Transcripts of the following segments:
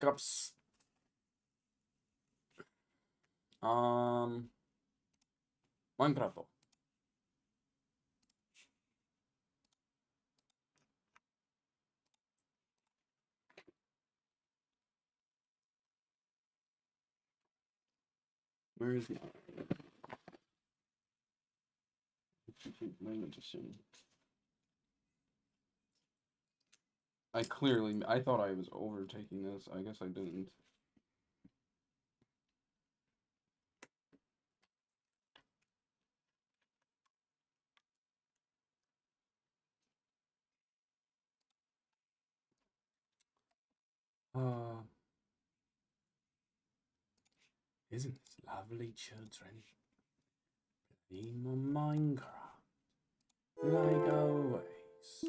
Cups. Minecraft. Where is my magician? I thought I was overtaking this. I guess I didn't. Isn't this lovely, children? Playing on Minecraft like always.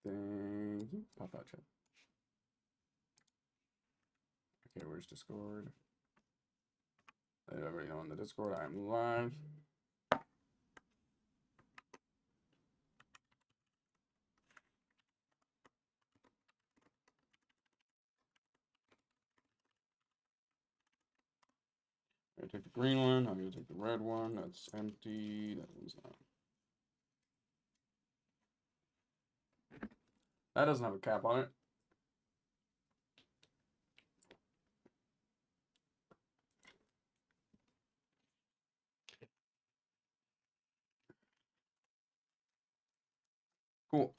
Thank you. Pop out chat. Okay, where's Discord? Let everybody know on the Discord I'm live. I'm gonna take the green one. I'm gonna take the red one. That's empty. That one's not. That doesn't have a cap on it. Cool.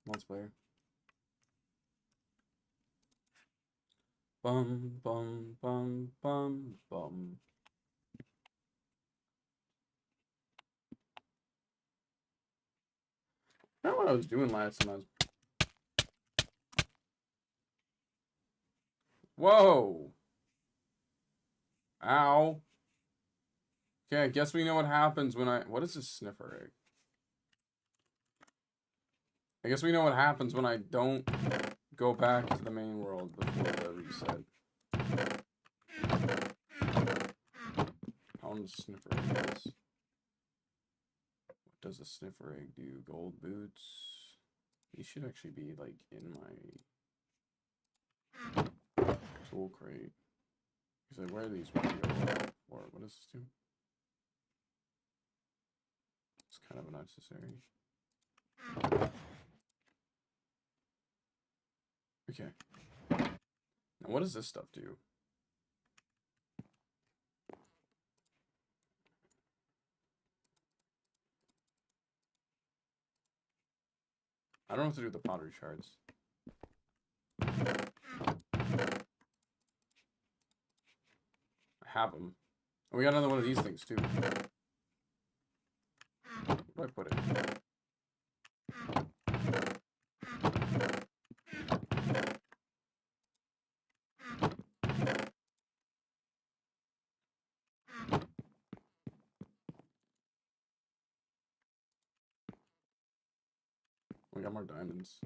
Multiplayer. Bum bum bum bum bum. I don't know what I was doing last time I was. Whoa! Ow! Okay, I guess we know what happens when I. What is this sniffer egg? I guess we know what happens when I don't go back to the main world before the reset. How does sniffer egg is? What does a sniffer egg do? Gold boots. These should actually be like in my tool crate. Because I wear these when I go out. Or what does this do? It's kind of unnecessary. Okay. Now what does this stuff do? I don't know what to do with the pottery shards. I have them. And we got another one of these things too. Where do I put it? We got more diamonds.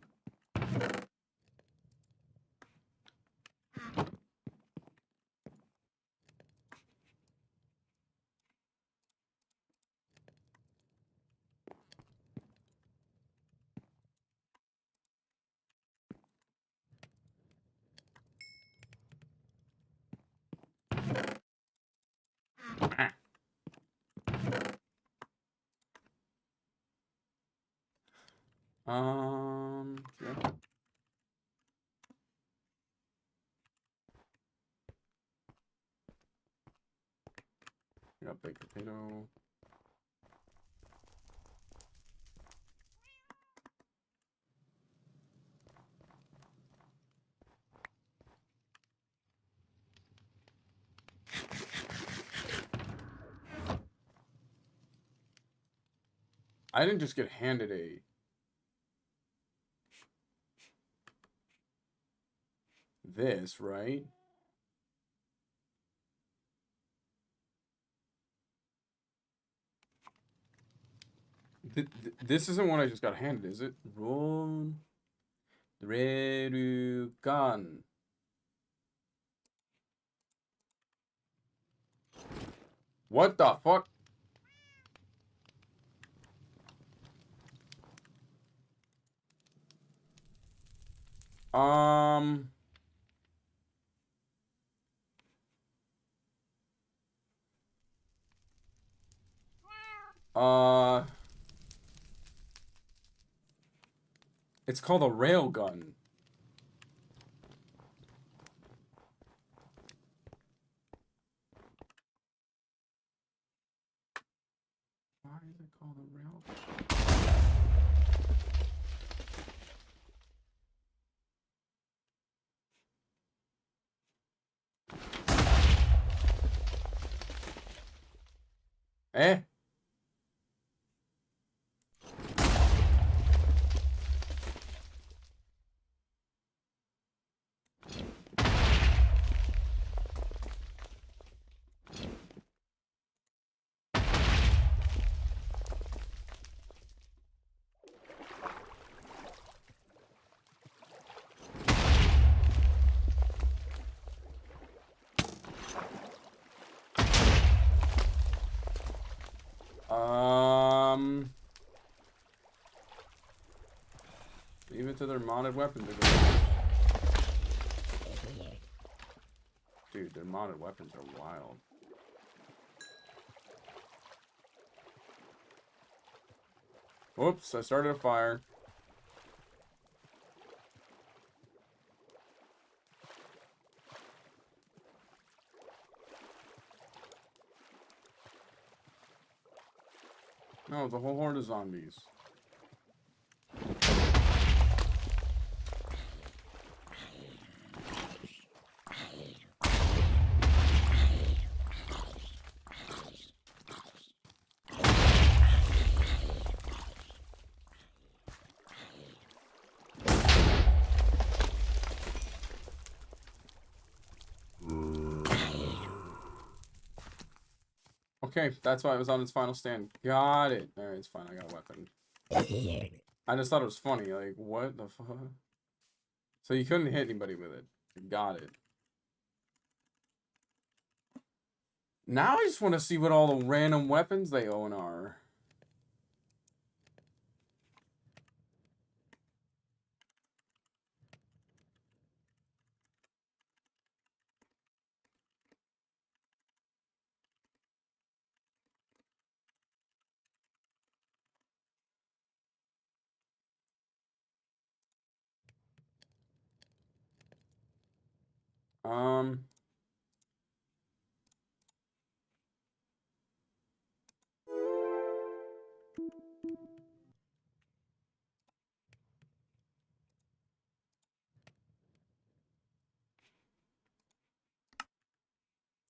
Yeah. We got baked potato. I didn't just get handed a this, right? This isn't what I just got handed, is it? Roll. Rerugan. What the fuck? It's called a railgun. Why is it called a railgun? Eh? Leave it to their modded weapons. Dude, their modded weapons are wild. Whoops, I started a fire. No, it's a whole horde of zombies. Okay, that's why it was on its final stand. Got it. Alright, it's fine. I got a weapon. I just thought it was funny. Like, what the fuck? So you couldn't hit anybody with it. Got it. Now I just want to see what all the random weapons they own are.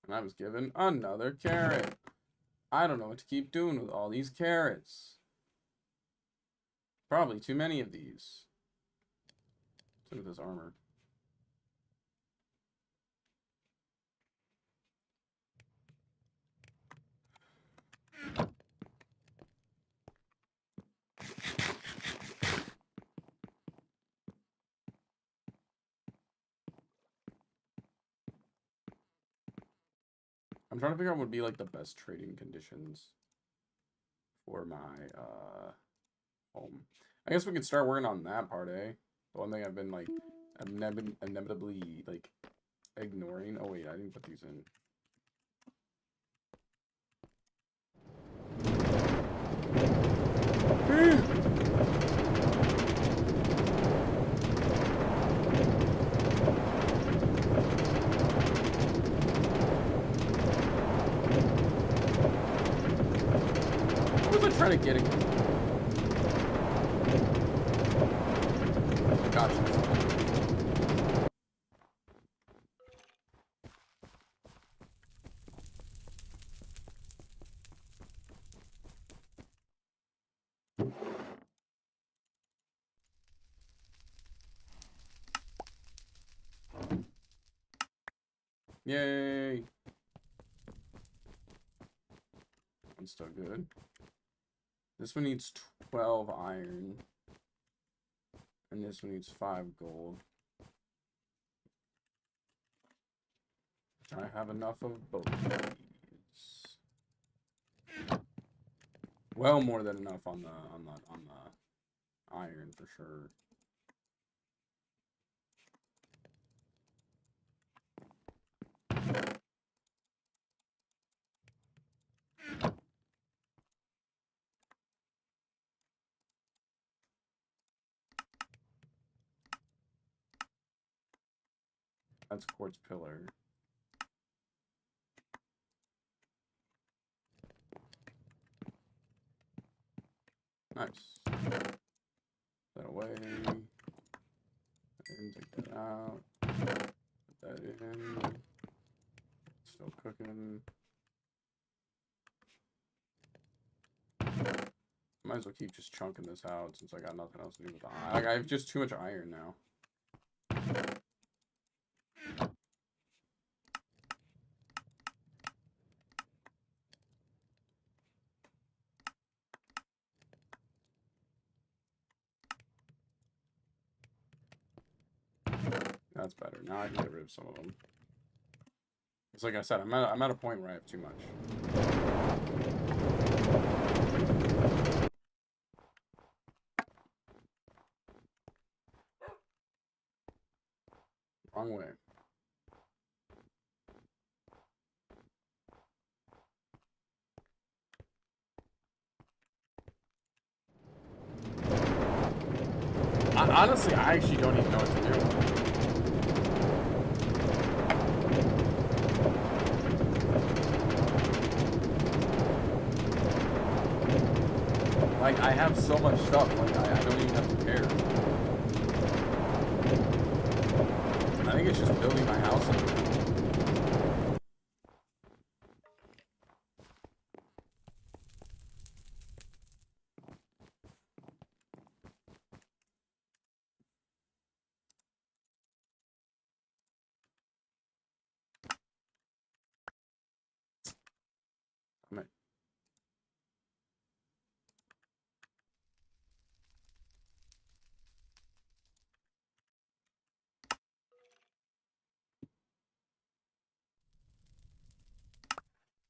And I was given another carrot. I don't know what to keep doing with all these carrots. Probably too many of these. Look at this armor. I'm trying to figure out what would be like the best trading conditions for my home. I guess we could start working on that part, eh? The one thing I've been like inevitably like ignoring. Oh wait, I didn't put these in. What was I trying to get again? Gotcha. Yay! That's still good. This one needs 12 iron. And this one needs 5 gold. I have enough of both of these. Well, more than enough on the iron for sure. That's quartz pillar. Nice. Put that away. And take that out. Put that in. Still cooking. Might as well keep just chunking this out since I got nothing else to do with the iron. I have just too much iron now. That's better. Now I can get rid of some of them. It's like I said, I'm at a point where I have too much. Wrong way. Honestly, I actually don't even know what to do. Like, I have so much stuff, like, I don't even have to care. I think it's just building my house up now.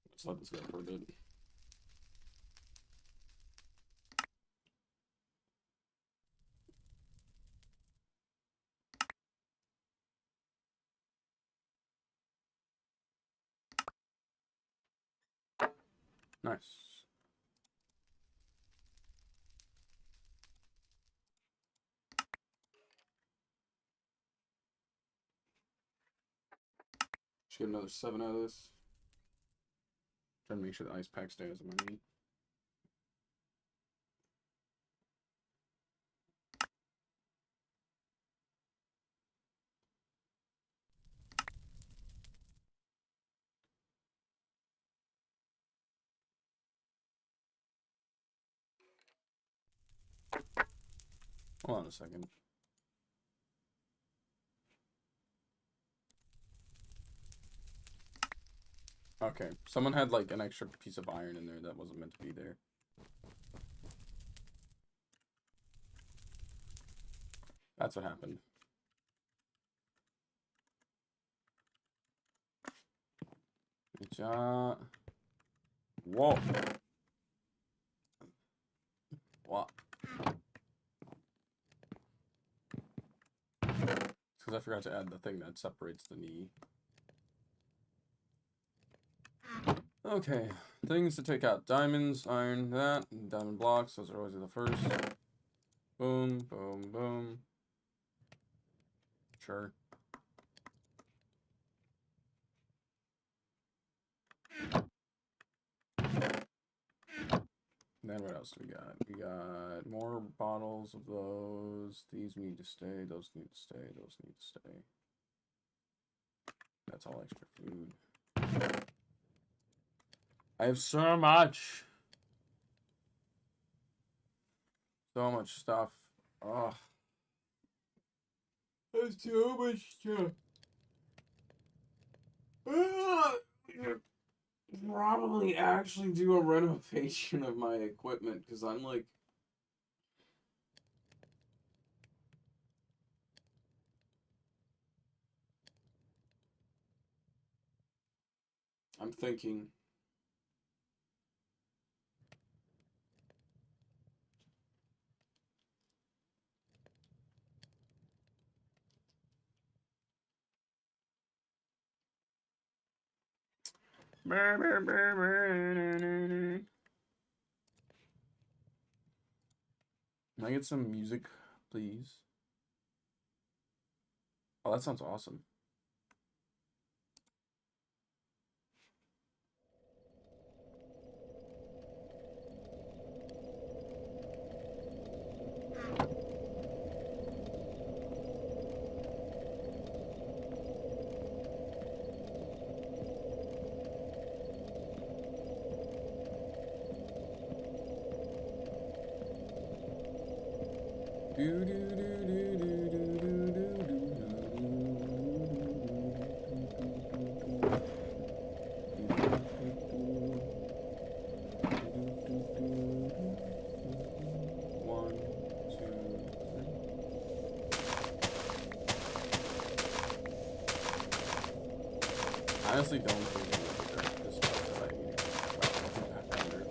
Let's let this go for a bit. Nice. Should get another 7 out of this. Trying to make sure the ice pack stays on my knee. Hold on a second. Okay, someone had like an extra piece of iron in there that wasn't meant to be there. That's what happened. Good job. Whoa. What? Because I forgot to add the thing that separates the knee. Okay, things to take out. Diamonds, iron, that, and diamond blocks. Those are always the first. Boom, boom, boom. Sure. And then what else do we got? We got more bottles of those. These need to stay. Those need to stay. Those need to stay. That's all extra food. I have so much. So much stuff. Oh. There's so much stuff. Probably actually do a renovation of my equipment because I'm like. I'm thinking. Can I get some music, please? Oh, that sounds awesome. I honestly don't think this stuff that I need to think about back under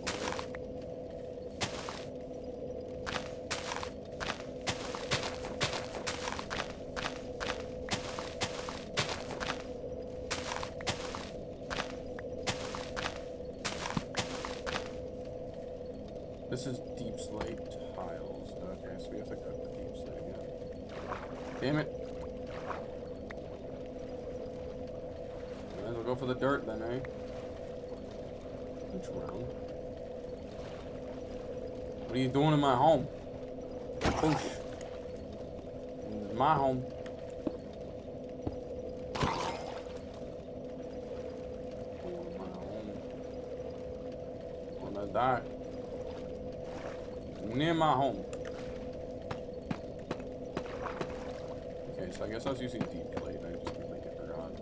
This is deep slate tiles. Okay, so we have to cut the deep slate again. Damn it. Might as well go for the dirt then, eh? Which round? What are you doing in my home? Boosh. This is my home. I'm gonna die. Near my home. Okay, so I guess I was using deep plate. I just completely forgot.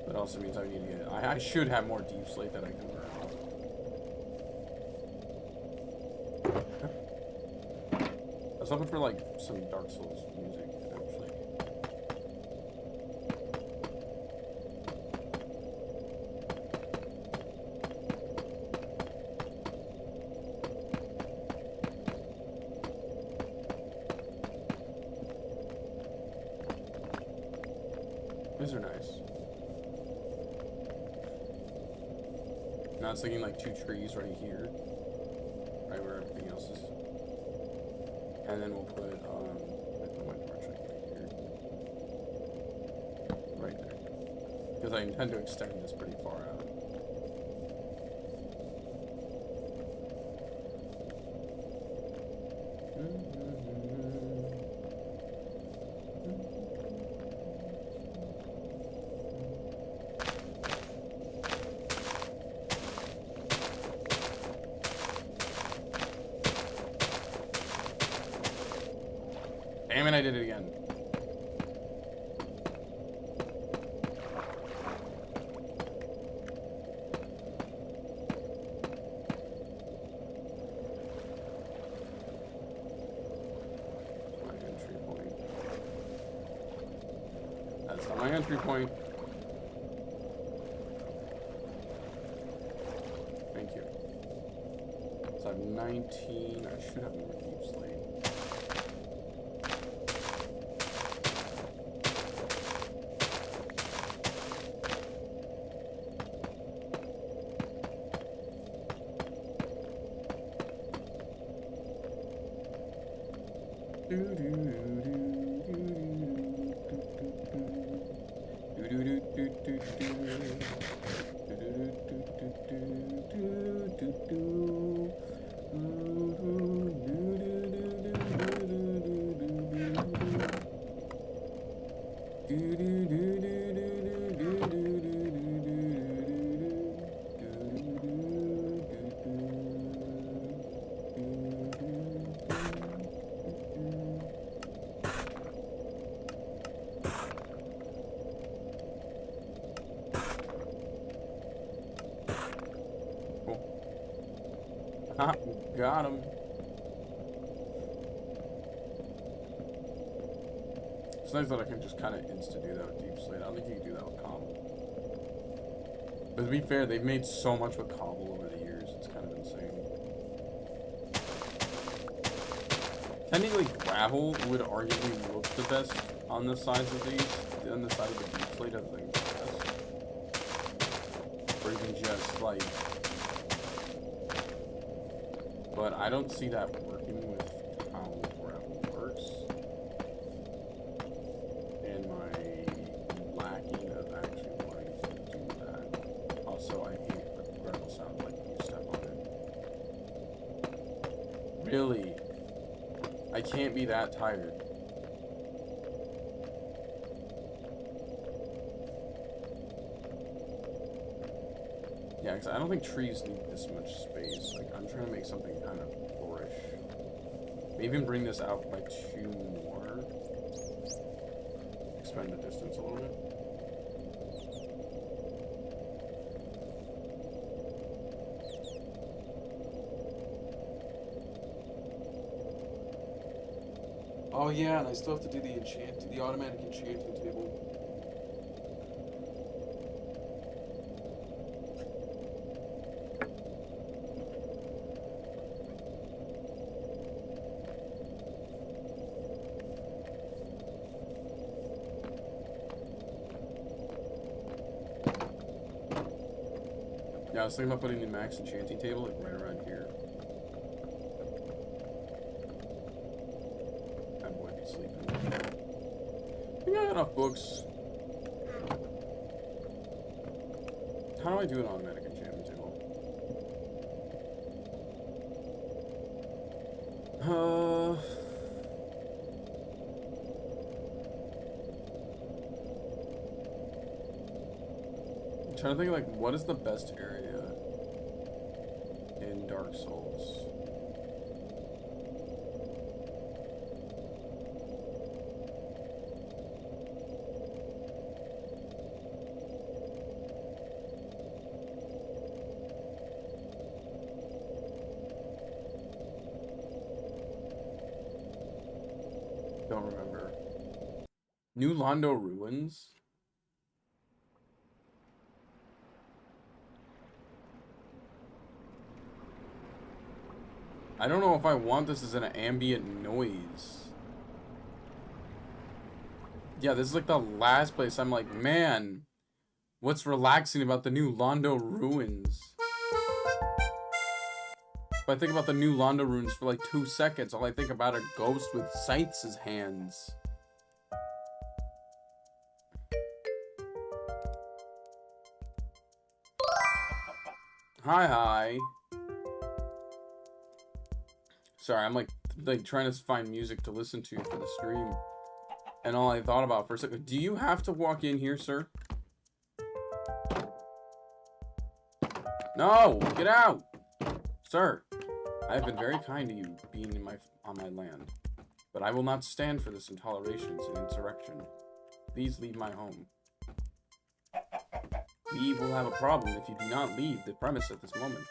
That also means I need to get. I should have more deep slate that I can burn off. I was hoping for like some Dark Souls music, actually. These are nice. Now I was thinking like 2 trees right here, right where everything else is, and then we'll put my torch right there, because I intend to extend this pretty far out. Damn it, I did it again. My entry point. That's not my entry point. Thank you. So I have 19. I should have more deep slate. Got him. It's nice that I can just kind of insta-do that with Deep Slate. I don't think you can do that with Cobble. But to be fair, they've made so much with Cobble over the years. It's kind of insane. Technically, gravel would arguably look the best on the sides of these. On the side of the Deep Slate, I think the best. Or even just, like... But I don't see that working with how gravel works. And my lacking of actually wanting to do that. Also, I hate the gravel sound like when you step on it. Really? I can't be that tired. Yeah, because I don't think trees need this much space. Like, I'm trying to make something kind of flourish. Maybe even bring this out by 2 more. Expand the distance a little bit. Oh yeah, and I still have to do the automatic enchanting table. Yeah, I was thinking about putting the max enchanting table like right around here. That boy be sleeping. I think I got enough books. How do I do an automatic enchantment table? I'm trying to think, like, what is the best area in Dark Souls? Don't remember. New Londo Ruins? I don't know if I want this as an ambient noise. Yeah, this is like the last place I'm like, man, what's relaxing about the new Londo Ruins? If I think about the new Londo Ruins for like 2 seconds, all I think about are ghosts with scythes as hands. Hi. Sorry, I'm like trying to find music to listen to for the stream. And all I thought about for a second, do you have to walk in here, sir? No, get out! Sir, I have been very kind to you being on my land. But I will not stand for this intoleration and insurrection. Please leave my home. We will have a problem if you do not leave the premise at this moment.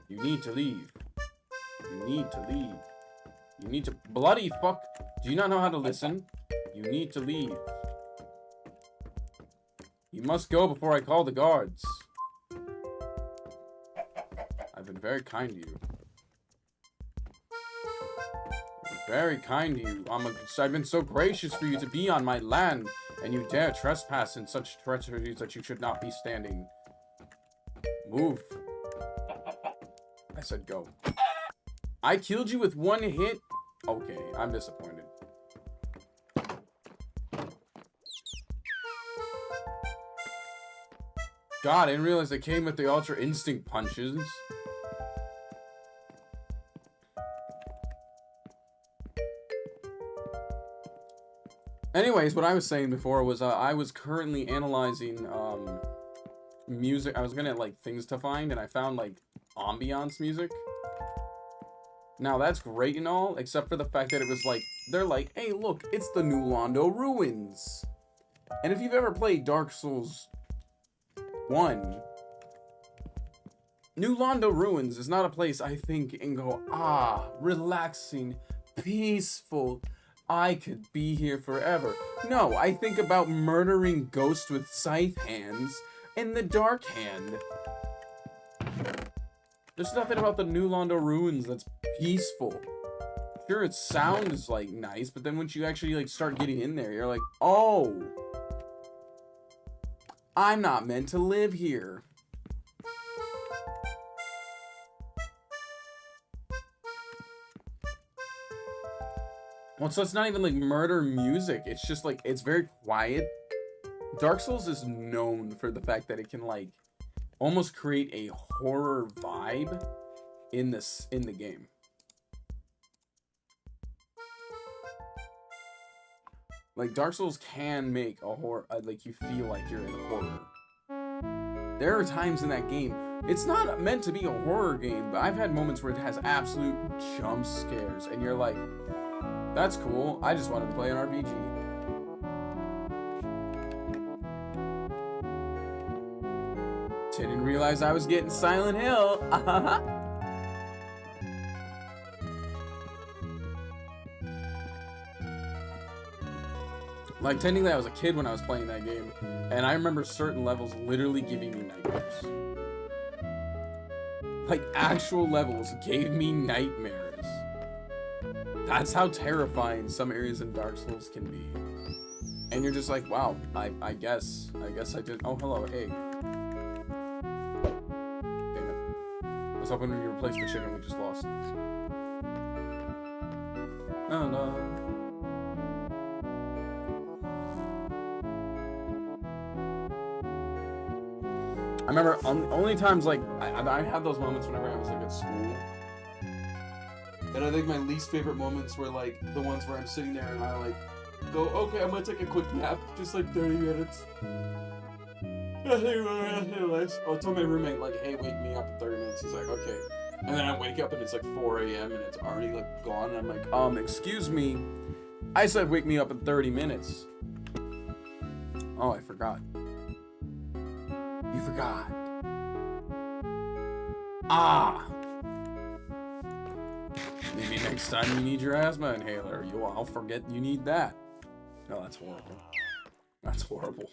You need to leave. You need to leave. You need to... Bloody fuck! Do you not know how to listen? You need to leave. You must go before I call the guards. I've been very kind to you. Very kind to you. I've been so gracious for you to be on my land, and you dare trespass in such treacheries that you should not be standing. Move. I said go. I killed you with 1 hit? Okay, I'm disappointed. God, I didn't realize they came with the Ultra Instinct punches. Anyways, what I was saying before was I was currently analyzing music. I was gonna like things to find, and I found like ambiance music. Now that's great and all, except for the fact that it was like they're like, hey, look, it's the new Londo Ruins. And if you've ever played Dark Souls 1, New Londo Ruins is not a place I think and go, ah, relaxing, peaceful. I could be here forever. No, I think about murdering ghosts with scythe hands and the dark hand. There's nothing about the New Londo Ruins that's peaceful. Sure, it sounds like nice, but then once you actually like start getting in there, you're like, oh, I'm not meant to live here. Well, so it's not even like murder music. It's just like, it's very quiet. Dark Souls is known for the fact that it can like almost create a horror vibe in the game. Like Dark Souls can make a horror, like you feel like you're in horror. There are times in that game, it's not meant to be a horror game, but I've had moments where it has absolute jump scares and you're like, that's cool. I just wanted to play an RPG. Didn't realize I was getting Silent Hill. Like, technically I was a kid when I was playing that game, and I remember certain levels literally giving me nightmares. Like, actual levels gave me nightmares. That's how terrifying some areas in Dark Souls can be. And you're just like, wow, I guess I did. Oh, hello, egg. Damn it. I was hoping when you replaced the chicken, we just lost. Oh, no. I remember only times, like, I had those moments whenever I was, like, at school. And I think my least favorite moments were like the ones where I'm sitting there and I like go, okay, I'm gonna take a quick nap, just like 30 minutes. I'll tell my roommate like, hey, wake me up in 30 minutes. He's like, okay. And then I wake up and it's like 4 a.m. and it's already like gone. And I'm like, excuse me. I said wake me up in 30 minutes. Oh, I forgot. You forgot. Ah. Maybe next time you need your asthma inhaler, I'll forget you need that. No, that's horrible. That's horrible.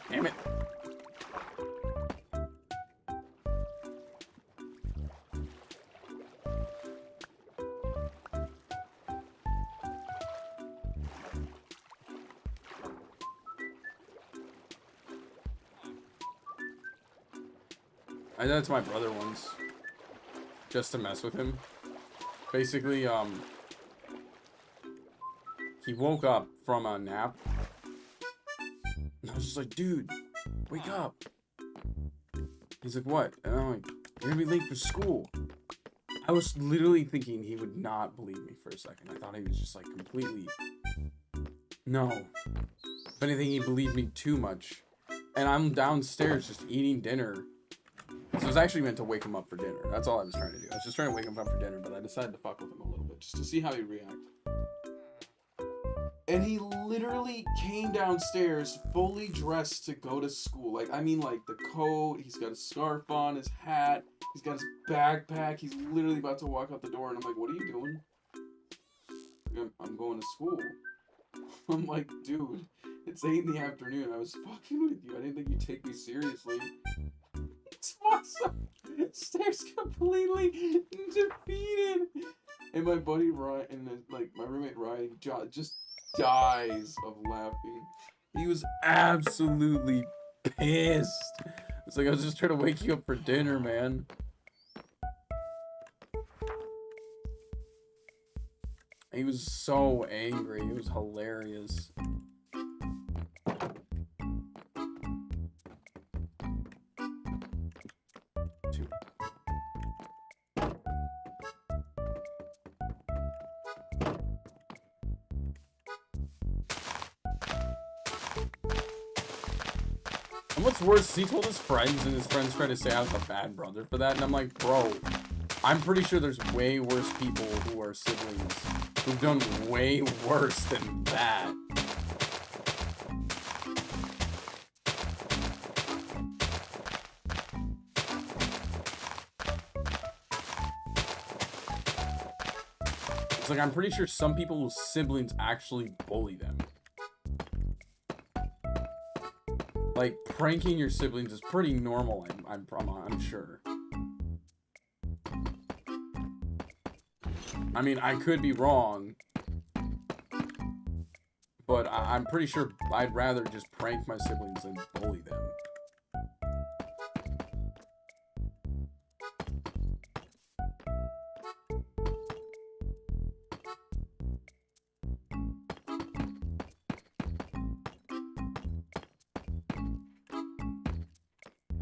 Damn it. I did that to my brother once, just to mess with him. Basically, he woke up from a nap, and I was just like, dude, wake up. He's like, what? And I'm like, you're gonna be late for school. I was literally thinking he would not believe me for a second. I thought he was just like completely, no. If anything, he believed me too much. And I'm downstairs just eating dinner. So I was actually meant to wake him up for dinner. That's all I was trying to do. I was just trying to wake him up for dinner, but I decided to fuck with him a little bit just to see how he'd react. And he literally came downstairs fully dressed to go to school. Like, I mean, like, the coat, he's got a scarf on, his hat, he's got his backpack, he's literally about to walk out the door, and I'm like, what are you doing? Like, I'm going to school. I'm like, dude, it's 8 in the afternoon, I was fucking with you, I didn't think you'd take me seriously. He just walks up stairs completely defeated. And my buddy Ryan, and like, my roommate Ryan, just dies of laughing. He was absolutely pissed. It's like, I was just trying to wake you up for dinner, man. He was so angry. It was hilarious. And what's worse is he told his friends, and his friends tried to say I was a bad brother for that, and I'm like, bro, I'm pretty sure there's way worse people who are siblings who've done way worse than that. It's like, I'm pretty sure some people's siblings actually bully them. Like, pranking your siblings is pretty normal, I'm sure. I mean, I could be wrong, but I'm pretty sure I'd rather just prank my siblings than bully them.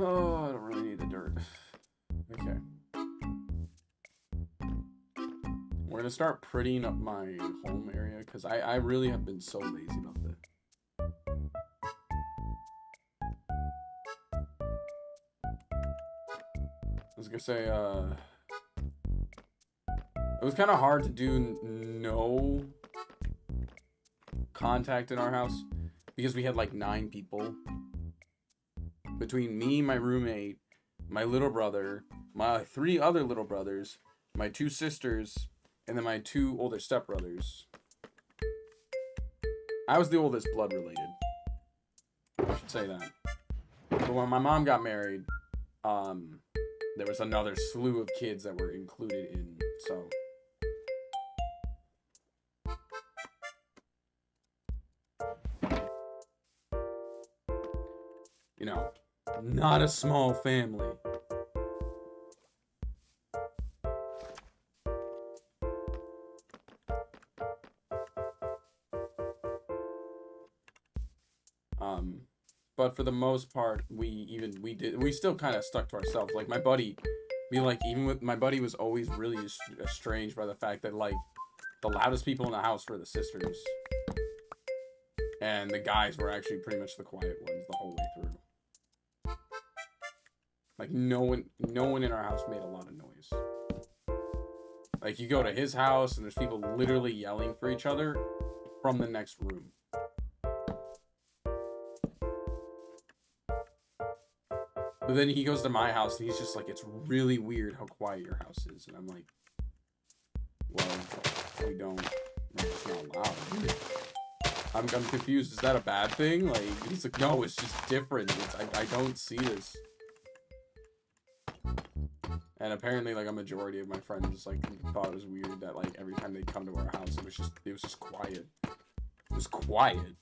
Oh, I don't really need the dirt. Okay. We're gonna start prettying up my home area, because I really have been so lazy about this. I was gonna say, it was kind of hard to do no contact in our house, because we had like 9 people. Between me, my roommate, my little brother, my 3 other little brothers, my 2 sisters, and then my 2 older stepbrothers. I was the oldest blood related. I should say that. But when my mom got married, there was another slew of kids that were included in, so. You know, not a small family. But for the most part, we still kind of stuck to ourselves. Like, my buddy, my buddy was always really estranged by the fact that, like, the loudest people in the house were the sisters. And the guys were actually pretty much the quiet ones the whole way through. Like, no one in our house made a lot of noise. Like, you go to his house and there's people literally yelling for each other from the next room. But then he goes to my house and he's just like, it's really weird how quiet your house is. And I'm like, well, it's not loud. I'm confused. Is that a bad thing? Like, he's like, no, it's just different. I don't see this. And apparently, like, a majority of my friends, like, thought it was weird that, like, every time they'd come to our house, it was just quiet. It was quiet.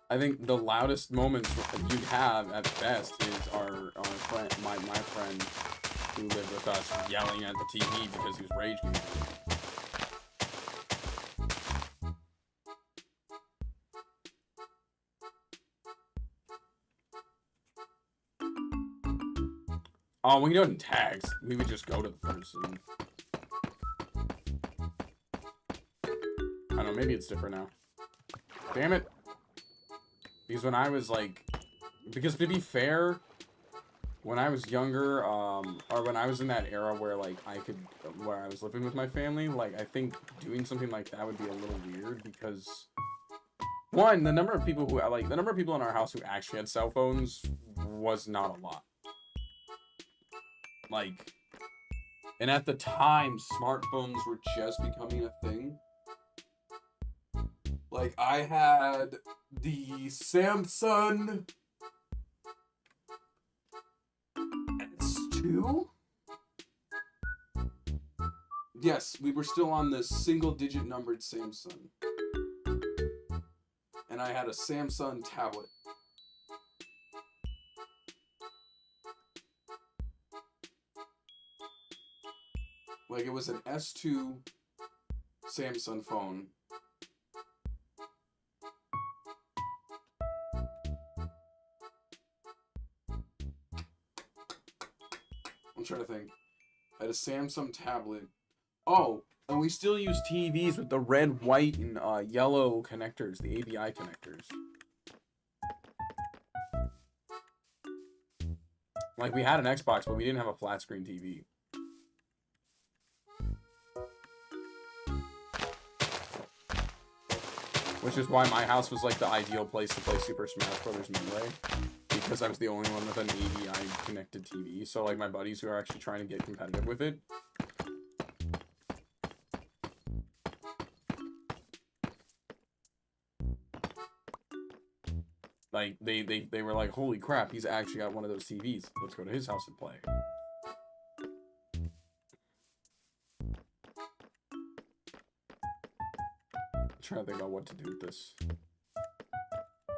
I think the loudest moments that you'd have at best is our friend, my friend who lived with us yelling at the TV because he was rage muting. Oh, we don't text. We would just go to the person. I don't know, maybe it's different now. Damn it. Because when I was like, because to be fair, when I was younger, or when I was in that era where like where I was living with my family, like, I think doing something like that would be a little weird because, one, the number of people in our house who actually had cell phones was not a lot. Like, and at the time, smartphones were just becoming a thing. Like, I had the Samsung S2? Yes, we were still on the single-digit numbered Samsung. And I had a Samsung tablet. Like, it was an S2 Samsung phone. I'm trying to think. I had a Samsung tablet. Oh, and we still use TVs with the red, white, and yellow connectors, the AVI connectors. Like, we had an Xbox, but we didn't have a flat screen TV. Which is why my house was, like, the ideal place to play Super Smash Bros. Melee. Because I was the only one with an AVI connected TV. So, like, my buddies who are actually trying to get competitive with it, like, they were like, holy crap, he's actually got one of those TVs. Let's go to his house and play. I'm trying to think about what to do with this.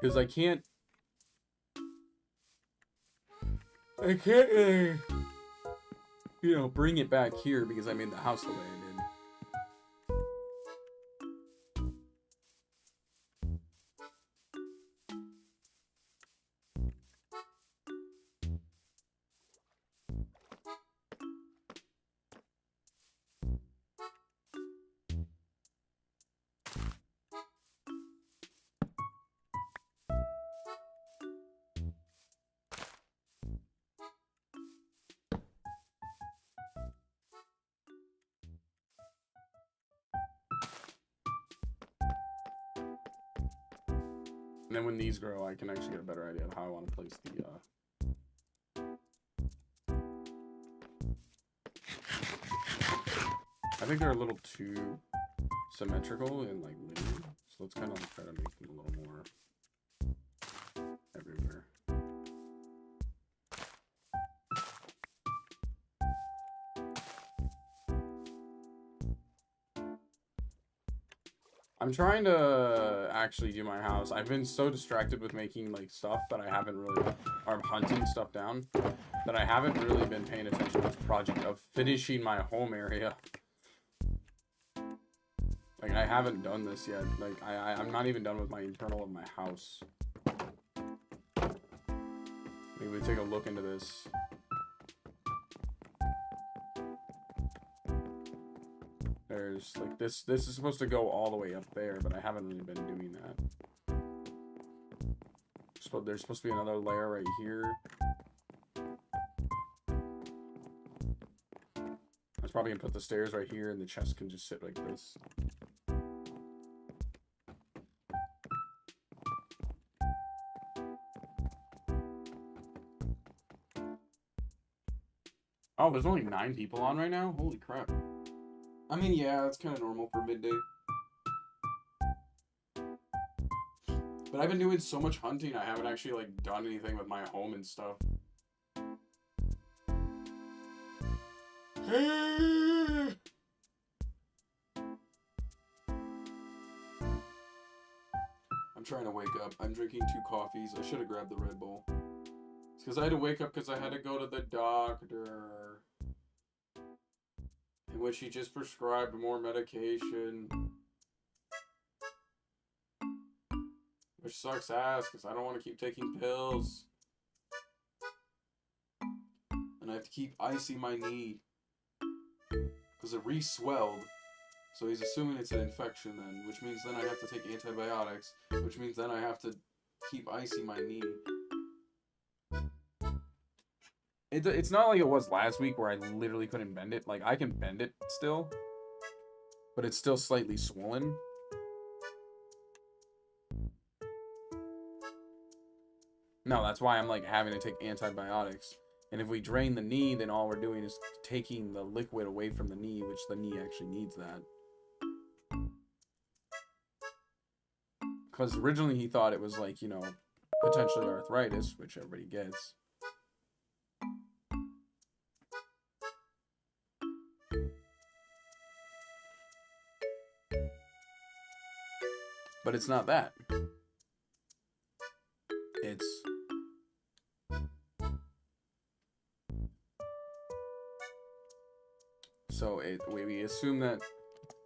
Because I can't, you know, bring it back here because I made the house the way I did. And then when these grow, I can actually get a better idea of how I want to place the, I think they're a little too symmetrical and, like, linear. So let's kind of try to make them a little more everywhere. I'm trying to actually do my house. I've been so distracted with making, like, stuff that I haven't really, or hunting stuff down, that I haven't really been paying attention to this project of finishing my home area. Like, I haven't done this yet. Like, I'm not even done with my internal of my house. Maybe we take a look into this. There's, like, this is supposed to go all the way up there, but I haven't really been doing that. So there's supposed to be another layer right here. I was probably gonna put the stairs right here, and the chest can just sit like this. Oh, there's only 9 people on right now? Holy crap. I mean, yeah, that's kind of normal for midday. But I've been doing so much hunting, I haven't actually, like, done anything with my home and stuff. I'm trying to wake up. I'm drinking 2 coffees. I should have grabbed the Red Bull. It's because I had to wake up because I had to go to the doctor. In which he just prescribed more medication. Which sucks ass because I don't want to keep taking pills. And I have to keep icing my knee. Because it re-swelled. So he's assuming it's an infection then. Which means then I have to take antibiotics. Which means then I have to keep icing my knee. It's not like it was last week where I literally couldn't bend it. Like, I can bend it still. But it's still slightly swollen. No, that's why I'm, like, having to take antibiotics. And if we drain the knee, then all we're doing is taking the liquid away from the knee, which the knee actually needs that. Because originally he thought it was, like, you know, potentially arthritis, which everybody gets. But it's not that. It's... So we assume that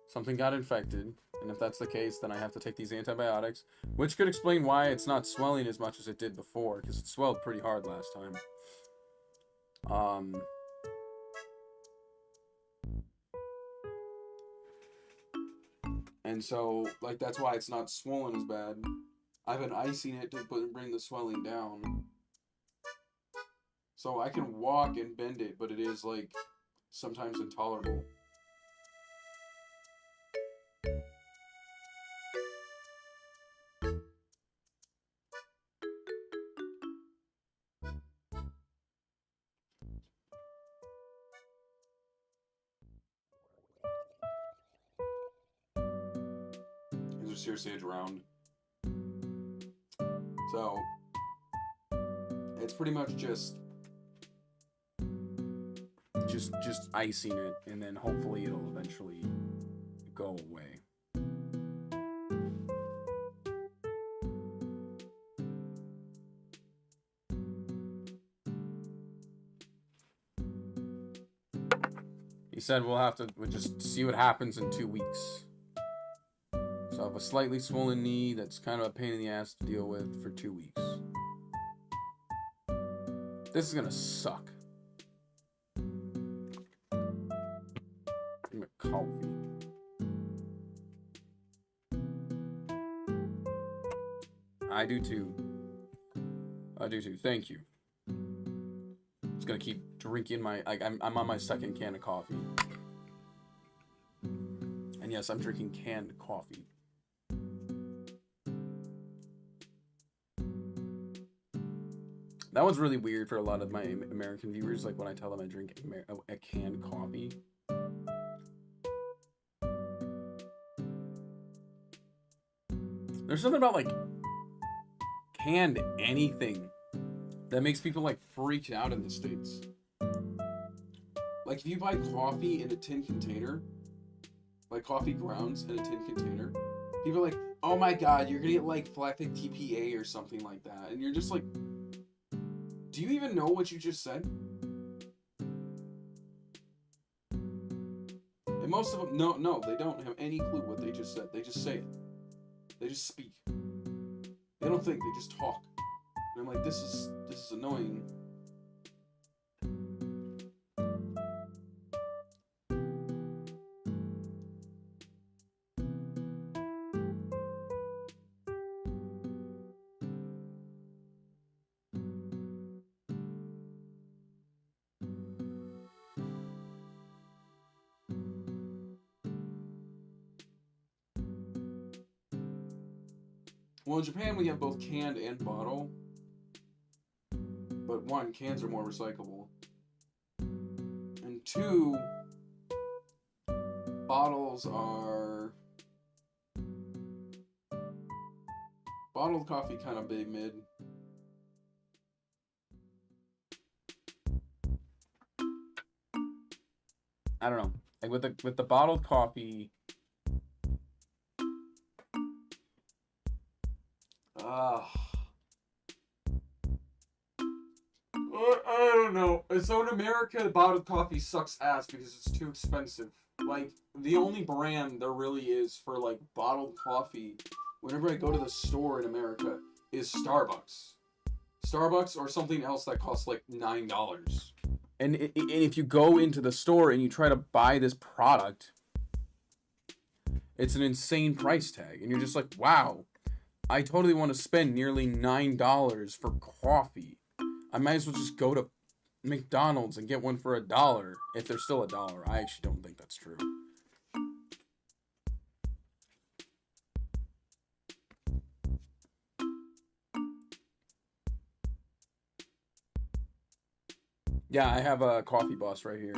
something got infected, and if that's the case, then I have to take these antibiotics, which could explain why it's not swelling as much as it did before, because it swelled pretty hard last time. And so, like, that's why it's not swollen as bad. I've been icing it to bring the swelling down. So I can walk and bend it, but it is, like, sometimes intolerable. Is there seriously a drowned? So, it's pretty much just icing it, and then hopefully it'll eventually go away. He said we'll just see what happens in 2 weeks. So I have a slightly swollen knee that's kind of a pain in the ass to deal with for 2 weeks. This is gonna suck. Give me a coffee. I do too. I do too. Thank you. Just gonna keep drinking my. I'm on my second can of coffee. And yes, I'm drinking canned coffee. That was really weird for a lot of my American viewers, like when I tell them I drink a canned coffee. There's something about, like, canned anything that makes people, like, freak out in the States. Like, if you buy coffee in a tin container, like coffee grounds in a tin container, people are like, oh my god, you're gonna get, like, lactic TPA or something like that. And you're just like, do you even know what you just said? And most of them, no, they don't have any clue what they just said. They just say it. They just speak. They don't think, they just talk. And I'm like, this is annoying. Well, in Japan, we have both canned and bottle. But one, cans are more recyclable. And two, bottles are... Bottled coffee kind of big mid. I don't know. Like with the bottled coffee... I don't know. So in America, bottled coffee sucks ass because it's too expensive. Like, the only brand there really is for, like, bottled coffee, whenever I go to the store in America, is Starbucks. Starbucks or something else that costs, like, $9. And if you go into the store and you try to buy this product, it's an insane price tag. And you're just like, wow, I totally want to spend nearly $9 for coffee. I might as well just go to McDonald's and get one for $1, if there's still $1. I actually don't think that's true. Yeah, I have a Coffee Boss right here.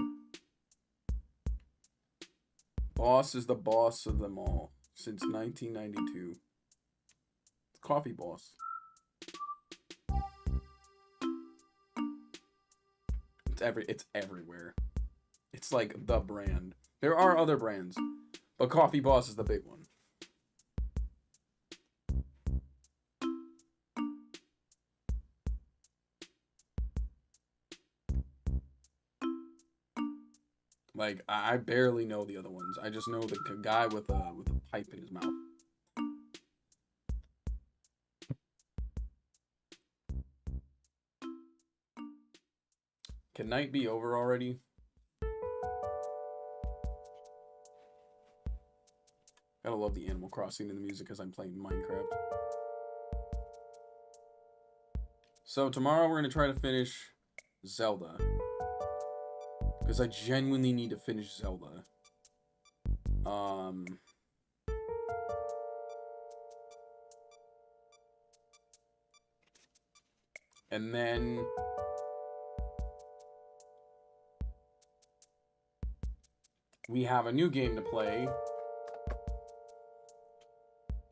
Boss is the boss of them all since 1992. It's Coffee Boss. It's everywhere. It's like the brand. There are other brands, but Coffee Boss is the big one. Like, I barely know the other ones. I just know the guy with a pipe in his mouth. Can night be over already? Gotta love the Animal Crossing in the music as I'm playing Minecraft. So tomorrow we're gonna try to finish Zelda. Because I genuinely need to finish Zelda. And then... we have a new game to play.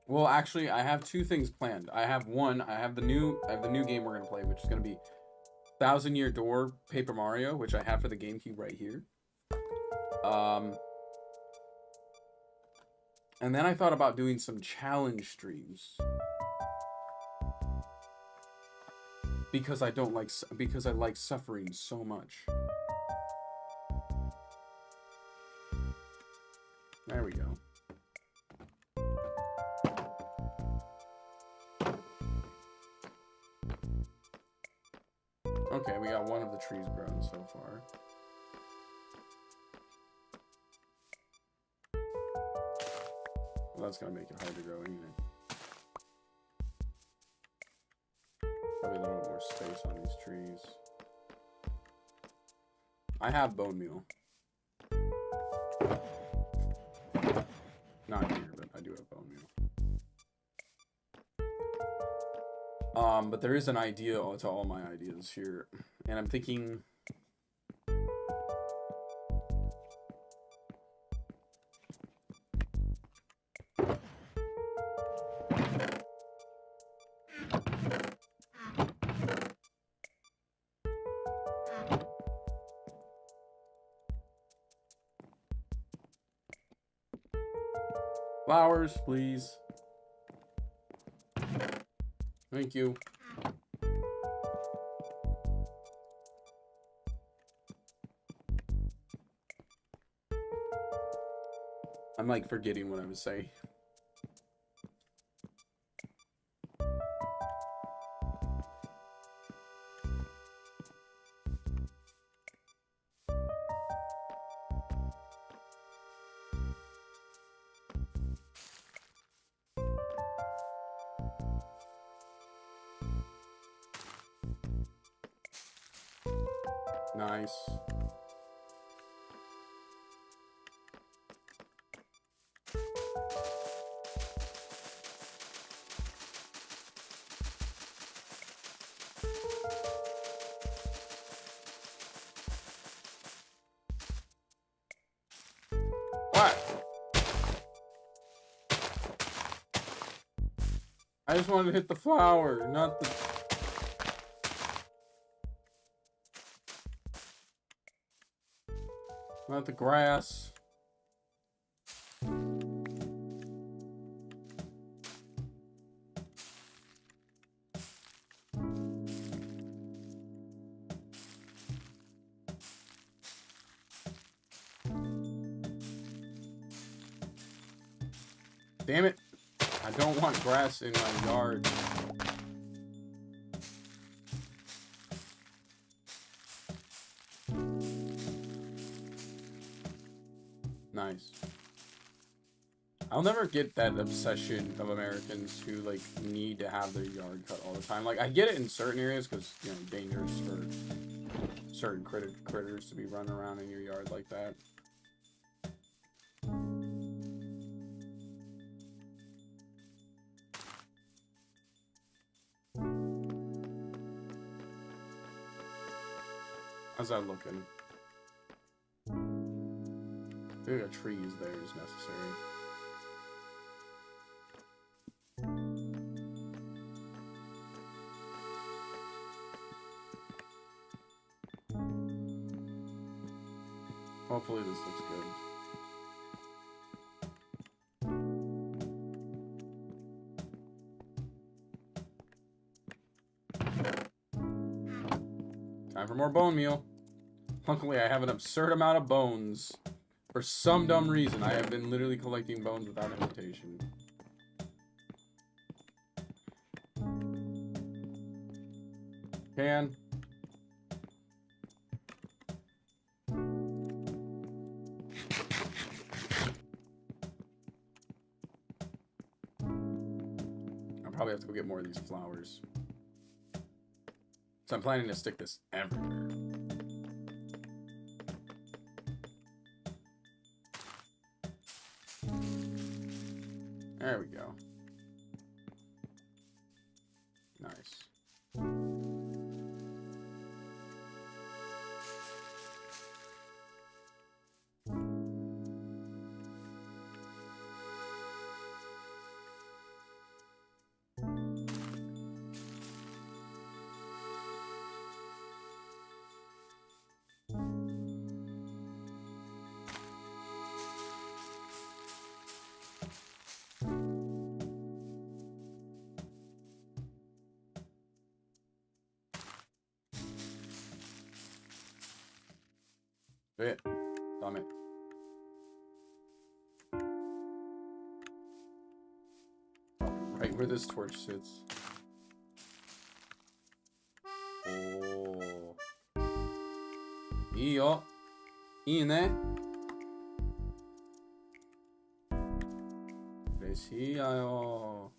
Well, actually, I have two things planned. I have the new game we're gonna play, which is gonna be Thousand Year Door Paper Mario, which I have for the GameCube right here. And then I thought about doing some challenge streams. Because I like suffering so much. There we go. Okay, we got one of the trees grown so far. Well, that's gonna make it hard to grow, ain't it? Probably a little bit more space on these trees. I have bone meal. Not here, but I do have bone meal. But there is an idea to all my ideas here, and I'm thinking. Flowers, please. Thank you. I'm like forgetting what I was saying. Nice. What? I just wanted to hit the flower, not the... not the grass. Damn it. I don't want grass in my yard. Nice. I'll never get that obsession of Americans who like need to have their yard cut all the time. Like I get it in certain areas because you know dangerous for certain critters to be running around in your yard like that. How's that looking? Maybe a tree is there is necessary. Hopefully this looks good. Time for more bone meal. Luckily, I have an absurd amount of bones. For some dumb reason, I have been literally collecting bones without invitation. Can. I'll probably have to go get more of these flowers. So I'm planning to stick this everywhere. There we go. Nice. Shit. Damn it. Right where this torch sits. Oh. いいよ。いいね。嬉しいやよ。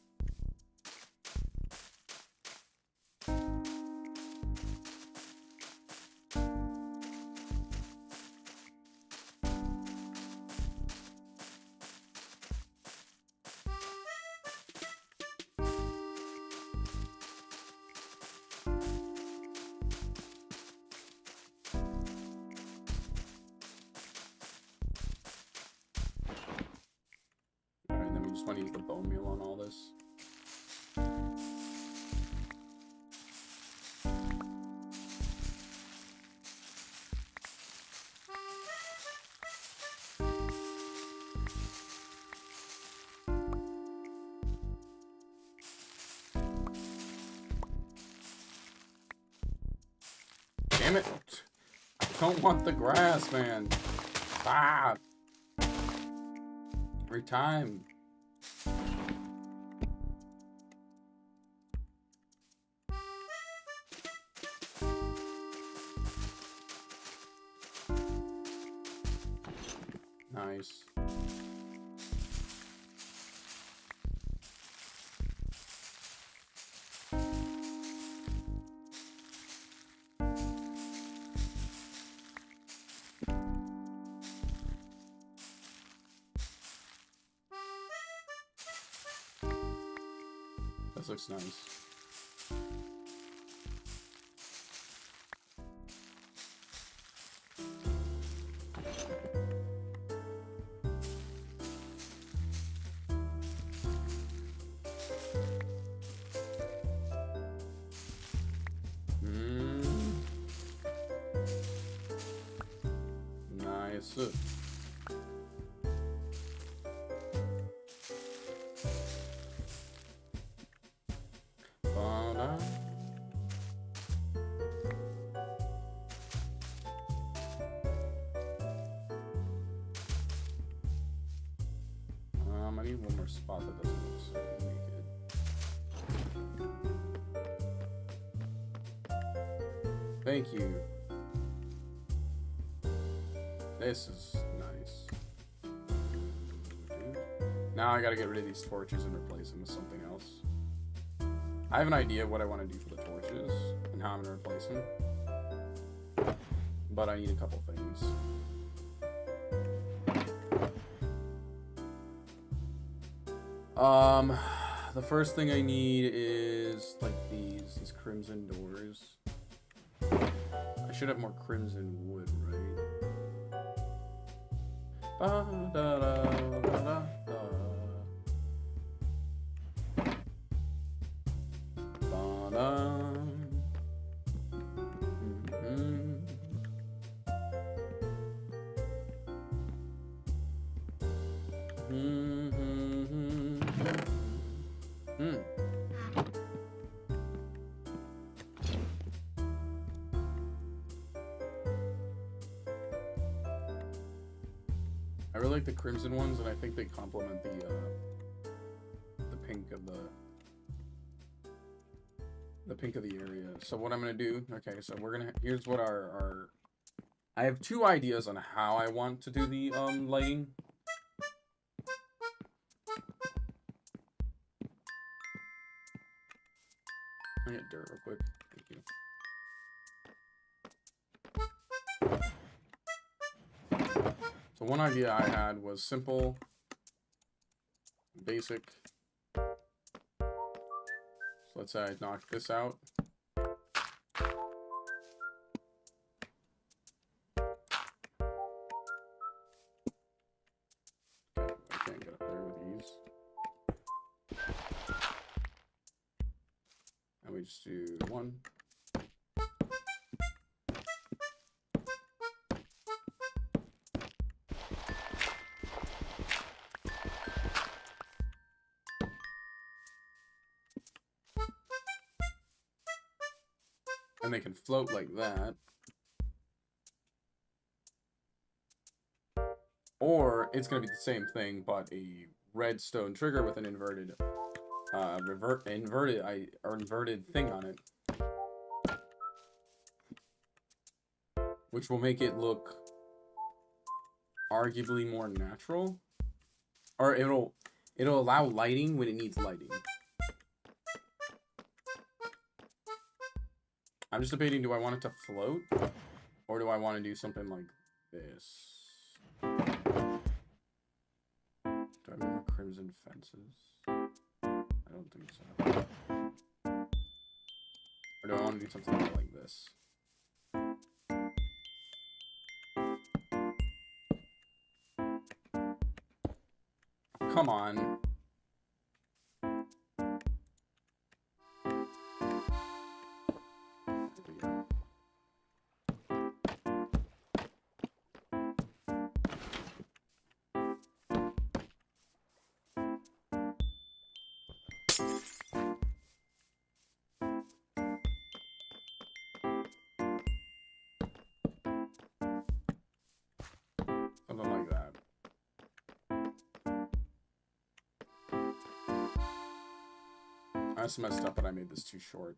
Alright, then we just want to use the bone meal on all this. Damn it! I don't want the grass, man. Stop! Every time. Nice. This looks nice. Nice. Ba-da. I need one more spot that doesn't look so naked. Thank you. This is nice. Now I gotta get rid of these torches and replace them with something else. I have an idea of what I want to do for the torches and how I'm gonna replace them. But I need a couple things. The first thing I need is like these crimson doors. I should have more crimson wood, right? Ba-da-da-da-da-da. Ba-da. I really like the crimson ones, and I think they complement the pink of the pink of the area. So what I'm gonna do? Okay, so here's what our I have two ideas on how I want to do the lighting. Let me get dirt real quick. Thank you. So one idea I had was simple, basic. let's say I knock this out. Okay, I can't get up there with ease. And we just do 1. And they can float like that. Or it's going to be the same thing, but a redstone trigger with an inverted inverted thing on it, which will make it look arguably more natural, or it'll allow lighting when it needs lighting. I'm just debating, do I want it to float, or do I want to do something like this? Do I have more crimson fences? I don't think so. Or do I want to do something more like this? Come on. Something like that. I just messed up, but I made this too short.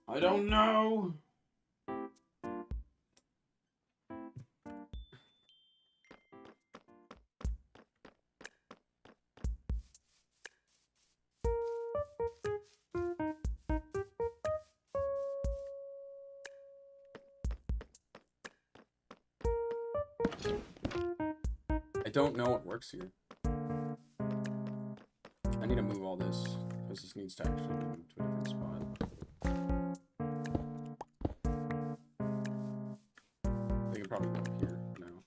I don't know. I don't know what works here. I need to move all this, because this needs to actually move to a different spot. They can probably go here now.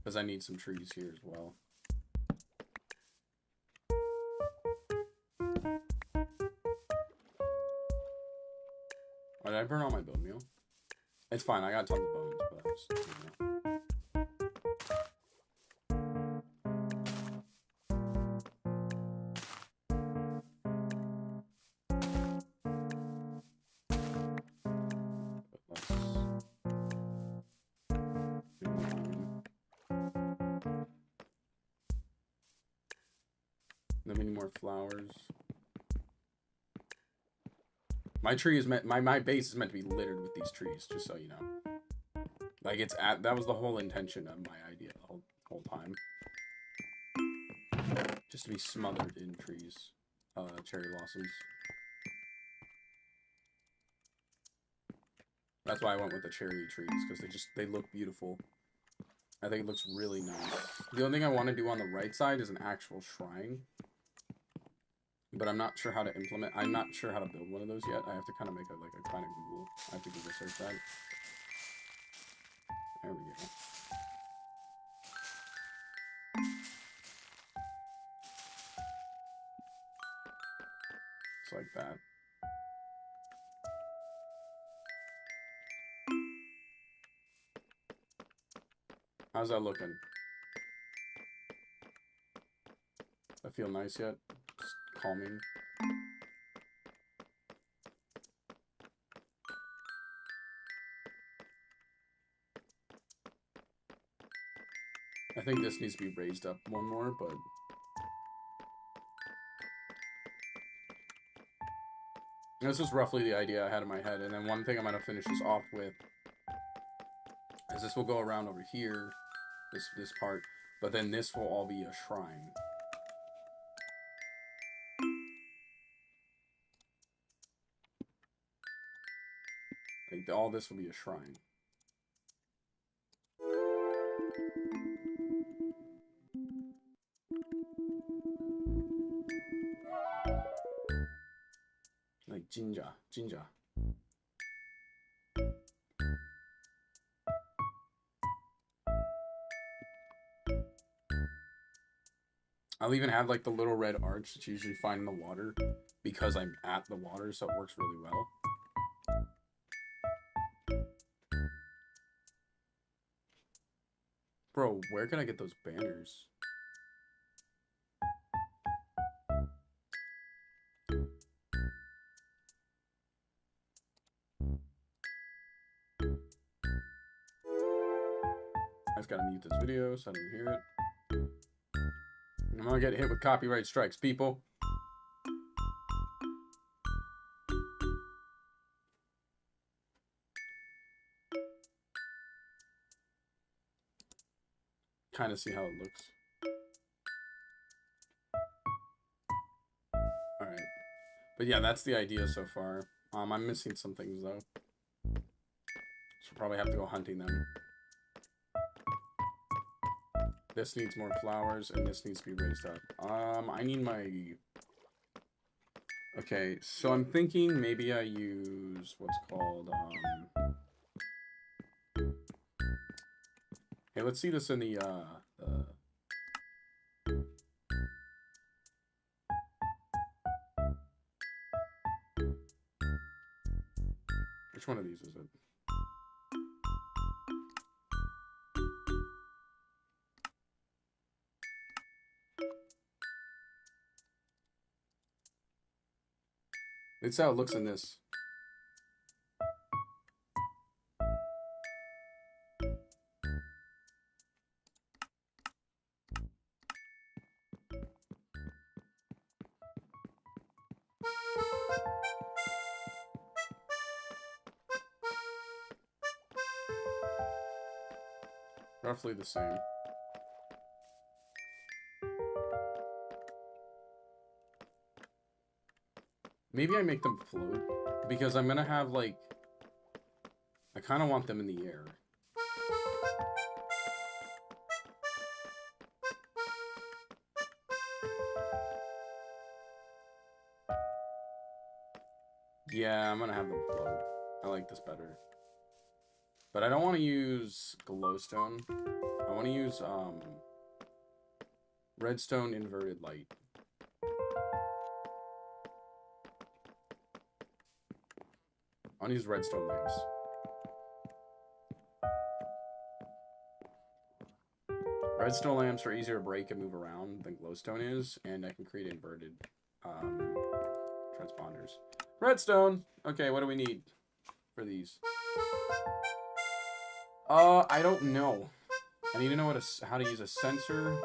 Because I need some trees here as well. Oh, did I burn all my bone meal? It's fine, I got tons of bones, but I was, Then we need more flowers. My tree is meant, my base is meant to be littered with these trees, just so you know. Like, it's that was the whole intention of my idea the whole time. Just to be smothered in trees. Cherry blossoms. That's why I went with the cherry trees, because they look beautiful. I think it looks really nice. The only thing I want to do on the right side is an actual shrine. But I'm not sure how to implement. I'm not sure how to build one of those yet. I have to kind of make a kind of Google. I have to Google search that. There we go. It's like that. How's that looking? Does that feel nice yet? Just calming. I think this needs to be raised up one more, but this is roughly the idea I had in my head. And then one thing I'm going to finish this off with is this will go around over here, this part, but then this will all be a shrine. Like, all this will be a shrine. Jinja. I'll even have like the little red arch that you usually find in the water because I'm at the water, so it works really well. Bro, where can I get those banners? I just gotta mute this video so I don't hear it. I'm gonna get hit with copyright strikes, people. Kind of see how it looks. Alright. But yeah, that's the idea so far. I'm missing some things though. So probably have to go hunting them. This needs more flowers, and this needs to be raised up. I need my... Okay, so I'm thinking maybe I use what's called, Hey, let's see this in the, Which one of these is it? It's how it looks in this. Roughly the same. Maybe I make them float, because I'm gonna have, like... I kind of want them in the air. Yeah, I'm gonna have them float. I like this better. But I don't want to use glowstone. I want to use, redstone inverted light. I want to use redstone lamps. Redstone lamps are easier to break and move around than glowstone is, and I can create inverted transponders. Redstone! Okay, what do we need for these? I don't know. I need to know how to use a sensor.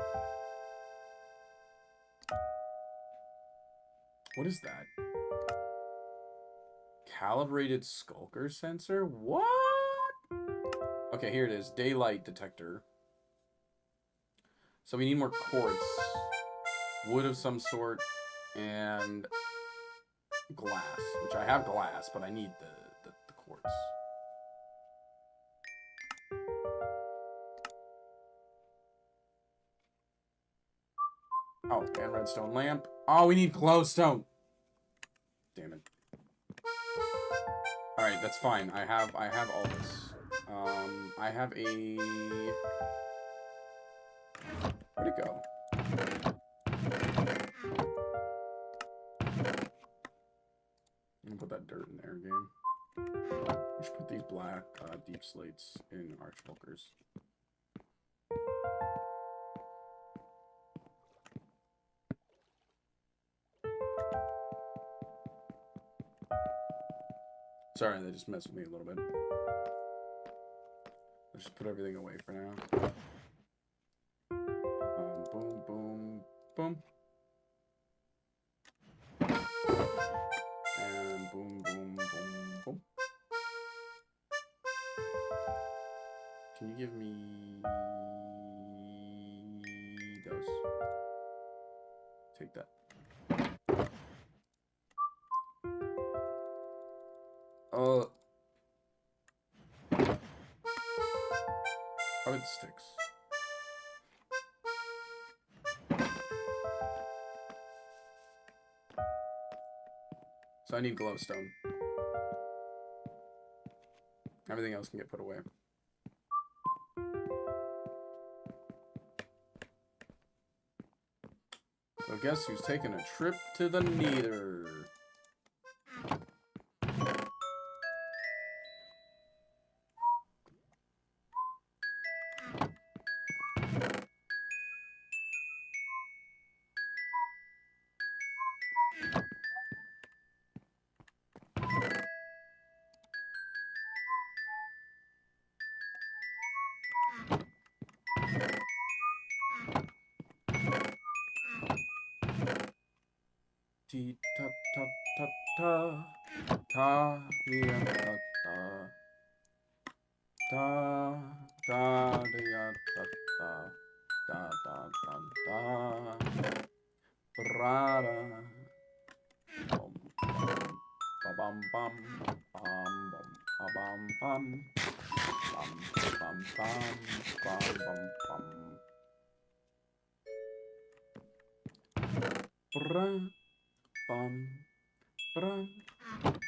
What is that? Calibrated skulker sensor? What? Okay, here it is. Daylight detector. So we need more quartz. Wood of some sort. And glass. Which I have glass, but I need the quartz. Oh, and redstone lamp. Oh, we need glowstone. Damn it. Alright, that's fine. I have all this. I have a... Where'd it go? I'm gonna put that dirt in there, game. We should put these black deep slates in our shulkers. Sorry, they just messed with me a little bit. Let's just put everything away for now. Boom, boom, boom. And boom, boom, boom, boom. Can you give me those? Take that. Probably the sticks. So I need glowstone. Everything else can get put away. So guess who's taking a trip to the Nether? Ti ta ta ta ta ta ya ta ta ta ta ya ta ta ta ta ta ra ra bum bum bum bum bum bum bum bum bum bum bum bum bum bum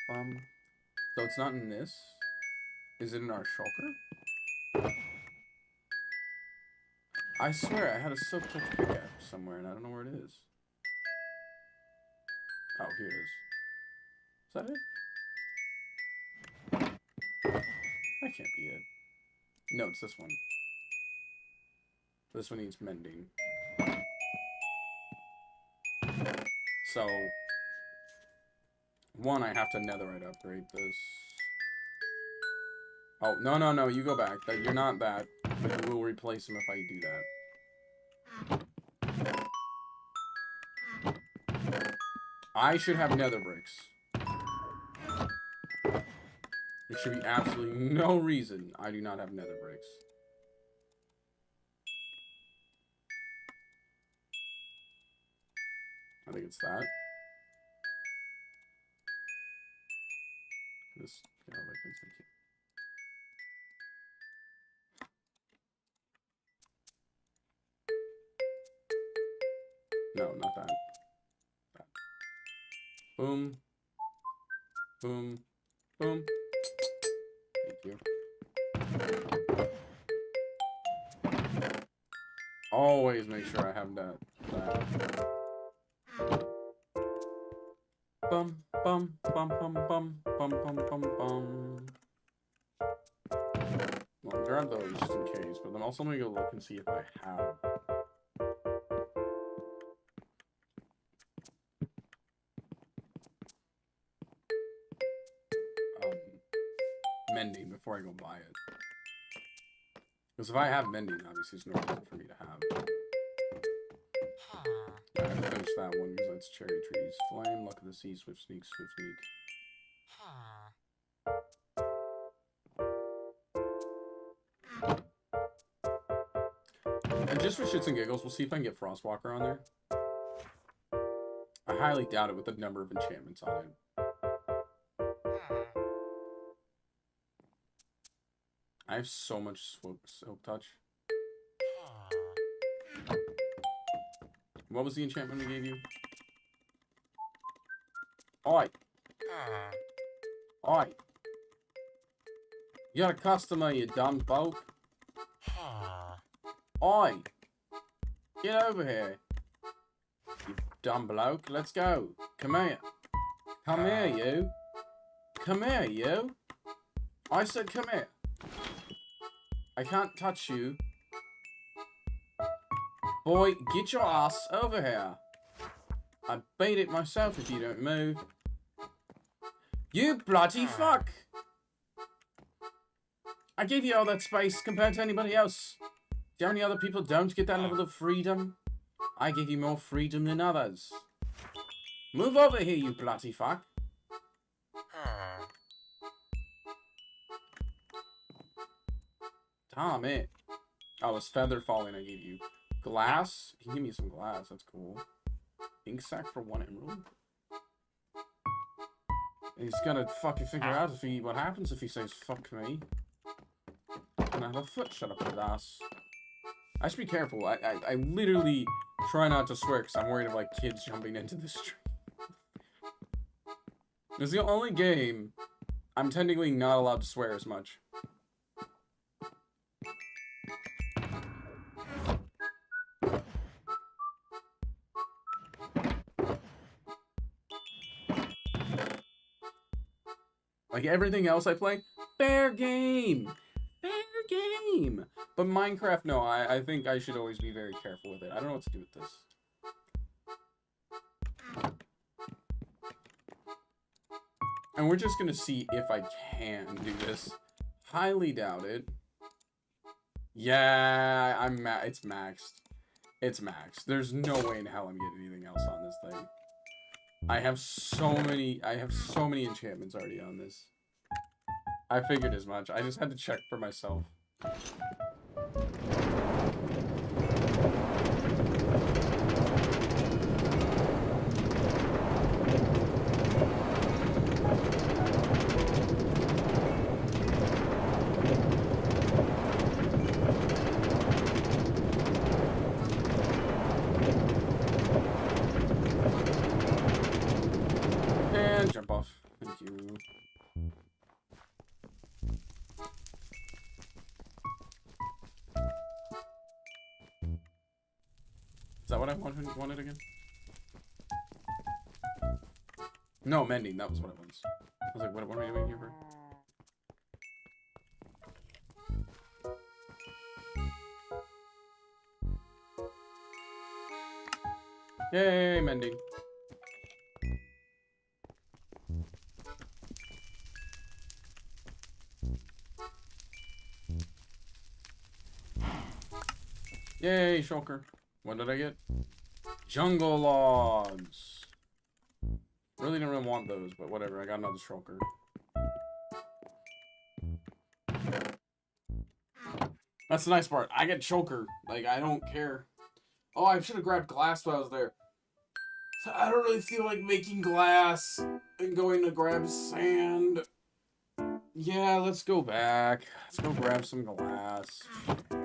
bum. So it's not in this. Is it in our shulker? I swear I had a silk touch pickaxe somewhere and I don't know where it is. Oh, here it is. Is that it? That can't be it. No, it's this one. This one needs mending. So, one, I have to netherite upgrade this. Oh, no, you go back. You're not that, but you will replace him if I do that. I should have nether bricks. There should be absolutely no reason I do not have nether bricks. I think it's that. This, yeah, like this, thank you. No, not that. That. Boom. Boom. Boom. Thank you. Always make sure I have that. Bum, bum, bum, bum, bum, bum, bum, bum, bum. Well, grab those just in case, but then also let me go look and see if I have. Mending before I go buy it. Because if I have mending, obviously there's no reason for me to have. I have to finish that one because that's cherry trees. Flame, luck of the sea, swift sneak, swift sneak. And just for shits and giggles, we'll see if I can get Frostwalker on there. I highly doubt it with the number of enchantments on it. I have so much silk touch. What was the enchantment we gave you? Oi! Oi! You're a customer, you dumb folk. Oi! Get over here. You dumb bloke. Let's go. Come here. Come here, you. Come here, you. I said come here. I can't touch you. Boy, get your ass over here. I'd beat it myself if you don't move. You bloody fuck! I gave you all that space compared to anybody else. Do you know how many other people don't get that level of freedom? I give you more freedom than others. Move over here, you bloody fuck. Damn it. Oh, it's feather falling I gave you. Glass? You can give me some glass, that's cool. Ink sack for 1 emerald? He's gonna fucking figure out what happens if he says fuck me. And I have a foot shut up his ass. I should be careful. I literally try not to swear because I'm worried of like kids jumping into the street. It's the only game I'm technically not allowed to swear as much. Like everything else I play, fair game. Fair game. But Minecraft, no, I think I should always be very careful with it. I don't know what to do with this. And we're just gonna see if I can do this. Highly doubt it. Yeah, it's maxed. It's maxed. There's no way in hell I'm getting anything else on this thing. I have so many enchantments already on this. I figured as much. I just had to check for myself. And jump off. Thank you. Is that what I wanted again? No, mending. That was what it was. I was like, what are we doing here for? Yay, mending. Yay, shulker. What did I get? Jungle logs. Really didn't really want those, but whatever. I got another shulker. That's the nice part. I get shulker. Like, I don't care. Oh, I should have grabbed glass while I was there. So I don't really feel like making glass and going to grab sand. Yeah, let's go back. Let's go grab some glass. Shit.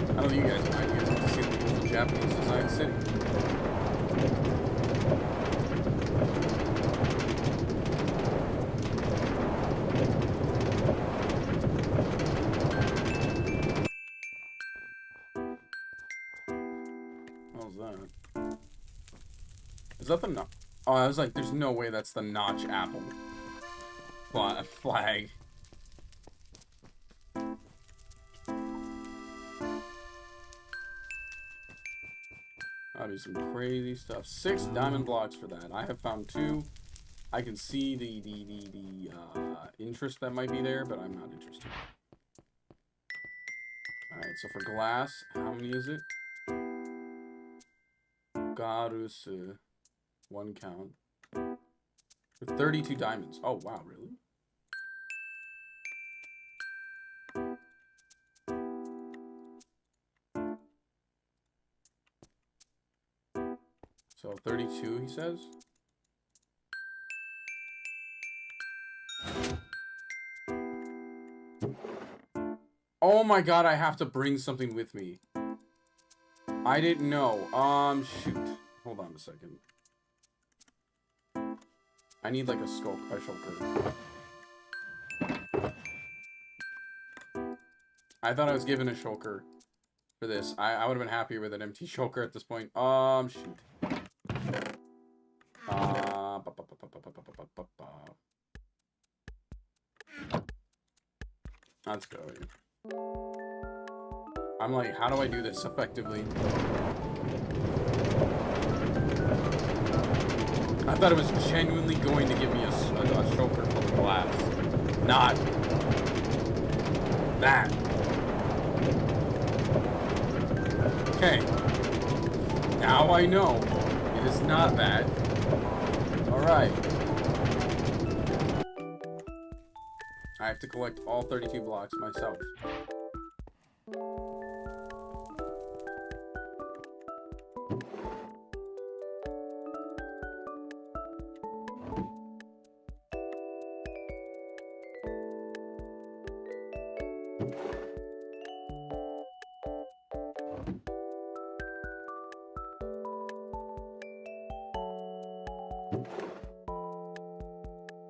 I don't know you guys mind. You guys get to see the beautiful Japanese design city. What was that? Is that the notch? Oh, I was like, there's no way that's the notch apple flag. That'd be some crazy stuff. 6 diamond blocks for that. I have found 2. I can see the interest that might be there, but I'm not interested. Alright, so for glass, how many is it? Garus, 1 count. With 32 diamonds. Oh, wow, really? So 32, he says? Oh my god, I have to bring something with me. I didn't know. Shoot. Hold on a second. I need like a shulker. I thought I was given a shulker for this. I would have been happier with an empty shulker at this point. Shoot. Let's go. I'm like, how do I do this effectively? I thought it was genuinely going to give me a shulker full of glass. Not that. Okay. Now I know. It is not that. Alright. I have to collect all 32 blocks myself.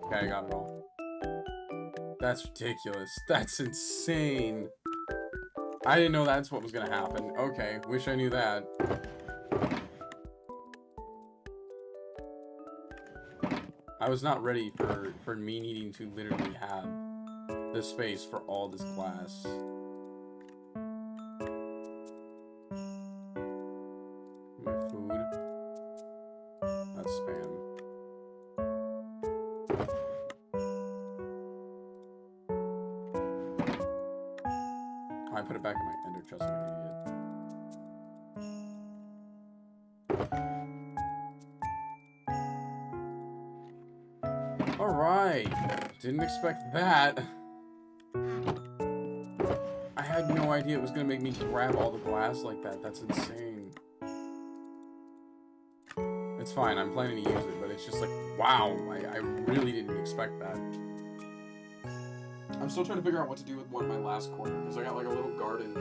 Okay, I got it all. That's ridiculous. That's insane. I didn't know that's what was gonna happen. Okay, wish I knew that. I was not ready for me needing to literally have the space for all this glass. My food. That's spam. I put it back in my ender chest like an idiot. Alright. Didn't expect that. I had no idea it was gonna make me grab all the glass like that. That's insane. It's fine, I'm planning to use it, but it's just like, wow, I really didn't expect that. I'm still trying to figure out what to do with my last corner, because I got like a little garden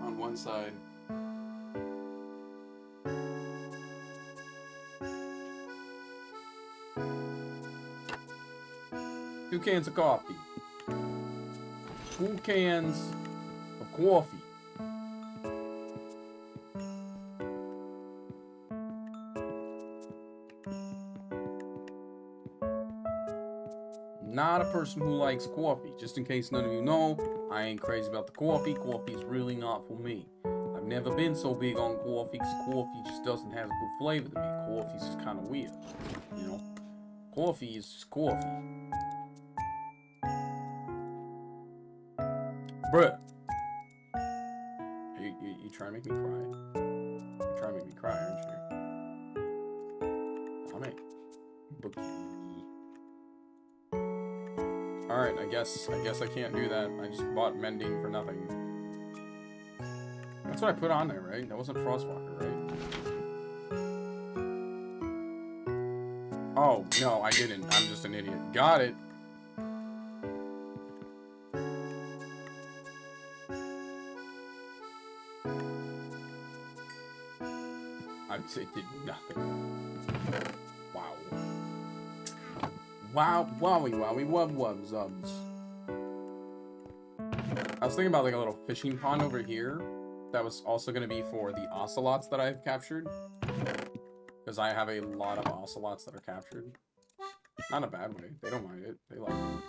on one side. 2 cans of coffee. 2 cans of coffee. Not a person who likes coffee. Just in case none of you know, I ain't crazy about the coffee. Coffee's really not for me. I've never been so big on coffee because coffee just doesn't have a good flavor to me. Coffee's just kind of weird, you know? Coffee is just coffee. Bruh. You trying to make me cry? You're trying to make me cry, aren't you? Alright. Alright, I guess I can't do that. I just bought mending for nothing. That's what I put on there, right? That wasn't Frostwalker, right? Oh, no, I didn't. I'm just an idiot. Got it. It did nothing. Wow. Wow, wowie, wub, zubs. I was thinking about like a little fishing pond over here that was also going to be for the ocelots that I've captured. Because I have a lot of ocelots that are captured. Not in a bad way. They don't mind it. They like it.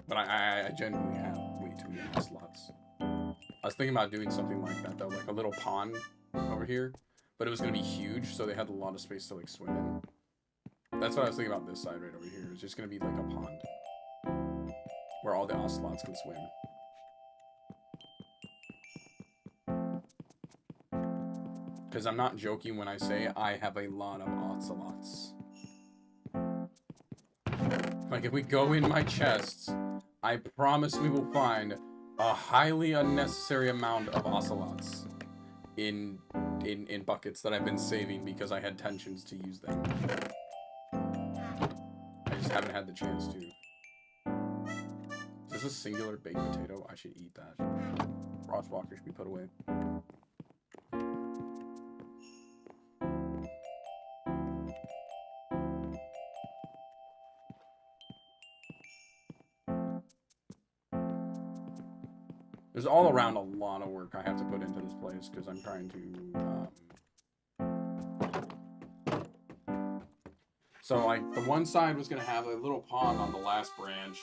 But I genuinely have way too many ocelots. I was thinking about doing something like that though, like a little pond over here. But it was going to be huge, so they had a lot of space to like swim in. That's what I was thinking about this side right over here. It's just going to be like a pond. Where all the ocelots can swim. Because I'm not joking when I say I have a lot of ocelots. Like if we go in my chests, I promise we will find a highly unnecessary amount of ocelots in buckets that I've been saving because I had tensions to use them. I just haven't had the chance to. Is this a singular baked potato? I should eat that. Frostwalker should be put away. There's all around a lot of work I have to put into this place because I'm trying to, So, like, the one side was going to have a little pond on the last branch.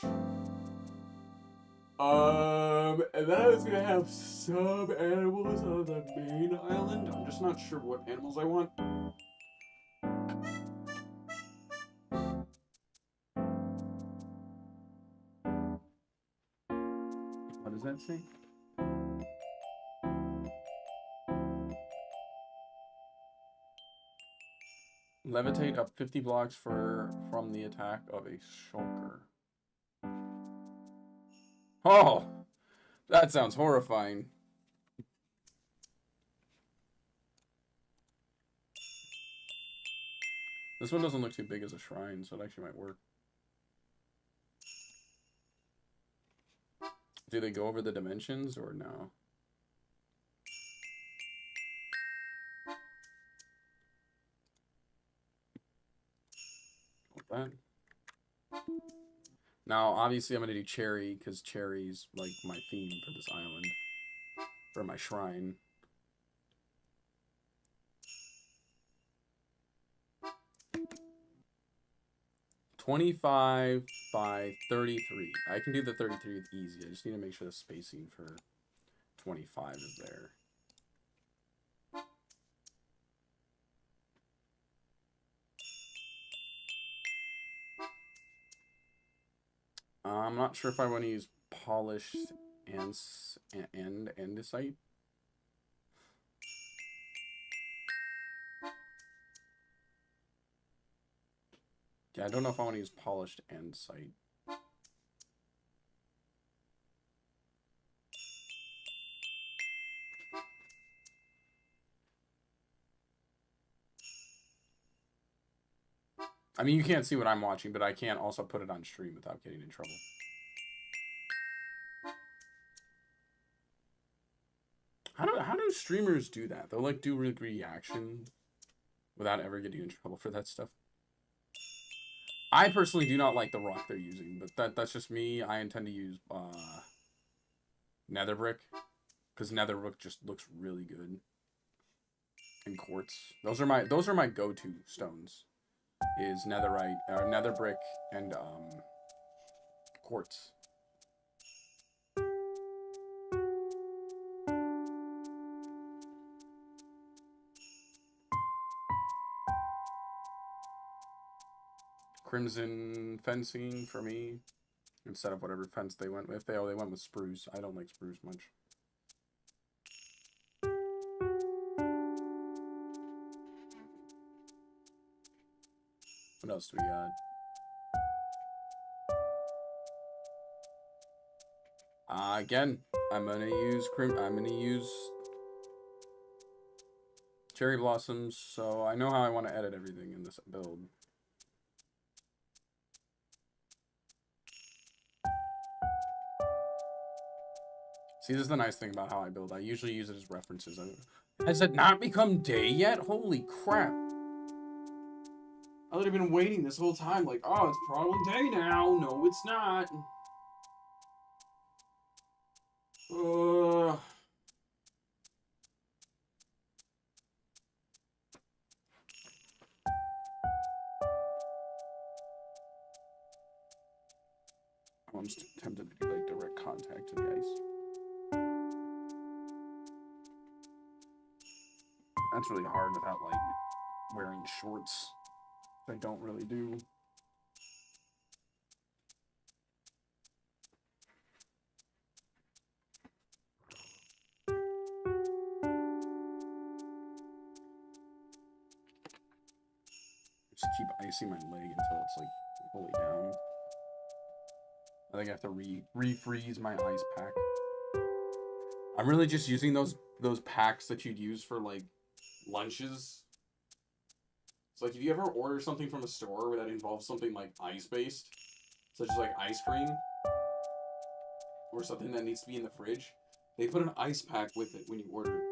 And then I was going to have some animals on the main island. I'm just not sure what animals I want. What does that say? Levitate up 50 blocks from the attack of a shulker. Oh! That sounds horrifying. This one doesn't look too big as a shrine, so it actually might work. Do they go over the dimensions or no? Like that. Now, obviously, I'm gonna do cherry because cherry's like my theme for this island, for my shrine. $25 by 33. I can do the 33 with easy. I just need to make sure the spacing for 25 is there. I'm not sure if I want to use polished andesite. Yeah, I don't know if I want to use polished andesite. I mean, you can't see what I'm watching, but I can't also put it on stream without getting in trouble. How do streamers do that? They'll like do reaction without ever getting in trouble for that stuff. I personally do not like the rock they're using, but that's just me. I intend to use nether brick because nether brick just looks really good. And quartz. Those are my go-to stones. Is netherite or nether brick and quartz. Crimson fencing for me instead of whatever fence they went with. They went with spruce. I don't like spruce much. What else do we got? Again, I'm gonna use cherry blossoms, so I know how I want to edit everything in this build. See, this is the nice thing about how I build. I usually use it as references. Has it not become day yet? Holy crap. I would have been waiting this whole time, like, oh, it's probably day now. No, it's not. I'm just tempted to do like direct contact to the ice. That's really hard without like wearing shorts. I don't really do. Just keep icing my leg until it's like fully down. I think I have to refreeze my ice pack. I'm really just using those packs that you'd use for like lunches. So like if you ever order something from a store that involves something like ice based, such as like ice cream or something that needs to be in the fridge, they put an ice pack with it when you order it.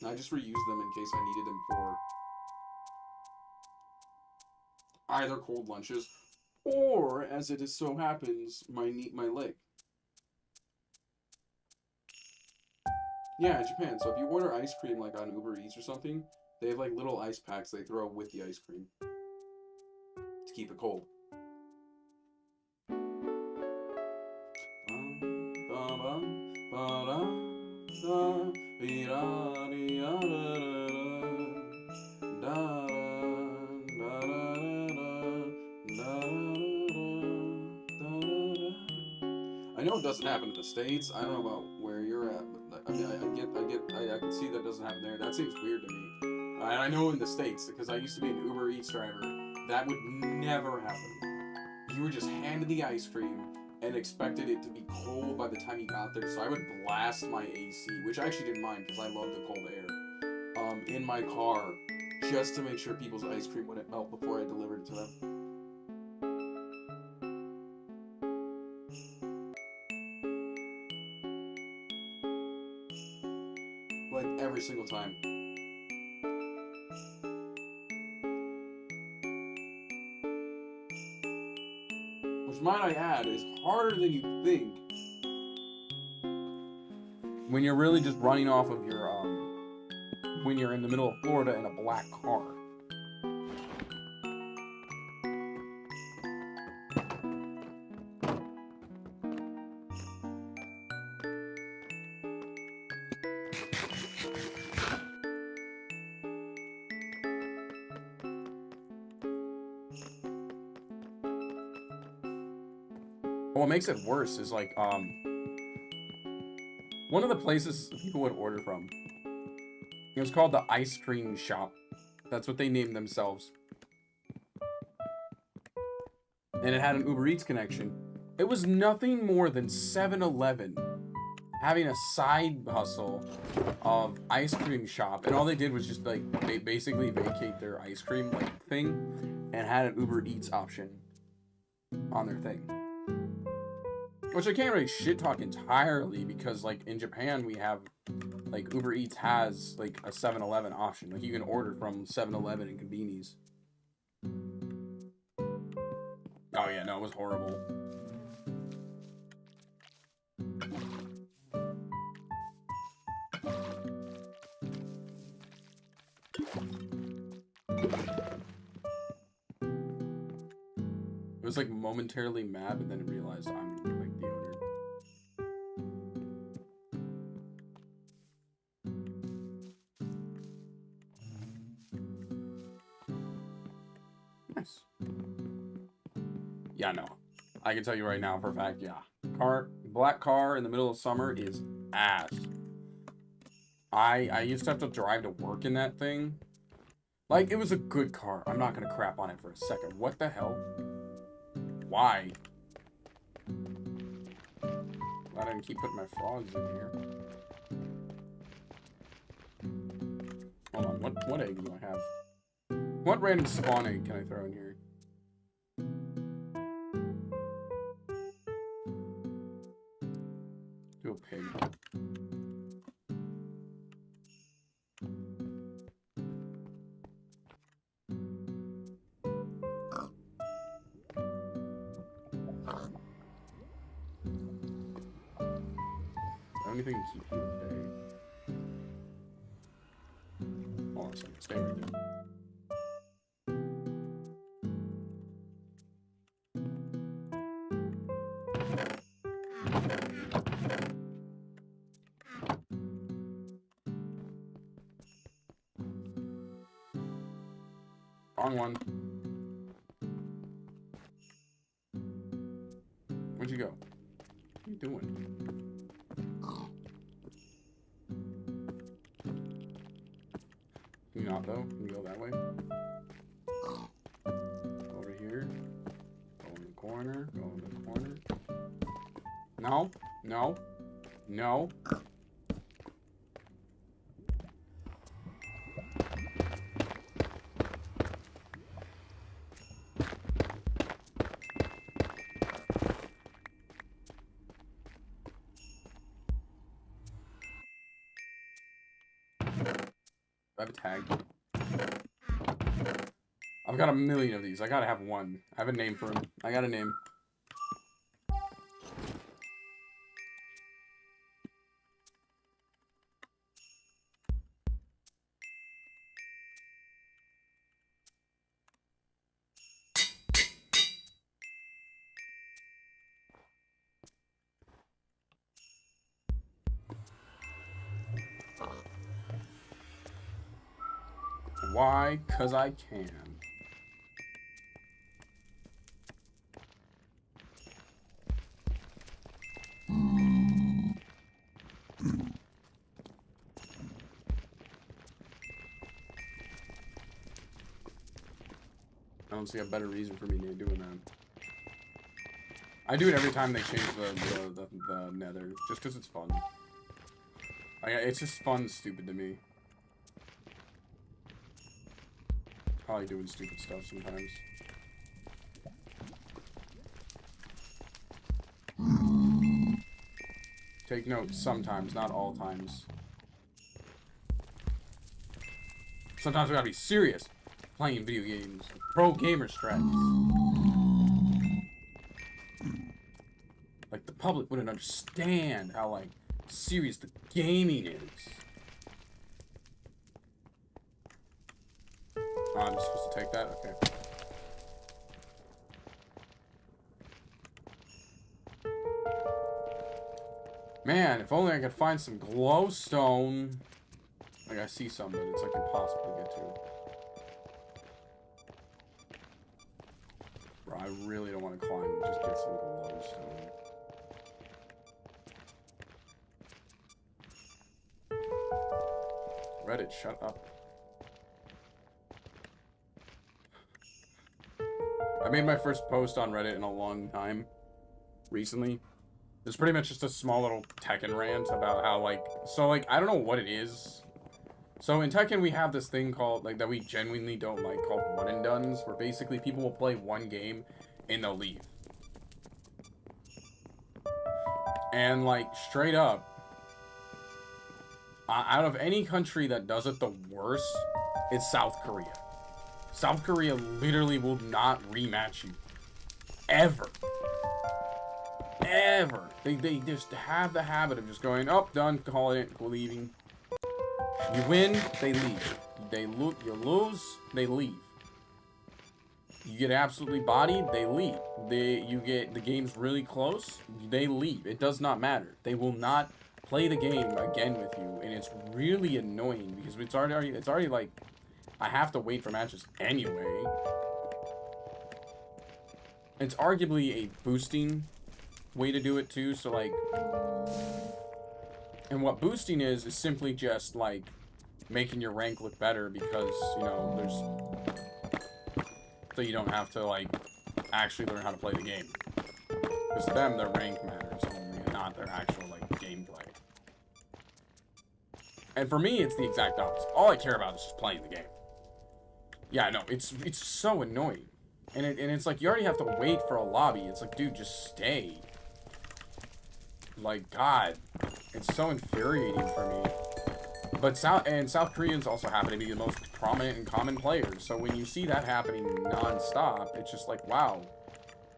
And I just reuse them in case I needed them for either cold lunches or, as it so happens, my leg. Yeah, in Japan. So if you order ice cream like on Uber Eats or something, they have like little ice packs they throw with the ice cream to keep it cold. I know it doesn't happen in the States. I don't know about where you're at, but I mean, I can see that doesn't happen there. That seems weird to me. And I know in the States, because I used to be an Uber Eats driver, that would never happen. You were just handed the ice cream and expected it to be cold by the time you got there. So I would blast my AC, which I actually didn't mind because I love the cold air, in my car, just to make sure people's ice cream wouldn't melt before I delivered it to them. like every single time. Which, might I add, is harder than you think. When you're really just running off of your, when you're in the middle of Florida in a black car. What makes it worse is like, one of the places people would order from, it was called the Ice Cream Shop. That's what they named themselves. And it had an Uber Eats connection. It was nothing more than 7-Eleven having a side hustle of ice cream shop. And all they did was just like, they basically vacate their ice cream like thing and had an Uber Eats option on their thing. Which I can't really shit talk entirely because, like, in Japan, we have, like, Uber Eats has, like, a 7-Eleven option. Like, you can order from 7-Eleven and convenies. Oh, yeah, no, it was horrible. It was, like, momentarily mad, but then it realized I'm, like, the owner. Nice. Yeah, no. I can tell you right now for a fact, yeah. Black car in the middle of summer is ass. I used to have to drive to work in that thing. Like, it was a good car. I'm not gonna crap on it for a second. What the hell? Why? I didn't keep putting my frogs in here. Hold on, what egg do I have? What random spawn egg can I throw in here? Do a pig. Anything to keep you at bay. Hold on a second, stay right there. Wrong one. Where'd you go? What are you doing? Can you not though? Can you go that way? Over here. Go in the corner. Go in the corner. No. No. No. I have a tag. I've got a million of these. I gotta have one. I have a name for him. I got a name. Why? 'Cause I can. I don't see a better reason for me to doing that. I do it every time they change the nether, just because it's fun. Like, it's just fun stupid to me. Probably doing stupid stuff sometimes. Take note, sometimes, not all times. Sometimes we gotta be serious playing video games. Pro gamer strats. Like, the public wouldn't understand how, like, serious the gaming is. Oh, I'm just supposed to take that? Okay. Man, if only I could find some glowstone. Like, I see some, but it's, like, impossible to get to. Bro, I really don't want to climb and just get some glowstone. Reddit, shut up. I made my first post on Reddit in a long time recently. It's pretty much just a small little Tekken rant about how, like, so, like, I don't know what it is. So in Tekken, we have this thing called, like, that we genuinely don't like, called one and dones, where basically people will play one game and they'll leave. And, like, straight up, out of any country that does it the worst, it's South Korea. South Korea literally will not rematch you. Ever. Ever. They just have the habit of just going, oh, done, calling it, leaving. You win, they leave. You lose, they leave. You get absolutely bodied, they leave. You get the game's really close, they leave. It does not matter. They will not play the game again with you, and it's really annoying because it's already like I have to wait for matches anyway. It's arguably a boosting way to do it too, so like, and what boosting is simply just like making your rank look better because, you know, so you don't have to like actually learn how to play the game. Because to them, their rank matters only, and not their actual like gameplay. And for me, it's the exact opposite. All I care about is just playing the game. Yeah, no, it's so annoying. And it's like, you already have to wait for a lobby. It's like, dude, just stay. Like, God, it's so infuriating for me. But South Koreans also happen to be the most prominent and common players. So when you see that happening non-stop, it's just like, wow,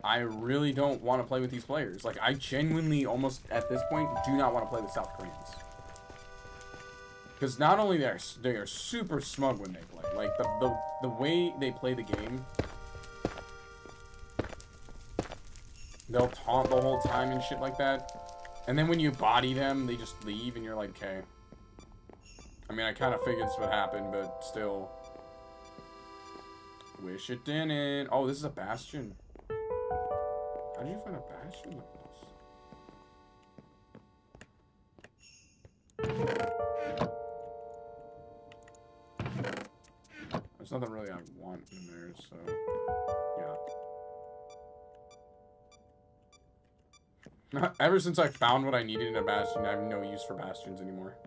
I really don't want to play with these players. Like, I genuinely almost, at this point, do not want to play with South Koreans. Because not only they are super smug when they play. Like, the way they play the game, they'll taunt the whole time and shit like that. And then when you body them, they just leave, and you're like, okay. I mean, I kind of figured this would happen, but still. Wish it didn't. Oh, this is a bastion. How did you find a bastion like this? There's nothing really I want in there, so yeah. Ever since I found what I needed in a bastion, I have no use for bastions anymore.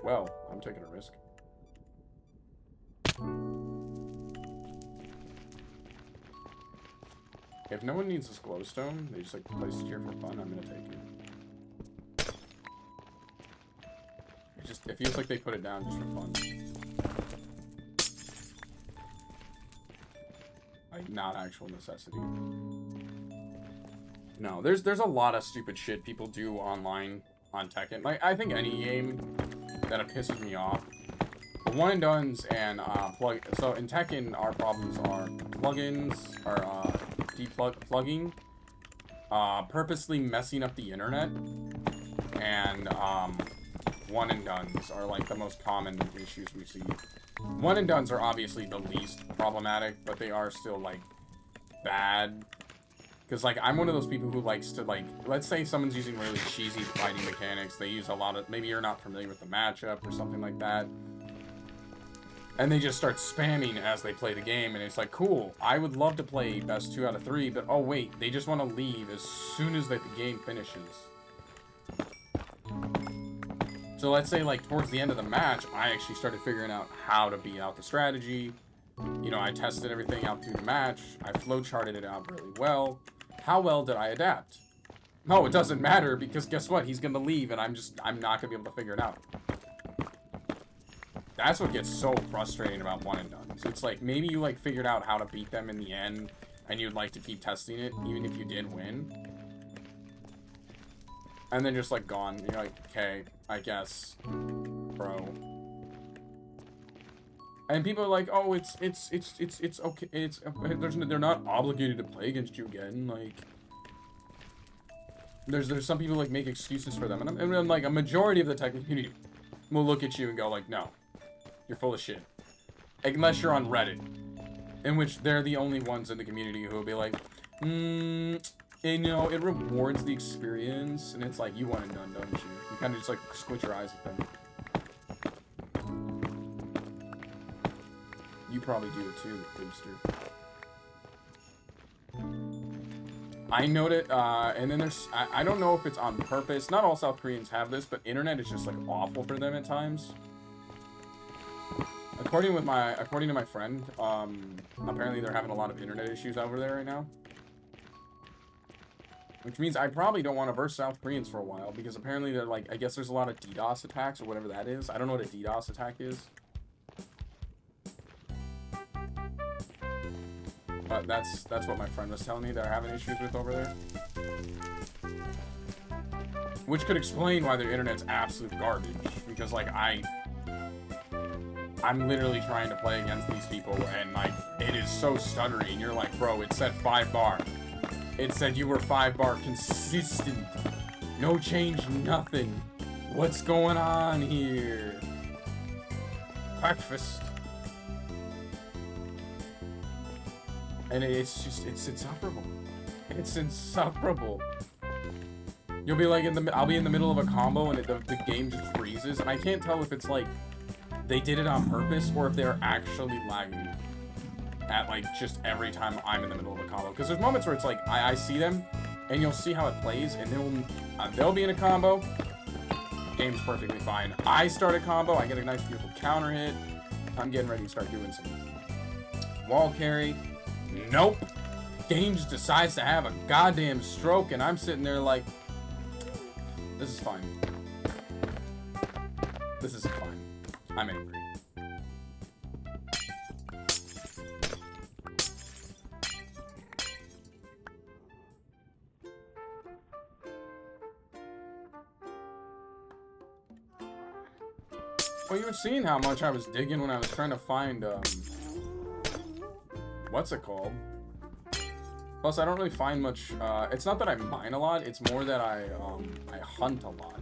Well, I'm taking a risk. If no one needs this glowstone, they just like place it here for fun, I'm gonna take it. It feels like they put it down just for fun. Like, not actual necessity. No, there's a lot of stupid shit people do online on Tekken. Like, I think any game that pisses me off. The one and dones and so in Tekken, our problems are plugins, or plugging, purposely messing up the internet, and one and dones are like the most common issues we see. One and dones are obviously the least problematic, but they are still like bad. Because, like, I'm one of those people who likes to, like, let's say someone's using really cheesy fighting mechanics. They use a lot of, maybe you're not familiar with the matchup or something like that. And they just start spamming as they play the game. And it's like, cool, I would love to play best 2 out of 3, but oh wait, they just want to leave as soon as the game finishes. So let's say, like, towards the end of the match, I actually started figuring out how to beat out the strategy. You know, I tested everything out through the match. I flowcharted it out really well. How well did I adapt? No, it doesn't matter, because guess what? He's gonna leave, and I'm not gonna be able to figure it out. That's what gets so frustrating about one and done. So it's like, maybe you, like, figured out how to beat them in the end, and you'd like to keep testing it, even if you did win. And then just, like, gone. You're like, okay, I guess, bro. And people are like, oh, it's okay, they're not obligated to play against you again, like... There's some people, like, make excuses for them, and I'm like, a majority of the tech community will look at you and go, like, no, you're full of shit. Unless you're on Reddit, in which they're the only ones in the community who will be like, you know, it rewards the experience, and it's like, you want it done, don't you? You kind of just, like, squint your eyes at them. You probably do it too, Booster. I noted, and then there's, I don't know if it's on purpose. Not all South Koreans have this, but internet is just, like, awful for them at times. According to my friend, apparently they're having a lot of internet issues over there right now. Which means I probably don't want to verse South Koreans for a while, because apparently they're, like, I guess there's a lot of DDoS attacks, or whatever that is. I don't know what a DDoS attack is. But that's what my friend was telling me they're having issues with over there. Which could explain why their internet's absolute garbage. Because, like, I'm literally trying to play against these people, and, like, it is so stuttery. You're like, bro, it said 5 bar. It said you were 5 bar consistent. No change, nothing. What's going on here? Breakfast. And it's just, it's insufferable. It's insufferable. You'll be like I'll be in the middle of a combo and the game just freezes, and I can't tell if it's like they did it on purpose or if they're actually lagging at like just every time I'm in the middle of a combo. Because there's moments where it's like I see them, and you'll see how it plays, and they'll be in a combo. Game's perfectly fine. I start a combo, I get a nice beautiful counter hit. I'm getting ready to start doing some wall carry. Nope. Game just decides to have a goddamn stroke, and I'm sitting there like, this is fine. This isn't fine. I'm angry. Well, you were seeing how much I was digging when I was trying to find, what's it called? Plus, I don't really find much, it's not that I mine a lot, it's more that I hunt a lot.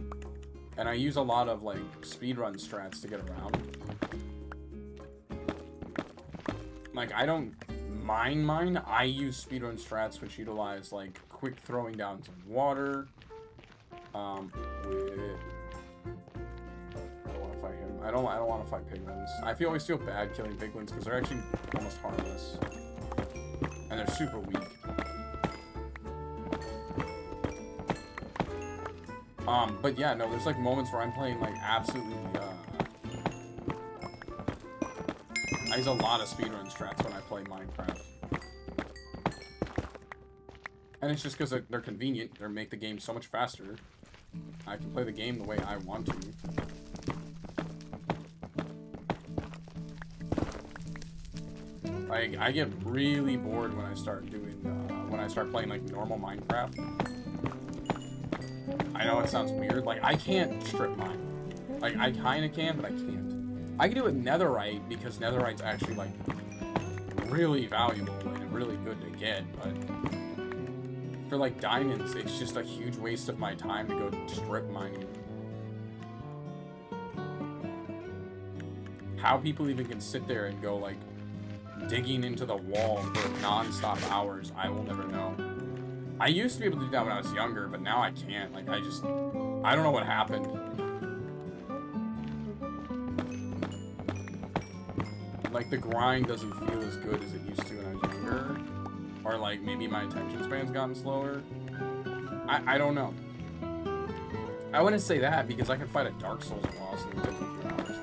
And I use a lot of, like, speedrun strats to get around. Like, I don't mine, I use speedrun strats which utilize, like, quick throwing down some water. I don't want to fight piglins. I always feel bad killing piglins because they're actually almost harmless. And they're super weak. But yeah, no, there's like moments where I'm playing like absolutely, I use a lot of speedrun strats when I play Minecraft. And it's just because they're convenient. They make the game so much faster. I can play the game the way I want to. Like, I get really bored when I start doing, when I start playing, like, normal Minecraft. I know it sounds weird. Like, I can't strip mine. Like, I kinda can, but I can't. I can do it netherite, because netherite's actually, like, really valuable and really good to get, but for, like, diamonds, it's just a huge waste of my time to go strip mining. How people even can sit there and go, like, digging into the wall for non-stop hours, I will never know. I used to be able to do that when I was younger, but now I can't. Like, I don't know what happened. Like, the grind doesn't feel as good as it used to when I was younger. Or, like, maybe my attention span's gotten slower. I don't know. I wouldn't say that, because I can fight a Dark Souls boss in 50 hours.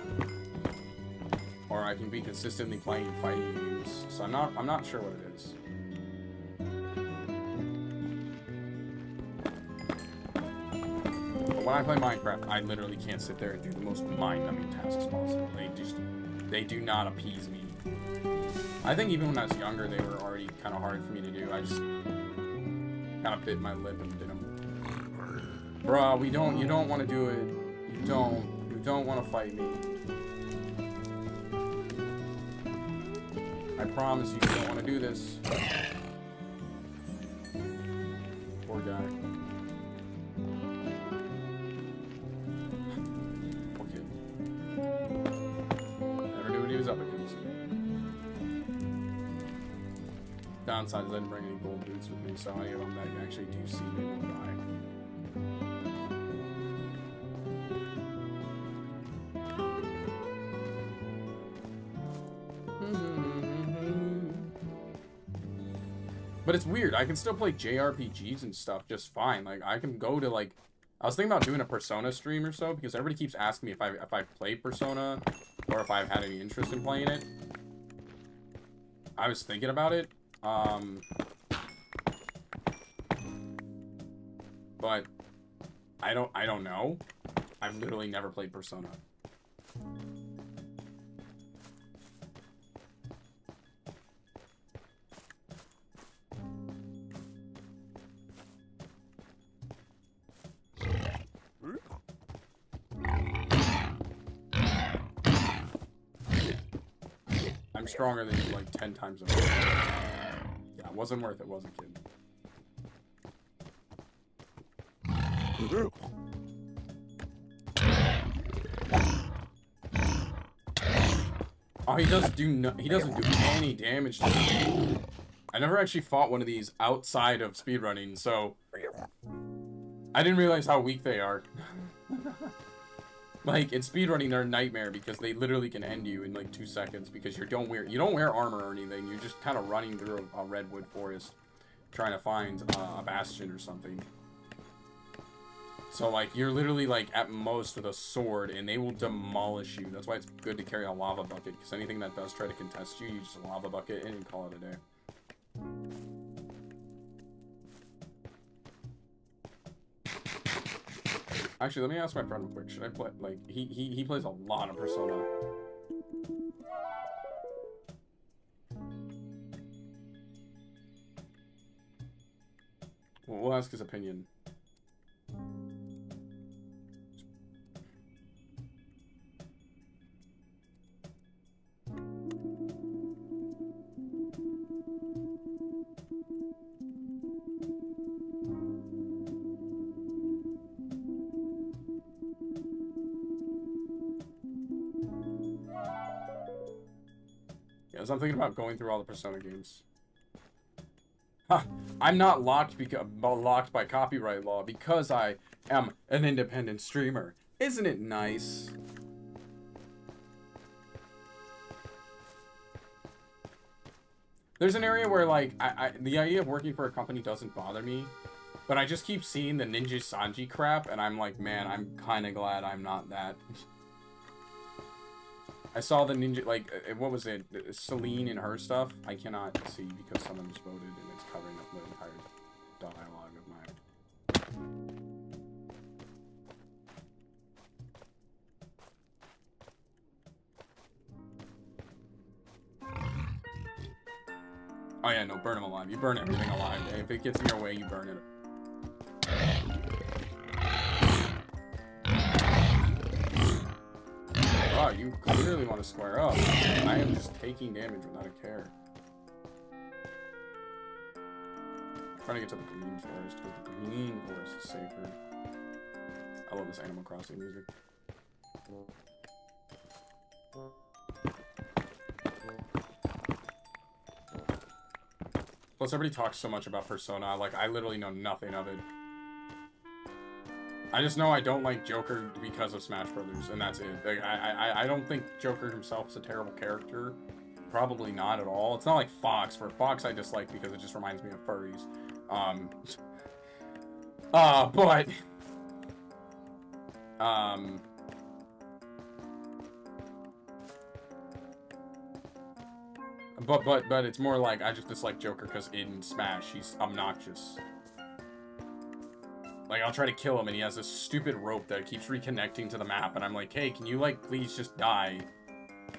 Or I can be consistently playing fighting games. So I'm not sure what it is. when I play Minecraft, I literally can't sit there and do the most mind-numbing tasks possible. They do not appease me. I think even when I was younger, they were already kind of hard for me to do. I just kind of bit my lip and did them. Bruh, you don't want to do it. You don't want to fight me. I promise you don't want to do this. Poor guy. Okay. Never knew what he was up against. Downside is I didn't bring any gold boots with me, so any of them that you actually do see me will die. But it's weird. I can still play JRPGs and stuff just fine. Like, I can go to, like... I was thinking about doing a Persona stream or so, because everybody keeps asking me if I've played Persona, or if I've had any interest in playing it. I was thinking about it. But I don't know. I've literally never played Persona. I'm stronger than you like 10 times over. Yeah, it wasn't worth it, was it, kid? Oh, he doesn't do any damage to me. I never actually fought one of these outside of speedrunning, so I didn't realize how weak they are. Like, in speedrunning, they're a nightmare because they literally can end you in like 2 seconds because you don't wear armor or anything. You're just kind of running through a redwood forest trying to find a bastion or something. So, like, you're literally, like, at most with a sword, and they will demolish you. That's why it's good to carry a lava bucket, because anything that does try to contest you, you just lava bucket and you call it a day. Actually, let me ask my friend real quick. Should I play, like, he plays a lot of Persona. We'll ask his opinion. Yes, I'm thinking about going through all the Persona games. Huh. I'm not locked by copyright law because I am an independent streamer. Isn't it nice? There's an area where, like, the idea of working for a company doesn't bother me, but I just keep seeing the Ninja Sanji crap, and I'm like, man, I'm kind of glad I'm not that. I saw the ninja, like, what was it? Celine and her stuff. I cannot see because someone just voted and it's covering up the entire dialogue of mine. Oh yeah, no, burn them alive. You burn everything alive. If it gets in your way, you burn it. Oh, you clearly want to square up. I am just taking damage without a care. I'm trying to get to the green forest, because the green forest is safer. I love this Animal Crossing music. Plus, everybody talks so much about Persona, like, I literally know nothing of it. I just know I don't like Joker because of Smash Brothers, and that's it. Like, I don't think Joker himself is a terrible character. Probably not at all. It's not like Fox. For Fox, I dislike because it just reminds me of furries. But it's more like I just dislike Joker because in Smash he's obnoxious. Like Like, I'll try to kill him, and he has this stupid rope that keeps reconnecting to the map, and I'm like, hey, can you, like, please just die?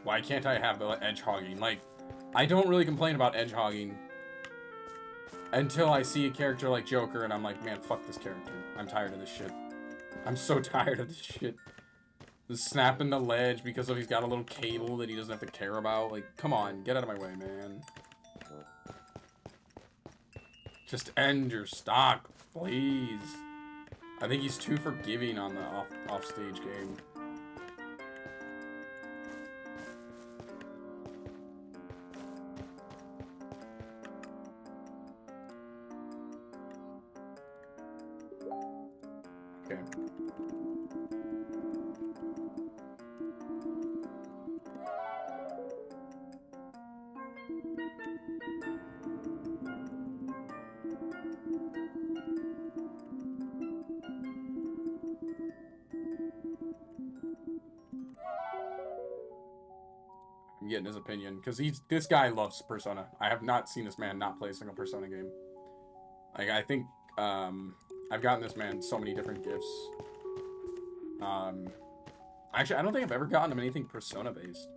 Why can't I have the edge hogging? Like, I don't really complain about edge hogging until I see a character like Joker, and I'm like, man, fuck this character. I'm tired of this shit. I'm so tired of this shit. Just snapping the ledge because he's got a little cable that he doesn't have to care about. Like, come on, get out of my way, man. Just end your stock, please. I think he's too forgiving on the off-stage game. Okay. I'm getting his opinion because this guy loves Persona. I have not seen this man not play a single Persona game. Like, I think I've gotten this man so many different gifts. Actually, I don't think I've ever gotten him anything Persona based.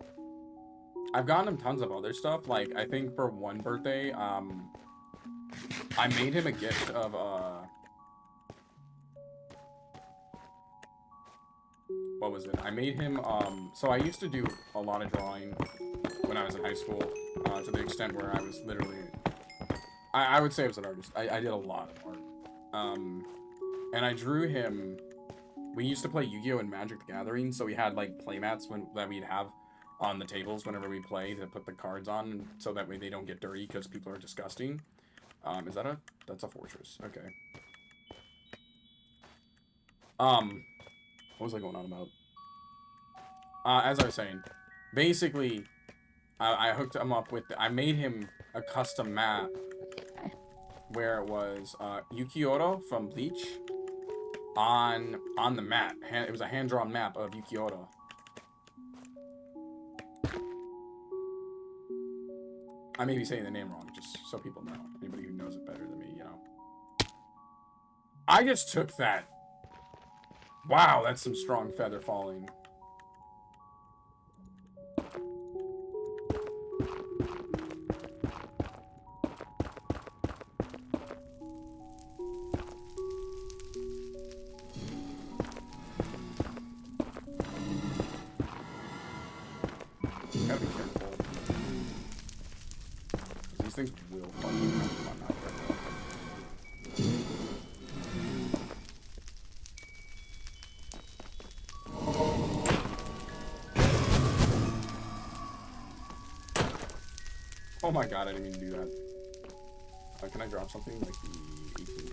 I've gotten him tons of other stuff. Like, I think for one birthday, I made him a gift of what was it? I made him, so I used to do a lot of drawing when I was in high school, to the extent where I was literally, I would say I was an artist. I did a lot of art. And I drew him, we used to play Yu-Gi-Oh! And Magic the Gathering, so we had, like, playmats that we'd have on the tables whenever we play to put the cards on, so that way they don't get dirty, because people are disgusting. Is that that's a fortress, okay. What was I going on about? As I was saying, basically, I hooked him up with, I made him a custom map where it was Yuki-Oro from Bleach on the map. It was a hand-drawn map of Yuki-Oro. I may be saying the name wrong, just so people know. Anybody who knows it better than me, you know. I just took that. Wow, that's some strong feather falling. Gotta be careful. These things will fucking come if I'm not careful. Oh my god, I didn't mean to do that. Can I drop something? Like the 18?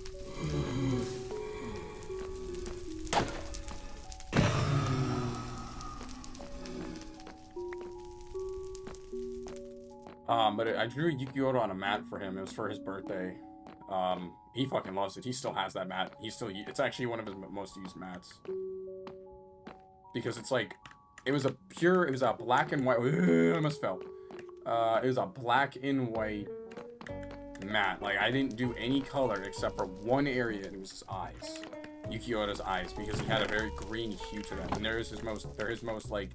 But I drew Yuki-Oro on a mat for him. It was for his birthday. He fucking loves it. He still has that mat. It's actually one of his most used mats. Because it's like, it was a black and white, I almost fell. It was a black and white mat. Like, I didn't do any color except for one area, and it was his eyes. Yuki-Oro's eyes, because he had a very green hue to them. And they're his most, like,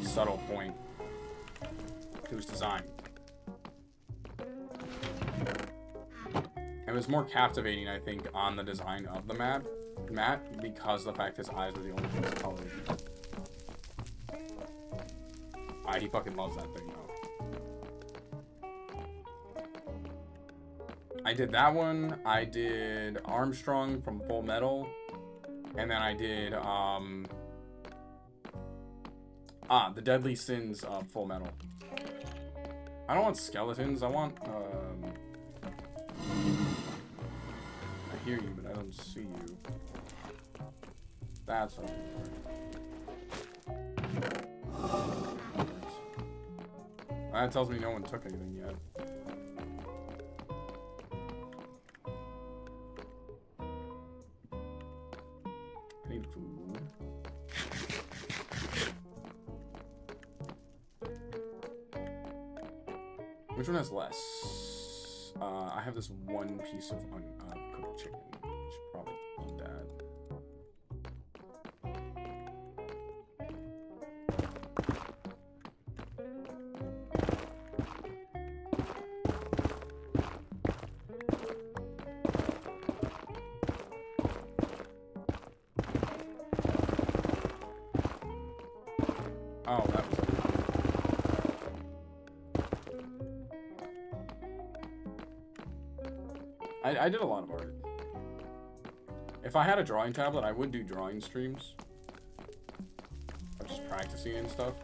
subtle point to his design. It was more captivating, I think, on the design of the mat, because of the fact his eyes were the only things colored. He fucking loves that thing, though. I did that one. I did Armstrong from Full Metal. And then I did, The Deadly Sins of Full Metal. I don't want skeletons. I want, I hear you, but I don't see you. That's what I'm doing. That tells me no one took anything yet. I need food. Which one has less? I have this one piece of cooked chicken. I should probably eat that. I did a lot of art. If I had a drawing tablet, I would do drawing streams. I'm just practicing and stuff.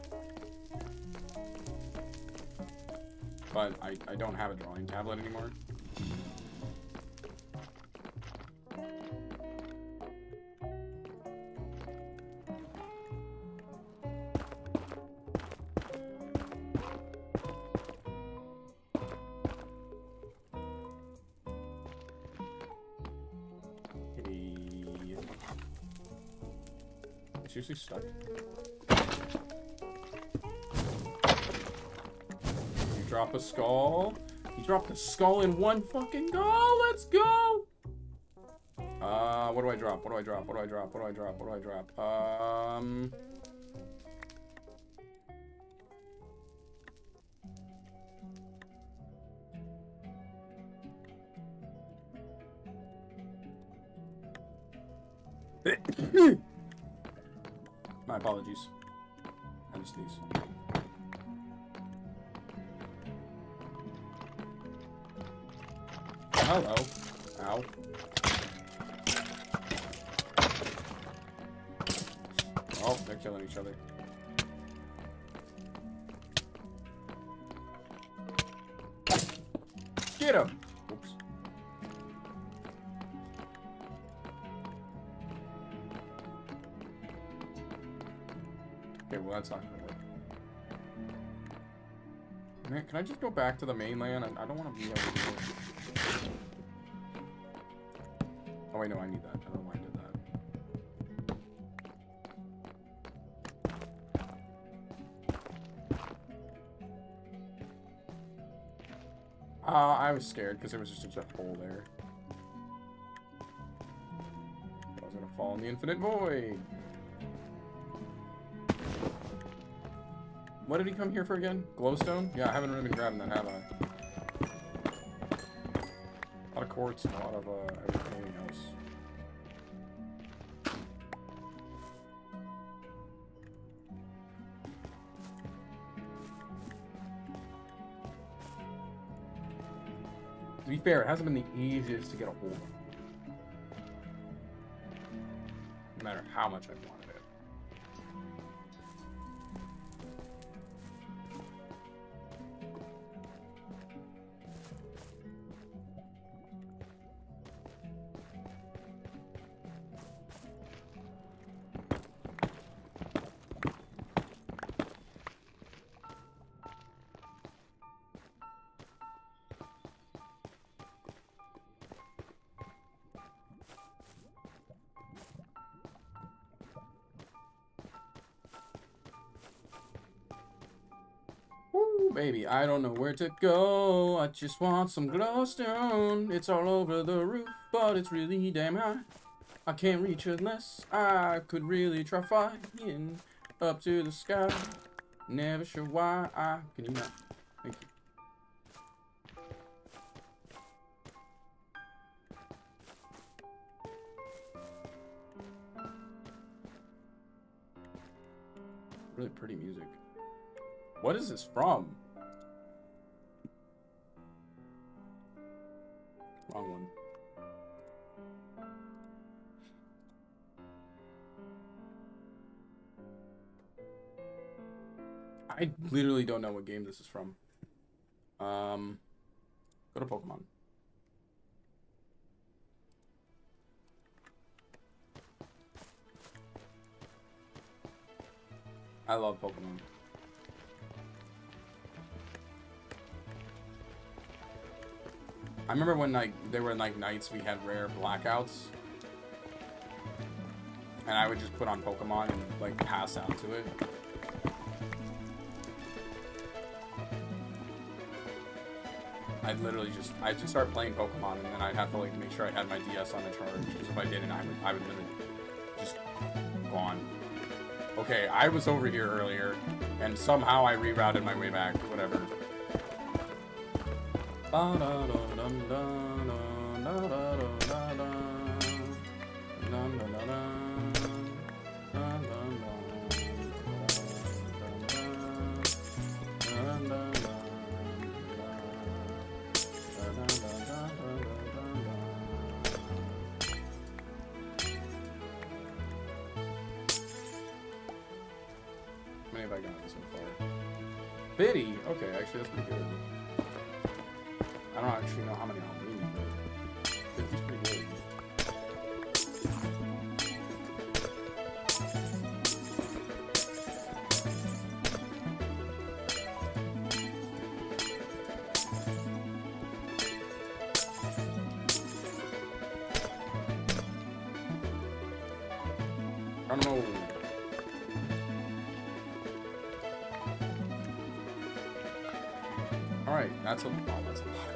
But I don't have a drawing tablet anymore. Seriously stuck? You drop a skull. You dropped a skull in one fucking go. Let's go. What do I drop? What do I drop? What do I drop? What do I drop? What do I drop? My apologies. I just sneeze. Hello. Ow. Oh, they're killing each other. Get him! Oops. Okay, well that's not gonna work. Man, can I just go back to the mainland? I don't want to be over here. Oh wait, no, I need that. I don't know why I did that. I was scared because there was just a hole there. I was gonna fall in the infinite void. What did he come here for again? Glowstone? Yeah, I haven't really been grabbing that, have I? A lot of quartz and a lot of everything else. To be fair, it hasn't been the easiest to get a hold of. No matter how much I've wanted it. Baby, I don't know where to go. I just want some glowstone. It's all over the roof, but it's really damn high. I can't reach unless I could really try flying up to the sky. Never sure why I can you not. Thank you. Really pretty music. What is this from? Wrong one. I literally don't know what game this is from. Go to Pokemon. I love Pokemon. I remember when like there were like nights we had rare blackouts, and I would just put on Pokemon and like pass out to it. I'd just start playing Pokemon, and then I'd have to like make sure I had my DS on the charge, because if I didn't, I would literally just gone. Okay, I was over here earlier, and somehow I rerouted my way back. Whatever. 50. Okay, actually that's pretty good. I don't actually know how many I'll need, but 50's pretty good. I don't know. Alright, that's a lot of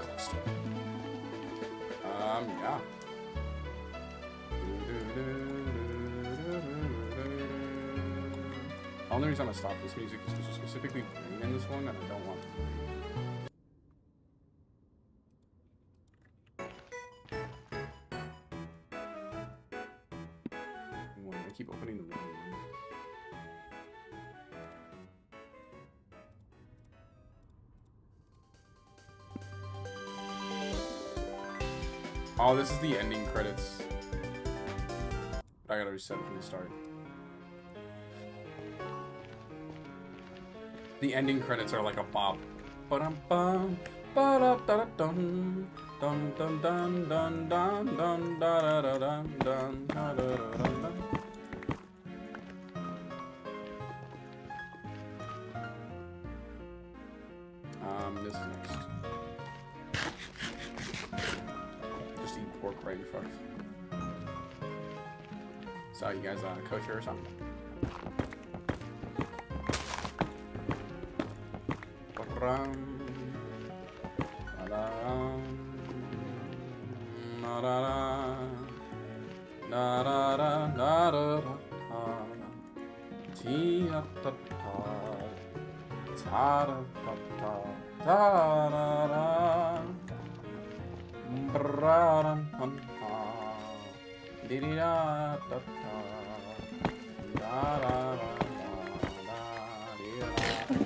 cluster. Yeah. The only reason I'm gonna stop this music is because specifically playing in this one, and I don't want to. I keep opening the window. Oh, this is the ending credits. I gotta reset it from the start. The ending credits are like a bop. Ba-dum-bum, ba-da-da-da-dum, dun dun dun dun dun dun da-da-da-dun dun da-da-da-dun. This is next. Just eat pork right in front of. So you guys kosher or something?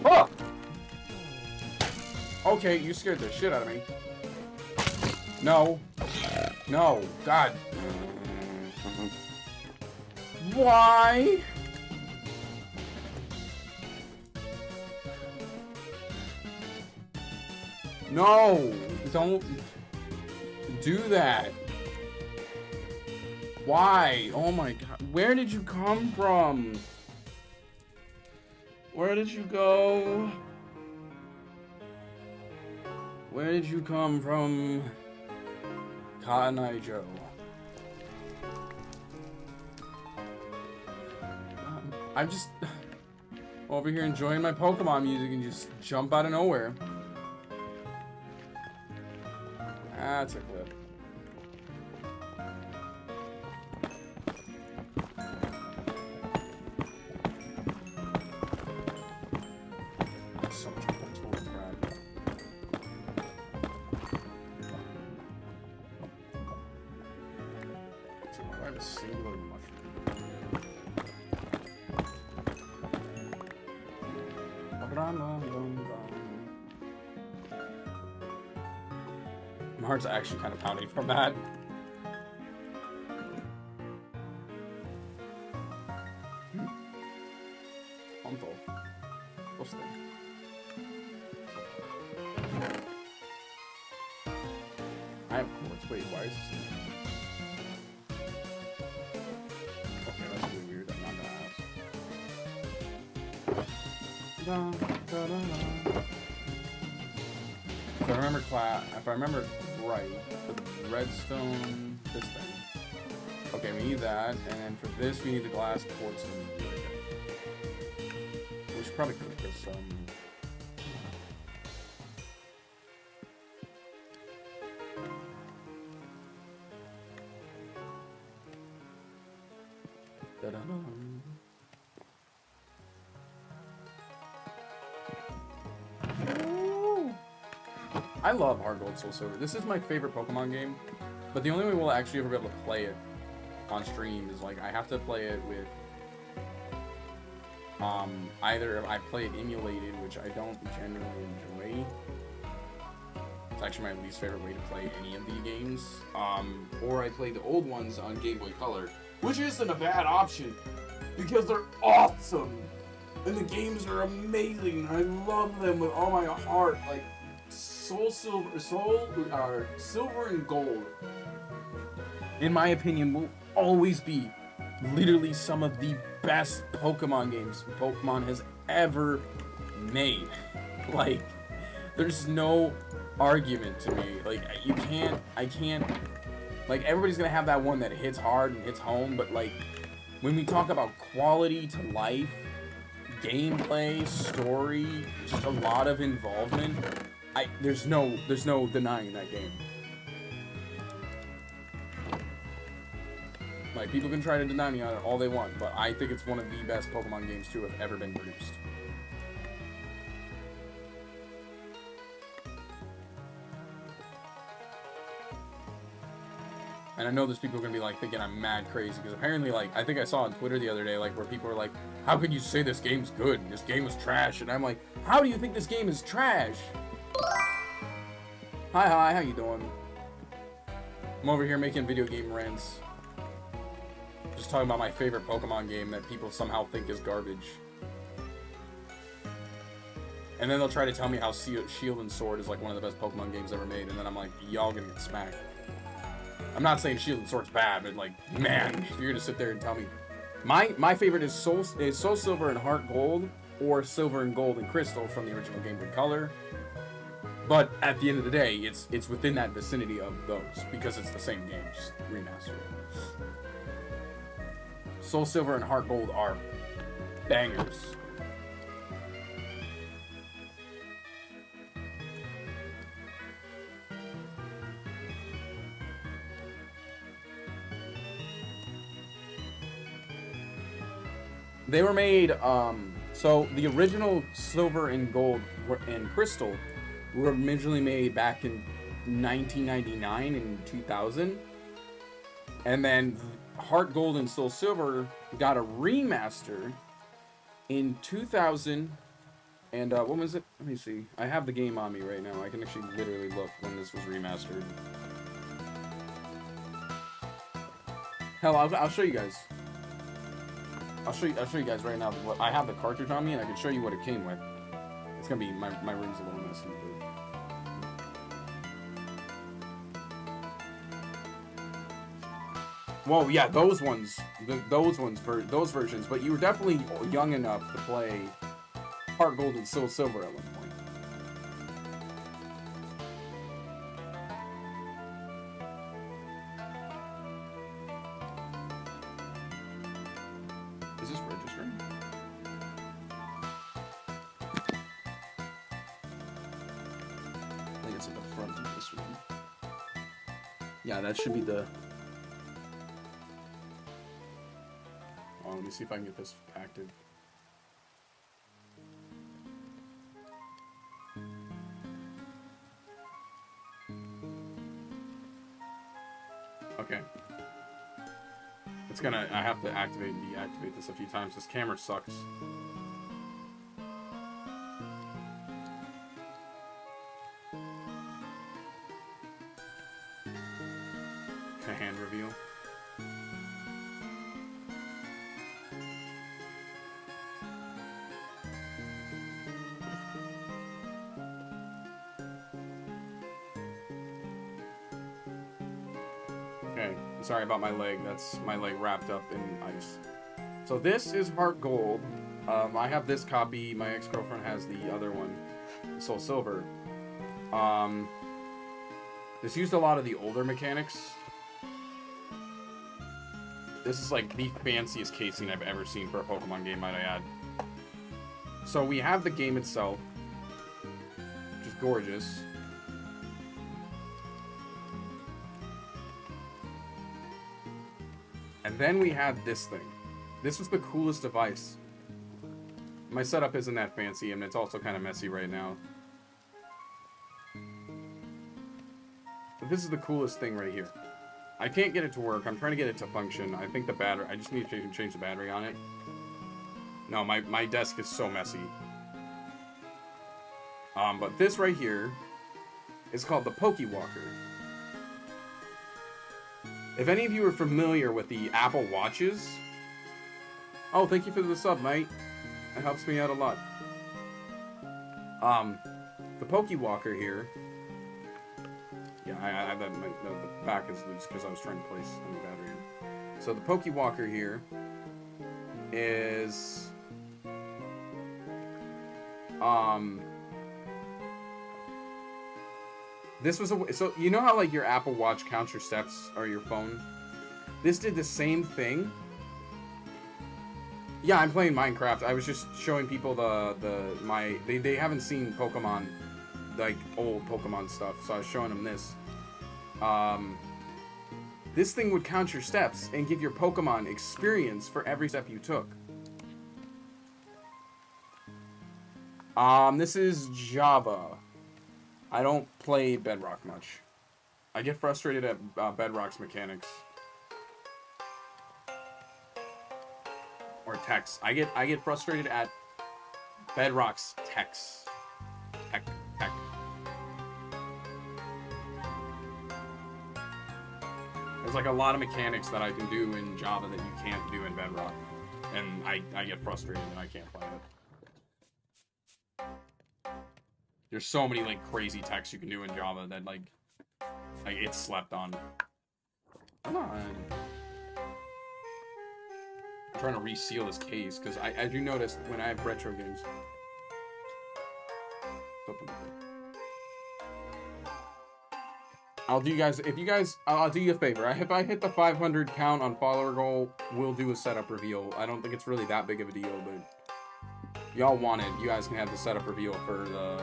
Oh! Okay, you scared the shit out of me. No. No. God. Why? No. Don't do that. Why? Oh my god. Where did you come from? Where did you go? Where did you come from, Cotton Eye Joe? I'm just over here enjoying my Pokemon music and just jump out of nowhere. That's a clip. So much points, holy crap. So I have a singular mushroom. My heart's actually kind of pounding from that. Punto. What's that? I have quartz. Wait, why is this? Okay, that's really weird. I'm not gonna ask. If I remember right, for the redstone, this thing. Okay, we need that, and then for this we need the glass quartz and wood. We should probably cook this Da-da-dum. I love Hard Gold Soul Silver. This is my favorite Pokemon game, but the only way we'll actually ever be able to play it on stream is like I have to play it with either I play it emulated, which I don't generally enjoy. It's actually my least favorite way to play any of the games. Or I play the old ones on Game Boy Color, which isn't a bad option because they're awesome. And the games are amazing. I love them with all my heart. Like Silver and Gold, in my opinion, will always be literally some of the best Pokemon games Pokemon has ever made. Like, there's no argument to me. Like, I can't, like, everybody's gonna have that one that hits hard and hits home, but like, when we talk about quality to life, gameplay, story, just a lot of involvement, there's no denying that game. Like, people can try to deny me on it all they want, but I think it's one of the best Pokemon games to have ever been produced. And I know there's people who are gonna be like thinking I'm mad crazy, because apparently, like, I think I saw on Twitter the other day, like, where people were like, how could you say this game's good? This game was trash. And I'm like, how do you think this game is trash? Hi, how you doing? I'm over here making video game rants. Just talking about my favorite Pokemon game that people somehow think is garbage. And then they'll try to tell me how Shield and Sword is like one of the best Pokemon games ever made, and then I'm like, y'all gonna get smacked. I'm not saying Shield and Sword's bad, but like, man, if you're gonna sit there and tell me, my favorite is Soul Silver and Heart Gold, or Silver and Gold and Crystal from the original Game Boy Color. But at the end of the day, it's within that vicinity of those, because it's the same game, just remastered. Soul Silver and Heart Gold are bangers. They were made, so the original Silver and Gold and Crystal were originally made back in 1999 and 2000. And then Heart Gold and Soul Silver got a remaster in 2000. And what was it? Let me see. I have the game on me right now. I can actually literally look when this was remastered. Hell, I'll show you guys. I'll show you guys right now. I have the cartridge on me, and I can show you what it came with. It's gonna be my room's a little messy. Whoa, yeah, those versions. But you were definitely young enough to play Heart Gold and Soul Silver at one point. Is this registering? I think it's at the front of this one. Yeah, that should be the... Oh, let me see if I can get this active. Okay. It's gonna... I have to activate and deactivate this a few times. This camera sucks. A hand reveal. Okay, sorry about my leg. That's my leg wrapped up in ice. So this is Heart Gold. I have this copy. My ex-girlfriend has the other one, Soul Silver. This used a lot of the older mechanics. This is like the fanciest casing I've ever seen for a Pokemon game, might I add. So we have the game itself, which is gorgeous. And then we have this thing. This was the coolest device. My setup isn't that fancy, and it's also kind of messy right now. But this is the coolest thing right here. I can't get it to work. I'm trying to get it to function. I think the battery... I just need to change the battery on it. No, my desk is so messy. But this right here is called the Pokewalker. If any of you are familiar with the Apple Watches... Oh, thank you for the sub, mate. It helps me out a lot. The Pokewalker here. Yeah, the back is loose because I was trying to place a new battery in. So the Pokewalker here is this was so you know how like your Apple Watch counts your steps or your phone? This did the same thing. Yeah, I'm playing Minecraft. I was just showing people they haven't seen Pokemon, like old Pokemon stuff, so I was showing them this. This thing would count your steps and give your Pokemon experience for every step you took. This is Java. I don't play Bedrock much. I get frustrated at Bedrock's mechanics. Or text. I get frustrated at Bedrock's text. Tech. There's like a lot of mechanics that I can do in Java that you can't do in Bedrock. And I get frustrated and I can't play it. There's so many like crazy texts you can do in Java that like it's slept on. Come on. I'm trying to reseal this case because I do notice when I have retro games. I'll do you guys I'll do you a favor. If I hit the 500 count on follower goal, we'll do a setup reveal. I don't think it's really that big of a deal, but y'all want it. You guys can have the setup reveal for the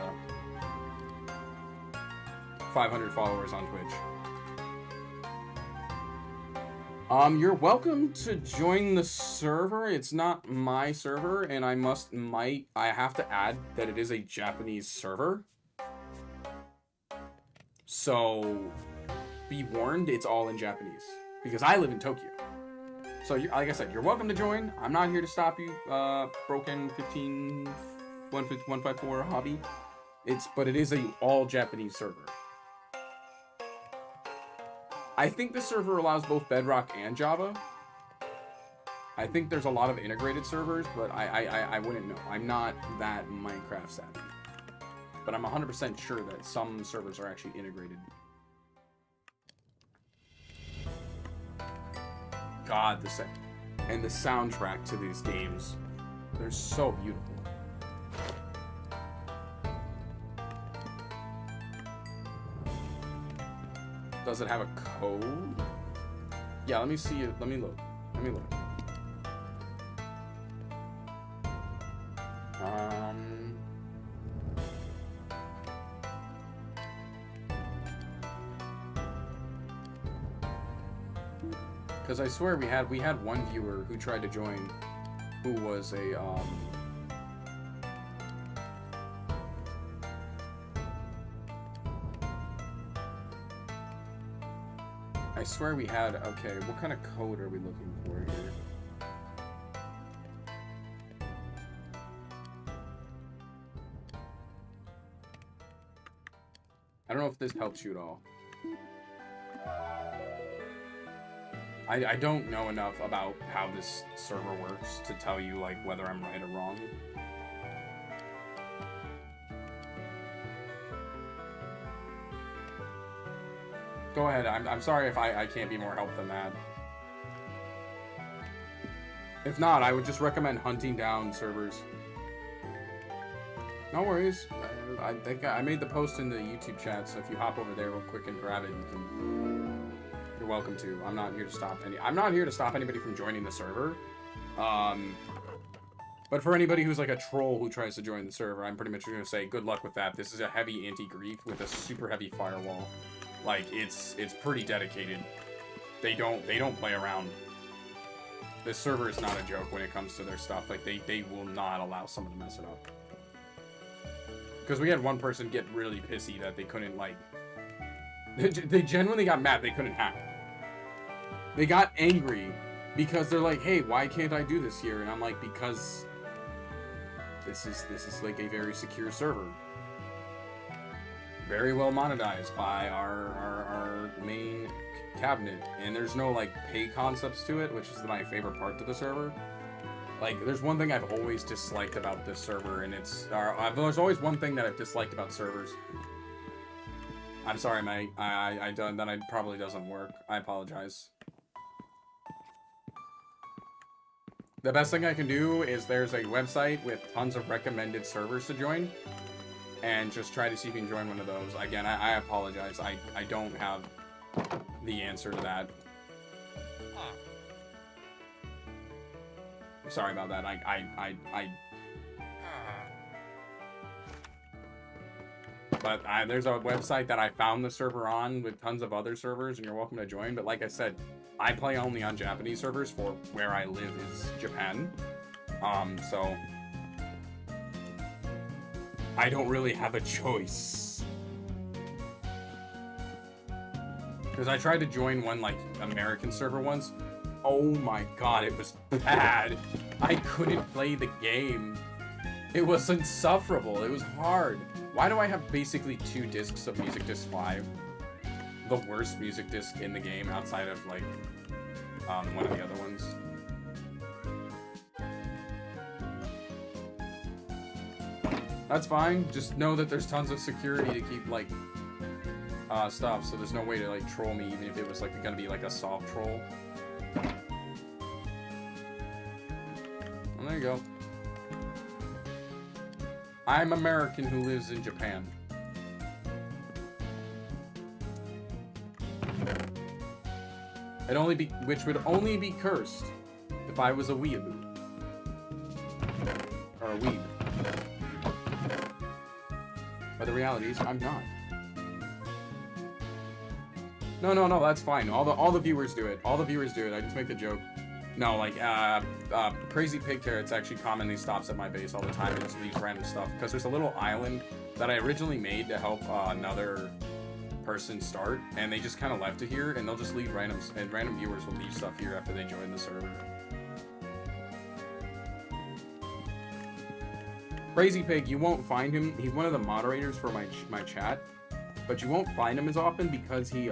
500 followers on Twitch. You're welcome to join the server. It's not my server, and I have to add that it is a Japanese server. So, be warned, it's all in Japanese. Because I live in Tokyo. So, like I said, you're welcome to join. I'm not here to stop you, broken 154 hobby. But it is a all Japanese server. I think the server allows both Bedrock and Java. I think there's a lot of integrated servers, but I wouldn't know. I'm not that Minecraft savvy. But I'm 100% sure that some servers are actually integrated. God, the soundtrack to these games, they're so beautiful. Does it have a code? Yeah, let me see it. Let me look. Because I swear we had one viewer who tried to join, who was a I swear we had. Okay, what kind of code are we looking for here? I don't know if this helps you at all. I don't know enough about how this server works to tell you like whether I'm right or wrong. Go ahead. I'm sorry if I can't be more help than that. If not, I would just recommend hunting down servers. No worries. I think I made the post in the YouTube chat, so if you hop over there real quick and grab it, you're welcome to. I'm not here to stop anybody from joining the server. But for anybody who's like a troll who tries to join the server, I'm pretty much going to say good luck with that. This is a heavy anti-grief with a super heavy firewall. Like it's pretty dedicated. They don't play around. This server is not a joke when it comes to their stuff. Like they will not allow someone to mess it up. Because we had one person get really pissy that they couldn't like. They genuinely got mad they couldn't hack. They got angry because they're like, hey, why can't I do this here? And I'm like, because this is like a very secure server. Very well monetized by our main cabinet. And there's no like pay concepts to it, which is my favorite part to the server. Like, there's one thing I've always disliked about this server, and it's... there's always one thing that I've disliked about servers. I'm sorry, mate. That probably doesn't work. I apologize. The best thing I can do is there's a website with tons of recommended servers to join, and just try to see if you can join one of those. Again, I apologize. I don't have the answer to that. Sorry about that. But there's a website that I found the server on with tons of other servers, and you're welcome to join. But like I said, I play only on Japanese servers for where I live is Japan. So I don't really have a choice. Because I tried to join one like American server once. Oh my god, it was bad. I couldn't play the game. It was insufferable. It was hard. Why do I have basically 2 discs of Music Disc 5? The worst music disc in the game outside of like one of the other ones. That's fine. Just know that there's tons of security to keep like stuff, so there's no way to like troll me, even if it was like gonna be like a soft troll. Well, there you go. I'm American who lives in Japan. Which would only be cursed if I was a weeaboo. Or a weeb. But the reality is, I'm not. No, that's fine. All the viewers do it. All the viewers do it. I just make the joke. No, like, Crazy Pig Carrots actually commonly stops at my base all the time and just leaves random stuff. Because there's a little island that I originally made to help another person start, and they just kind of left it here, and they'll just leave randoms, and random viewers will leave stuff here after they join the server. Crazy Pig, you won't find him. He's one of the moderators for my chat, but you won't find him as often because he's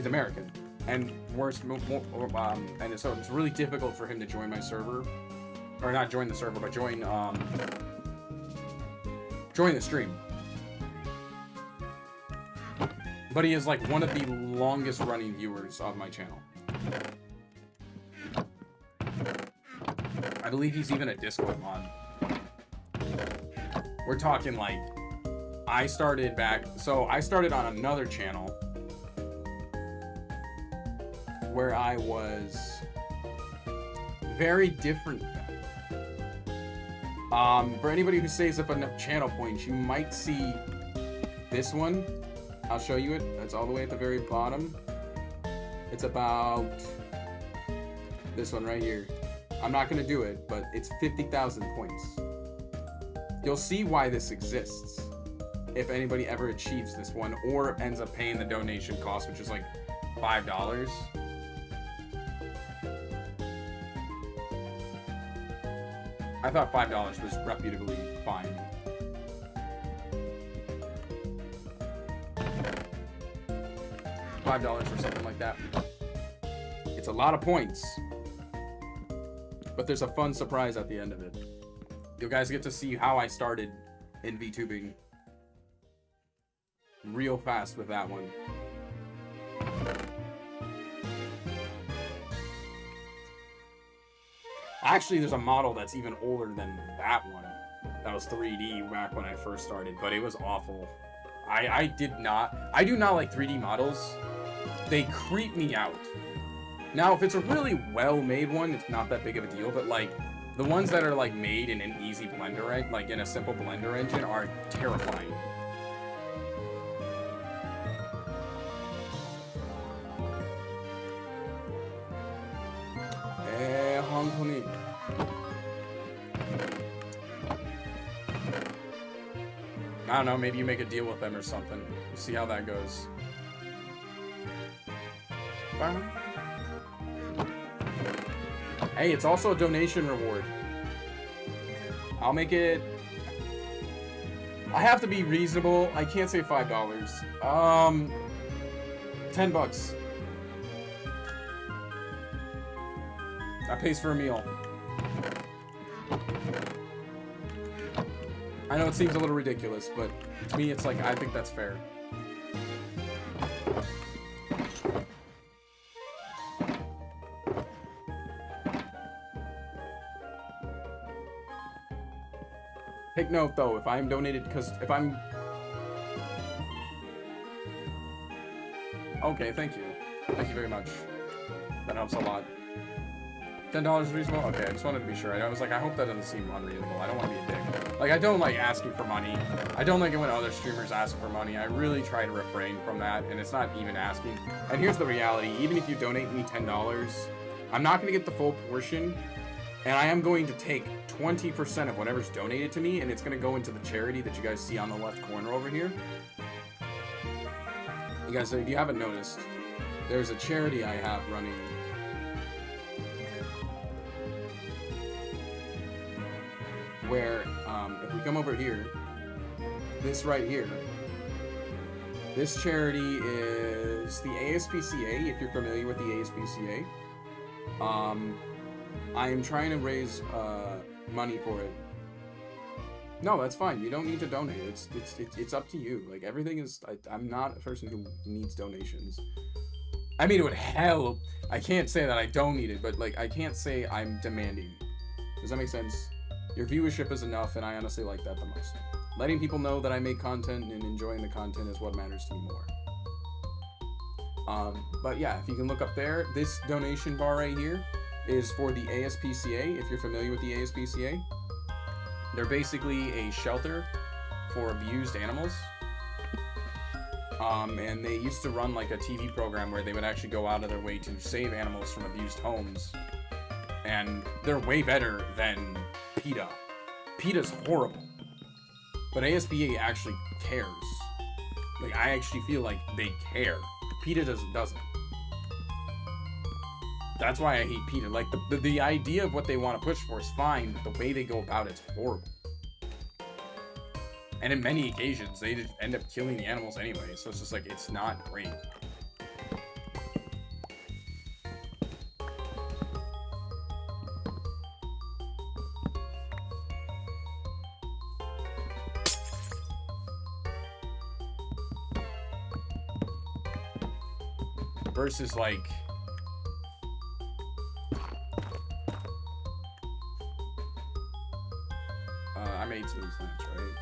American. And worse, and so it's really difficult for him to join my server, or not join the server, but join the stream. But he is like one of the longest running viewers of my channel. I believe he's even a Discord mod. We're talking like, I started on another channel where I was very different. For anybody who saves up enough channel points, you might see this one. I'll show you it. It's all the way at the very bottom. It's about this one right here. I'm not gonna do it, but it's 50,000 points. You'll see why this exists if anybody ever achieves this one or ends up paying the donation cost, which is like $5. I thought $5 was reputably fine. $5 or something like that. It's a lot of points, but there's a fun surprise at the end of it. You guys get to see how I started in VTubing real fast with that one. Actually, there's a model that's even older than that one. That was 3D back when I first started, but it was awful. I do not like 3D models. They creep me out. Now, if it's a really well-made one, it's not that big of a deal, but like, the ones that are like made in an easy blender, like in a simple blender engine, are terrifying. I don't know, maybe you make a deal with them or something. We'll see how that goes. Hey, it's also a donation reward. I'll make it... I have to be reasonable. I can't say $5. 10 bucks. That pays for a meal. I know it seems a little ridiculous, but to me, it's like, I think that's fair. Take note, though, if I'm donated, because if I'm... Okay, thank you. Thank you very much. That helps a lot. $10 is reasonable? Okay, I just wanted to be sure. I was like, I hope that doesn't seem unreasonable. I don't want to be a dick. Like, I don't like asking for money. I don't like it when other streamers ask for money. I really try to refrain from that, and it's not even asking. And here's the reality. Even if you donate me $10, I'm not going to get the full portion, and I am going to take 20% of whatever's donated to me, and it's going to go into the charity that you guys see on the left corner over here. You guys, if you haven't noticed, there's a charity I have running where, if we come over here, this right here, this charity is the ASPCA, if you're familiar with the ASPCA. I am trying to raise money for it. No, that's fine. You don't need to donate. It's up to you. Like, everything is... I'm not a person who needs donations. I mean, it would help. I can't say that I don't need it, but, like, I can't say I'm demanding. Does that make sense? Your viewership is enough, and I honestly like that the most. Letting people know that I make content and enjoying the content is what matters to me more. But yeah, if you can look up there, this donation bar right here is for the ASPCA, if you're familiar with the ASPCA. They're basically a shelter for abused animals. And they used to run like a TV program where they would actually go out of their way to save animals from abused homes. And they're way better than PETA. PETA's horrible. But ASPCA actually cares. Like, I actually feel like they care. PETA doesn't. That's why I hate PETA. Like, the idea of what they want to push for is fine, but the way they go about it's horrible. And in many occasions, they just end up killing the animals anyway, so it's just like, it's not great. Versus, like... I made some slants, right?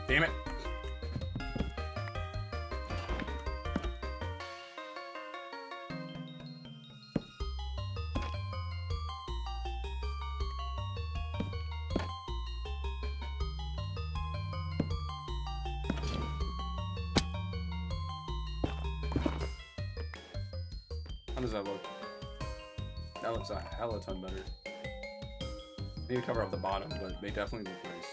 Damn it. How does that look? That looks a hella ton better. Need to cover up the bottom, but they definitely look nice.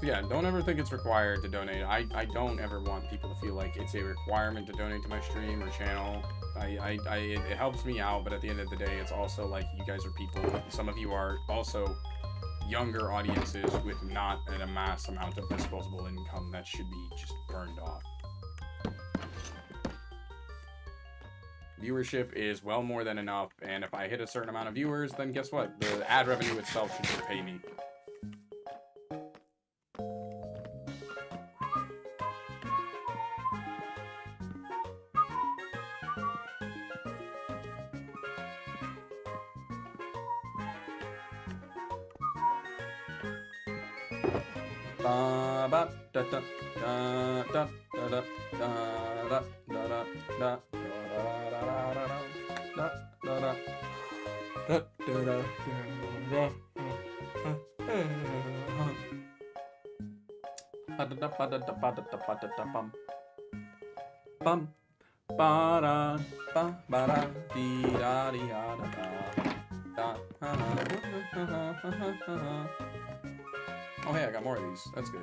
So yeah, don't ever think it's required to donate. I don't ever want people to feel like it's a requirement to donate to my stream or channel. It helps me out, but at the end of the day, it's also like, you guys are people. Some of you are also younger audiences with not an amass amount of disposable income that should be just burned off. Viewership is well more than enough, and if I hit a certain amount of viewers, then guess what? The ad revenue itself should pay me. Ba ba da da da da da da da da da. Oh hey, I got more of these. That's good.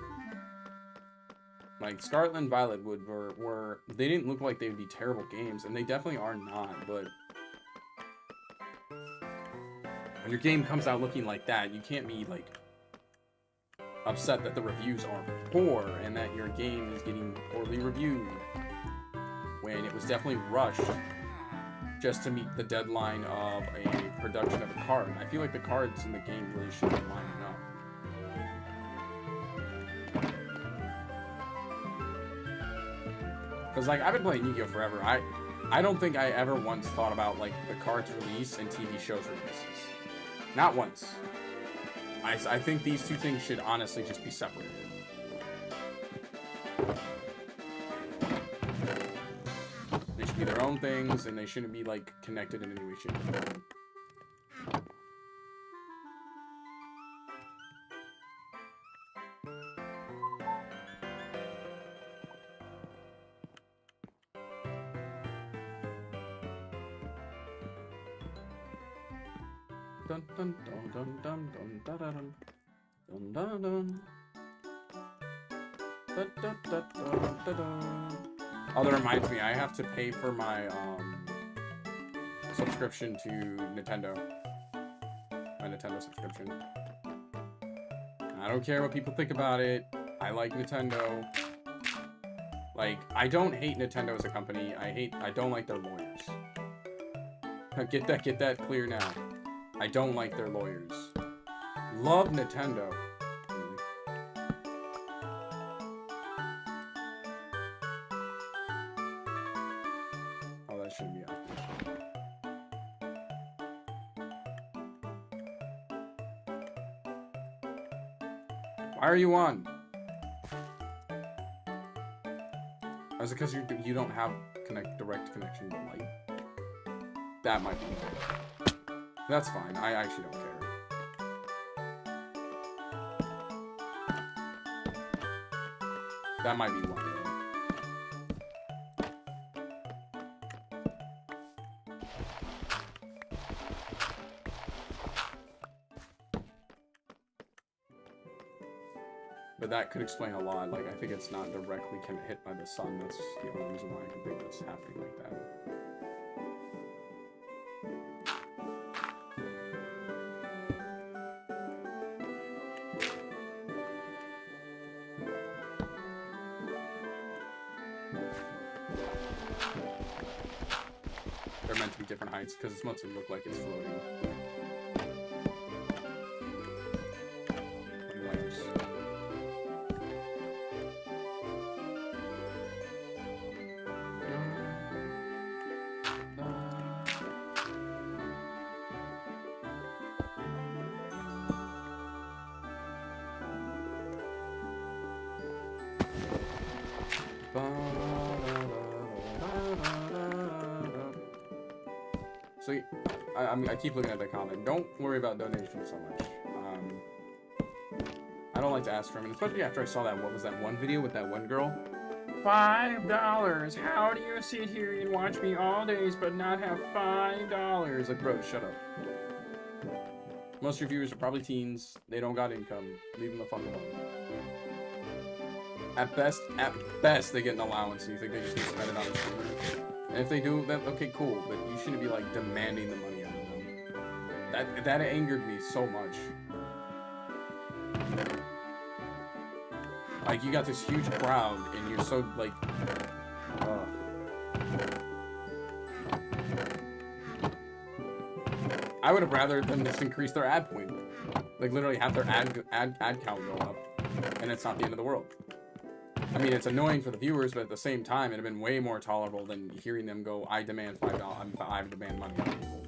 Like Scarlet and Violet were they didn't look like they would be terrible games, and they definitely are not, but when your game comes out looking like that, you can't be like upset that the reviews are poor and that your game is getting poorly reviewed when it was definitely rushed just to meet the deadline of a production of a card. I feel like the cards in the game really should be lining up. Because, like, I've been playing Yu-Gi-Oh! Forever. I don't think I ever once thought about, like, the cards release and TV shows releases. Not once. I think these two things should honestly just be separated. They should be their own things, and they shouldn't be, like, connected in any way, shape, or form. Dun dun dun dun dun dun dun dun dun dun. Dun, dun, dun, dun, dun, dun. Oh, that reminds me, I have to pay for my subscription to Nintendo. My Nintendo subscription. I don't care what people think about it. I like Nintendo. Like, I don't hate Nintendo as a company. I don't like their lawyers. Get that clear now. I don't like their lawyers. Love Nintendo. Oh, that shouldn't be active. Why are you on? Is it because you don't have direct connection to light? That might be why. That's fine. I actually don't care. That might be why. But that could explain a lot. Like, I think it's not directly kind of hit by the sun. That's the only reason why I can think that's happening like that. They're meant to be different heights because it's meant to look like it's floating. Like lamps. So, I keep looking at the comment. Don't worry about donations so much. I don't like to ask for them, especially after I saw that, what was that one video with that one girl? $5! How do you sit here and watch me all days but not have $5? Like, bro, shut up. Most of your viewers are probably teens. They don't got income. Leave them the fuck alone. At best, they get an allowance, and you think they just need to spend it on a streamer. And if they do, then okay, cool. But you shouldn't be like demanding the money out of them. That angered me so much. Like, you got this huge crowd, and you're so like. I would have rather them just increase their ad point, like literally have their ad count go up, and it's not the end of the world. I mean, it's annoying for the viewers, but at the same time, it'd have been way more tolerable than hearing them go, I demand $5, I demand money out of people.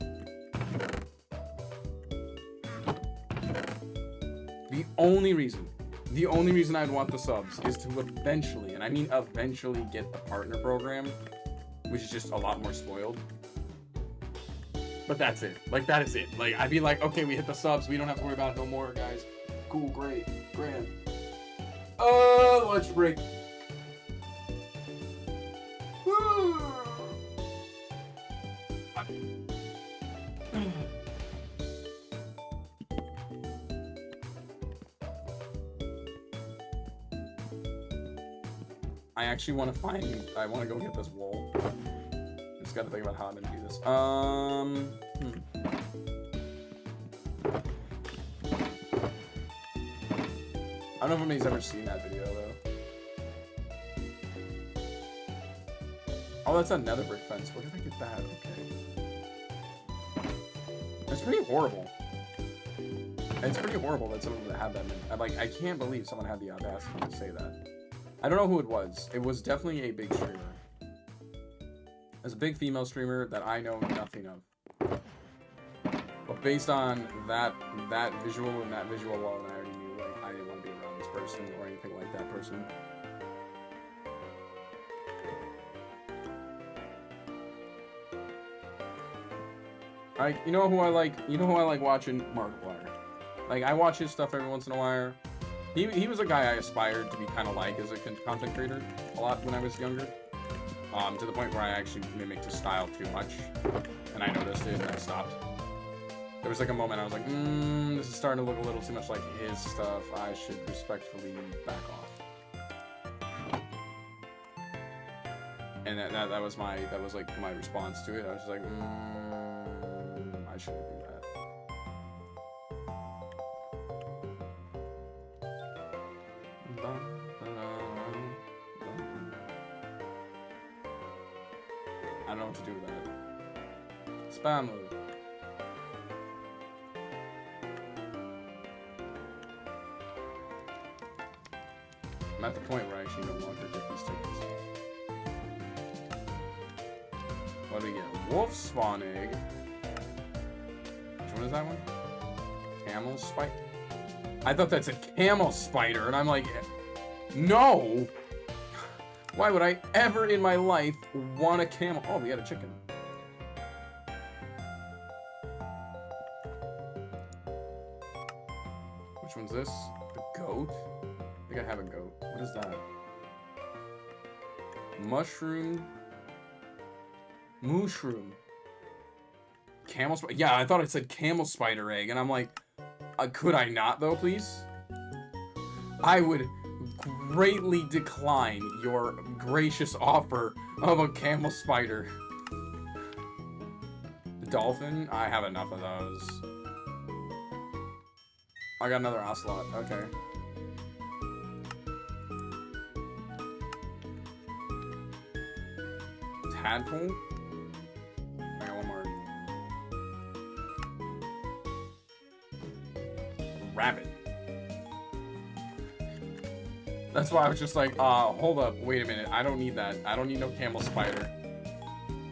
The only reason I'd want the subs is to eventually, and I mean eventually, get the partner program, which is just a lot more spoiled. But that's it. Like, that is it. Like, I'd be like, okay, we hit the subs, we don't have to worry about it no more, guys. Cool, great, grand. Lunch break. I actually want to find. I want to go get this wool. Just got to think about how I'm gonna do this. I don't know if anybody's ever seen that video though. Oh, that's a nether brick fence. Where did I get that? Okay. It's pretty horrible. It's pretty horrible that someone would have that. I can't believe someone had the audacity to say that. I don't know who it was. It was definitely a big streamer. It's a big female streamer that I know nothing of. But based on that visual and that visual alone, I already knew like I didn't want to be around this person or anything like that person. You know who I like? You know who I like watching? Markiplier. Like, I watch his stuff every once in a while. He was a guy I aspired to be kind of like as a content creator a lot when I was younger. To the point where I actually mimicked his style too much. And I noticed it and I stopped. There was like a moment I was like, this is starting to look a little too much like his stuff. I should respectfully back off. And that was like my response to it. I was just like, I shouldn't do that. I don't know what to do with that. Spam mode. I'm at the point where I actually no longer get these tickets. What do we get? Wolf spawn egg. Which one is that one? Camel spider? I thought that's a camel spider, and I'm like, no! Why would I ever in my life want a camel? Oh, we got a chicken. Which one's this? A goat? I think I have a goat. What is that? Mushroom. Camel spider? Yeah, I thought it said camel spider egg, and I'm like, could I not though, please? I would greatly decline your gracious offer of a camel spider. The dolphin? I have enough of those. I got another ocelot. Okay. Tadpole? I got one more. Rabbit. That's why I was just like, hold up, wait a minute. I don't need that. I don't need no camel spider.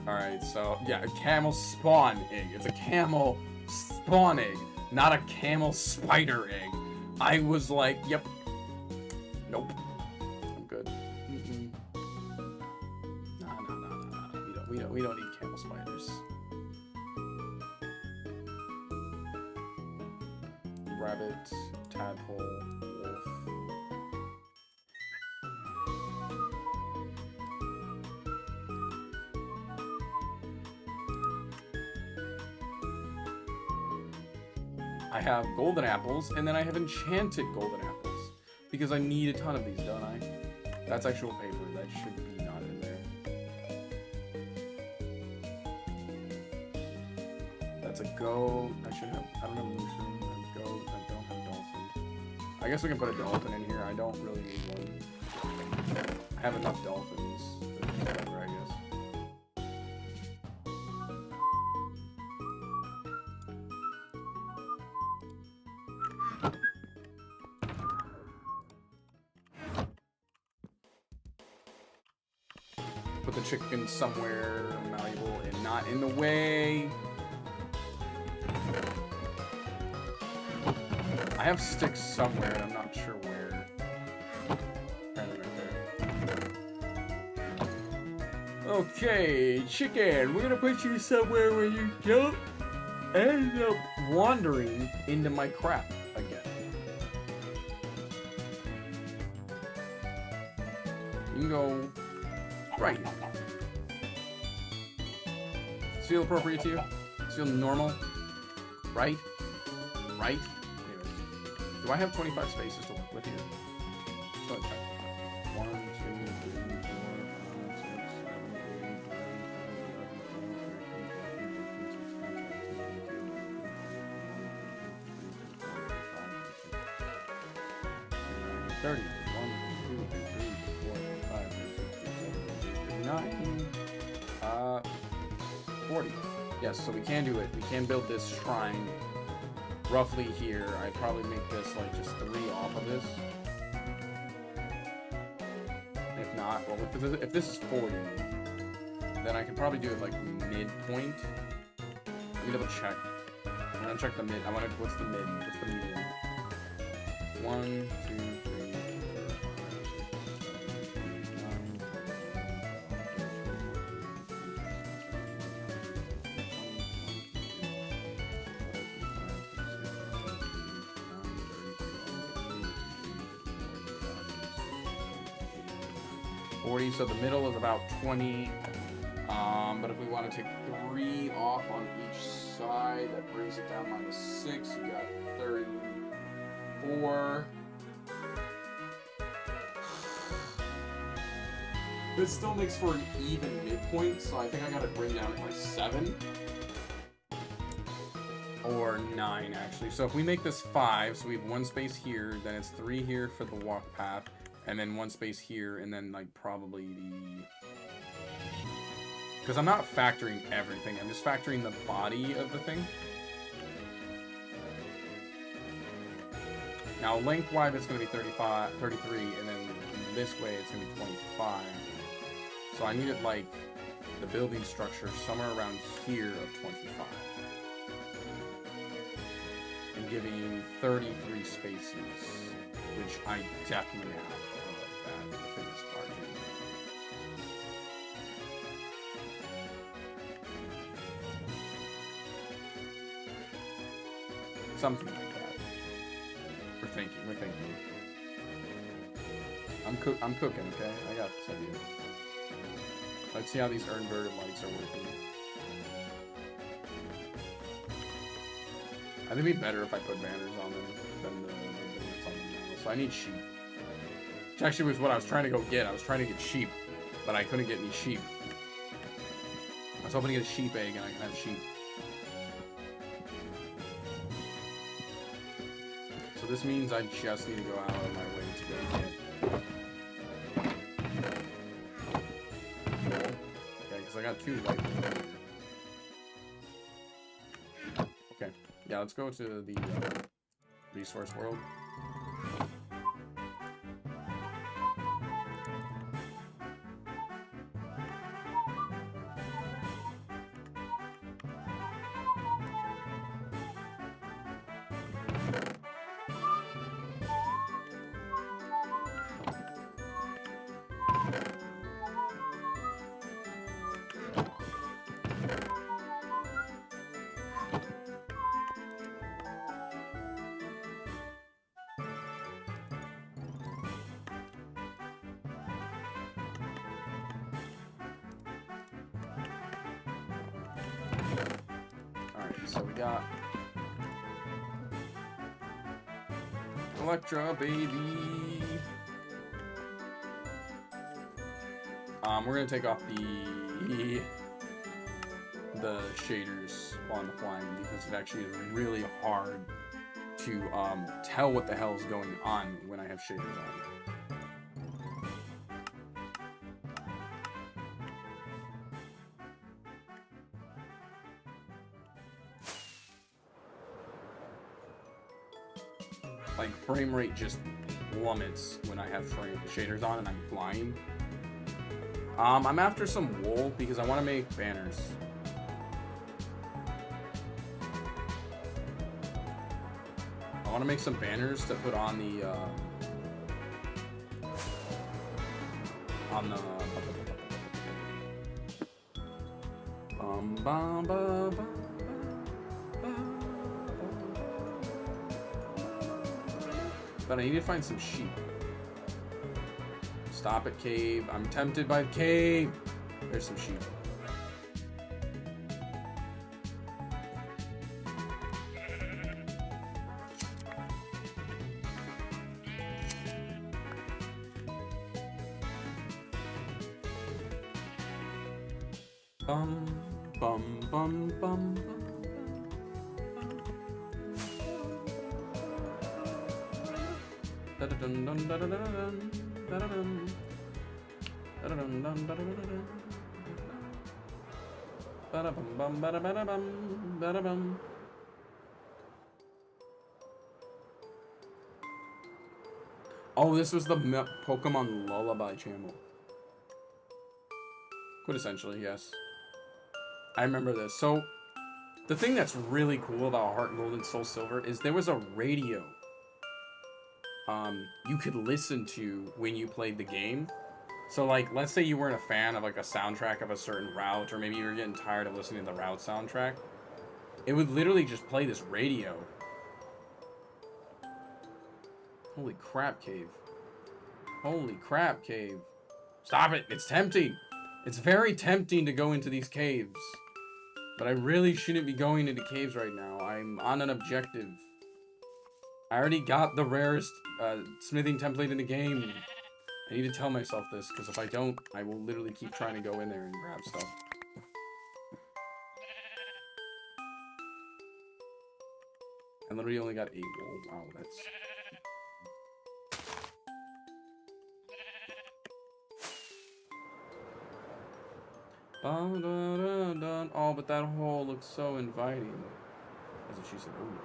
Alright, so, yeah, a camel spawn egg. It's a camel spawn egg, not a camel spider egg. I was like, yep. Nope. I'm good. No. We don't need camel spiders. Rabbit, tadpole, wolf. I have golden apples, and then I have enchanted golden apples. Because I need a ton of these, don't I? That's actual paper. That should be not in there. That's a goat. I should have... I don't have mushroom. I have goat. I don't have dolphin. I guess we can put a dolphin in here. I don't really need one. I have enough dolphins. Whatever, I guess. Put the chicken somewhere malleable and not in the way. I have sticks somewhere and I'm not sure where. Apparently right there. Okay, chicken, we're gonna put you somewhere where you don't end up wandering into my crap again. You can go right here. Does it feel appropriate to you? Does it feel normal? Right? Right? Anyways. Do I have 25 spaces to work with here? Just let me check. Thirty. 1, 2, 3, 4, 5, 6, 7, 8, 9. 40. Yes, so we can do it. We can build this shrine roughly here. I'd probably make this like just 3 off of this. If not, well, if this is 40, then I could probably do it like midpoint. Let me double check. I'm gonna check the mid. I want to. What's the mid? What's the median? 1, 2, 3, 40, so the middle is about 20. But if we want to take 3 off on each side, that brings it down -6. You got 34. This still makes for an even midpoint, so I think I gotta bring down to like 7. Or 9, actually. So if we make this 5, so we have 1 space here, then it's 3 here for the walk path, and then 1 space here, and then like probably the... Because I'm not factoring everything, I'm just factoring the body of the thing. Now lengthwise it's going to be 35, 33, and then this way it's going to be 25. So I needed like the building structure somewhere around here of 25. And giving 33 spaces, which I definitely have. For this part. Something like that. We're thinking. I'm cooking, okay? I got this idea. Let's see how these inverted lights are working. I think it'd be better if I put banners on them than the banners on them now. So I need sheep. Which actually was what I was trying to go get. I was trying to get sheep, but I couldn't get any sheep. I was hoping to get a sheep egg and I can have sheep. So this means I just need to go out of my way to go get. Okay, because I got 2 light ones here. Okay, yeah, let's go to the resource world. So we got Electra, baby. We're gonna take off the shaders while I'm flying because it actually is really hard to tell what the hell is going on when I have shaders on. Like, frame rate just plummets when I have shaders on and I'm flying. I'm after some wool because I want to make banners. I want to make some banners to put on the bum, bum, bum, bum. But I need to find some sheep. Stop at cave. I'm tempted by the cave. There's some sheep. Bum, bum, bum, bum, bum. Da-da-dun, dun, da-da-da-dun, da-da-dun. Da-da-dun, dun, da-da-da-dun. Ba-da-bum, bum, ba-da-ba-da-bum, ba-da-bum. Oh, this was the Pokemon Lullaby channel. Quintessentially, yes. I remember this. So, the thing that's really cool about Heart Gold and Soul Silver is there was a radio you could listen to when you played the game. So, like, let's say you weren't a fan of, like, a soundtrack of a certain route, or maybe you were getting tired of listening to the route soundtrack. It would literally just play this radio. Holy crap, cave. Holy crap, cave. Stop it! It's tempting! It's very tempting to go into these caves. But I really shouldn't be going into caves right now. I'm on an objective. I already got the rarest smithing template in the game. I need to tell myself this, because if I don't, I will literally keep trying to go in there and grab stuff. I literally only got 8 wool. Wow, that's... Oh, but that hole looks so inviting. That's what she said. Ooh.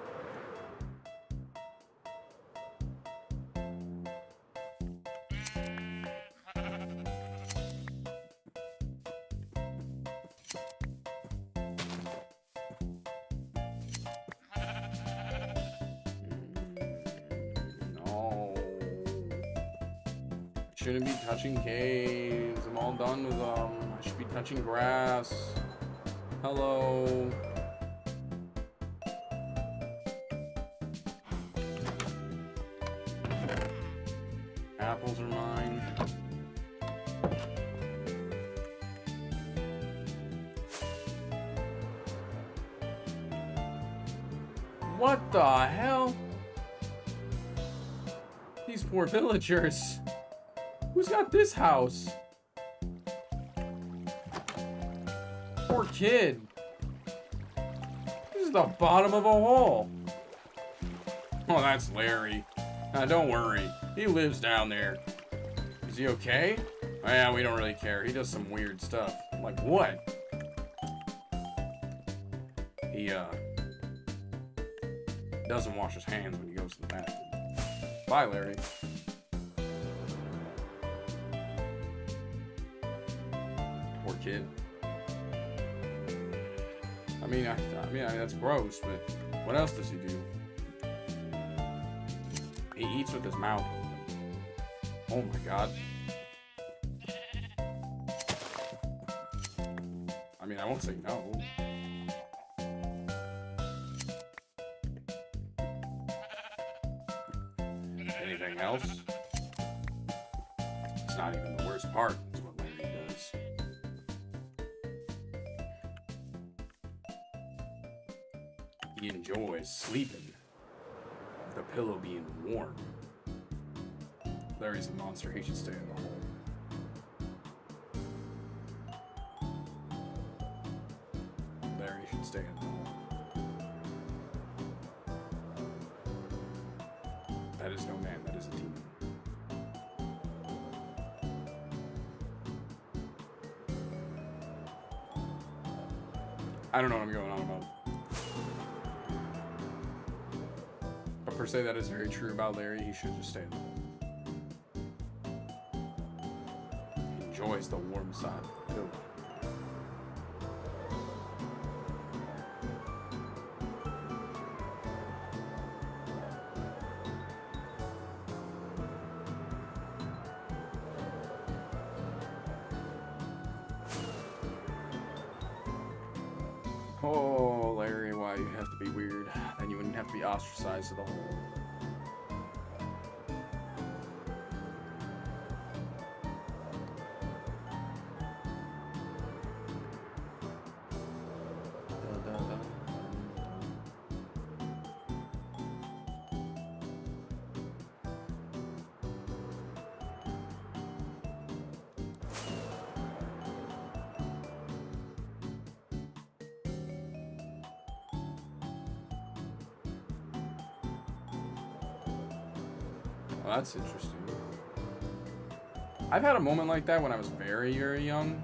No. Shouldn't be touching caves. I'm all done with them. I should be touching grass. Hello. Apples are mine. What the hell? These poor villagers. Who's got this house? Poor kid. This is the bottom of a hole. Oh, that's Larry. Don't worry. He lives down there. Is he okay? Oh, yeah, we don't really care. He does some weird stuff. Like what? He, doesn't wash his hands when he goes to the bathroom. Bye, Larry. Poor kid. I mean, that's gross, but what else does he do? He eats with his mouth open. Oh my god. I mean, I won't say no. Anything else? It's not even the worst part, is what Larry does. He enjoys sleeping with the pillow being warm. Larry's a monster. He should stay in the hole. Larry should stay in the hole. That is no man. That is a demon. I don't know what I'm going on about. But per se, that is very true about Larry. He should just stay in the hole. He enjoys the warm side of the pillow. Oh, Larry, why you have to be weird? Then you wouldn't have to be ostracized to the hole. Well, that's interesting. I've had a moment like that when I was very, very young.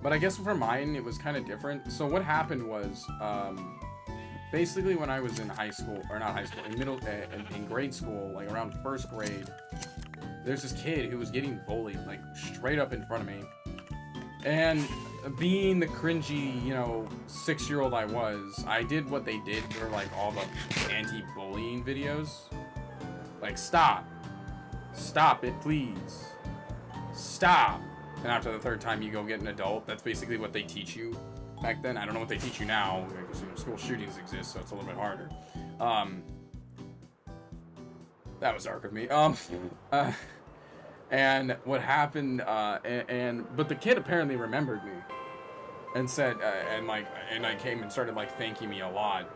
But I guess for mine, it was kind of different. So what happened was, basically when I was in high school, or not high school, in grade school, like around first grade, there's this kid who was getting bullied, like straight up in front of me. And being the cringy, you know, 6-year-old I was, I did what they did for like all the anti-bullying videos. Like, stop. Stop it, please. Stop. And after the third time you go get an adult, that's basically what they teach you back then. I don't know what they teach you now, because you know, school shootings exist, so it's a little bit harder. That was dark of me. And what happened, but the kid apparently remembered me and said, and I came and started like thanking me a lot.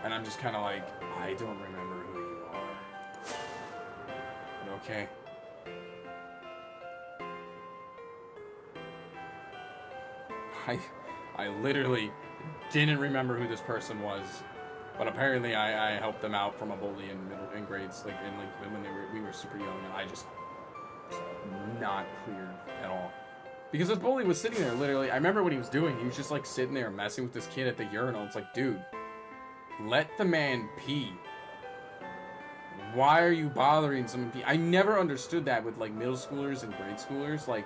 And I'm just kind of like, I don't remember who you are. But okay. I literally didn't remember who this person was, but apparently I helped them out from a bully in grades, like when we were super young, and I just not clear at all. Because this bully was sitting there literally, I remember what he was doing. He was just like sitting there messing with this kid at the urinal. It's like, dude, let the man pee. Why are you bothering someone pee? I never understood that with like middle schoolers and grade schoolers. Like,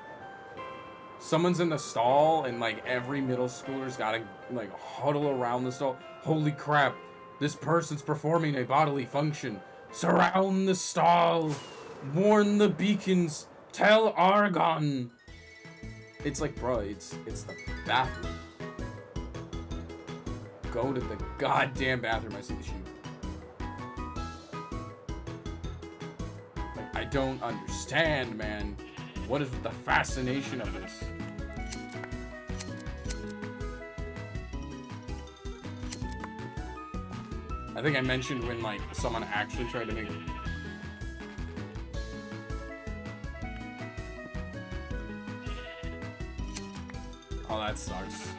someone's in the stall and like every middle schooler's gotta like huddle around the stall. Holy crap, this person's performing a bodily function. Surround the stall. Warn the beacons. Tell Argon. It's like, bro, it's the bathroom. Go to the goddamn bathroom. I see the sheep. Like, I don't understand, man. What is the fascination of this? I think I mentioned when like someone actually tried to make Oh, that sucks.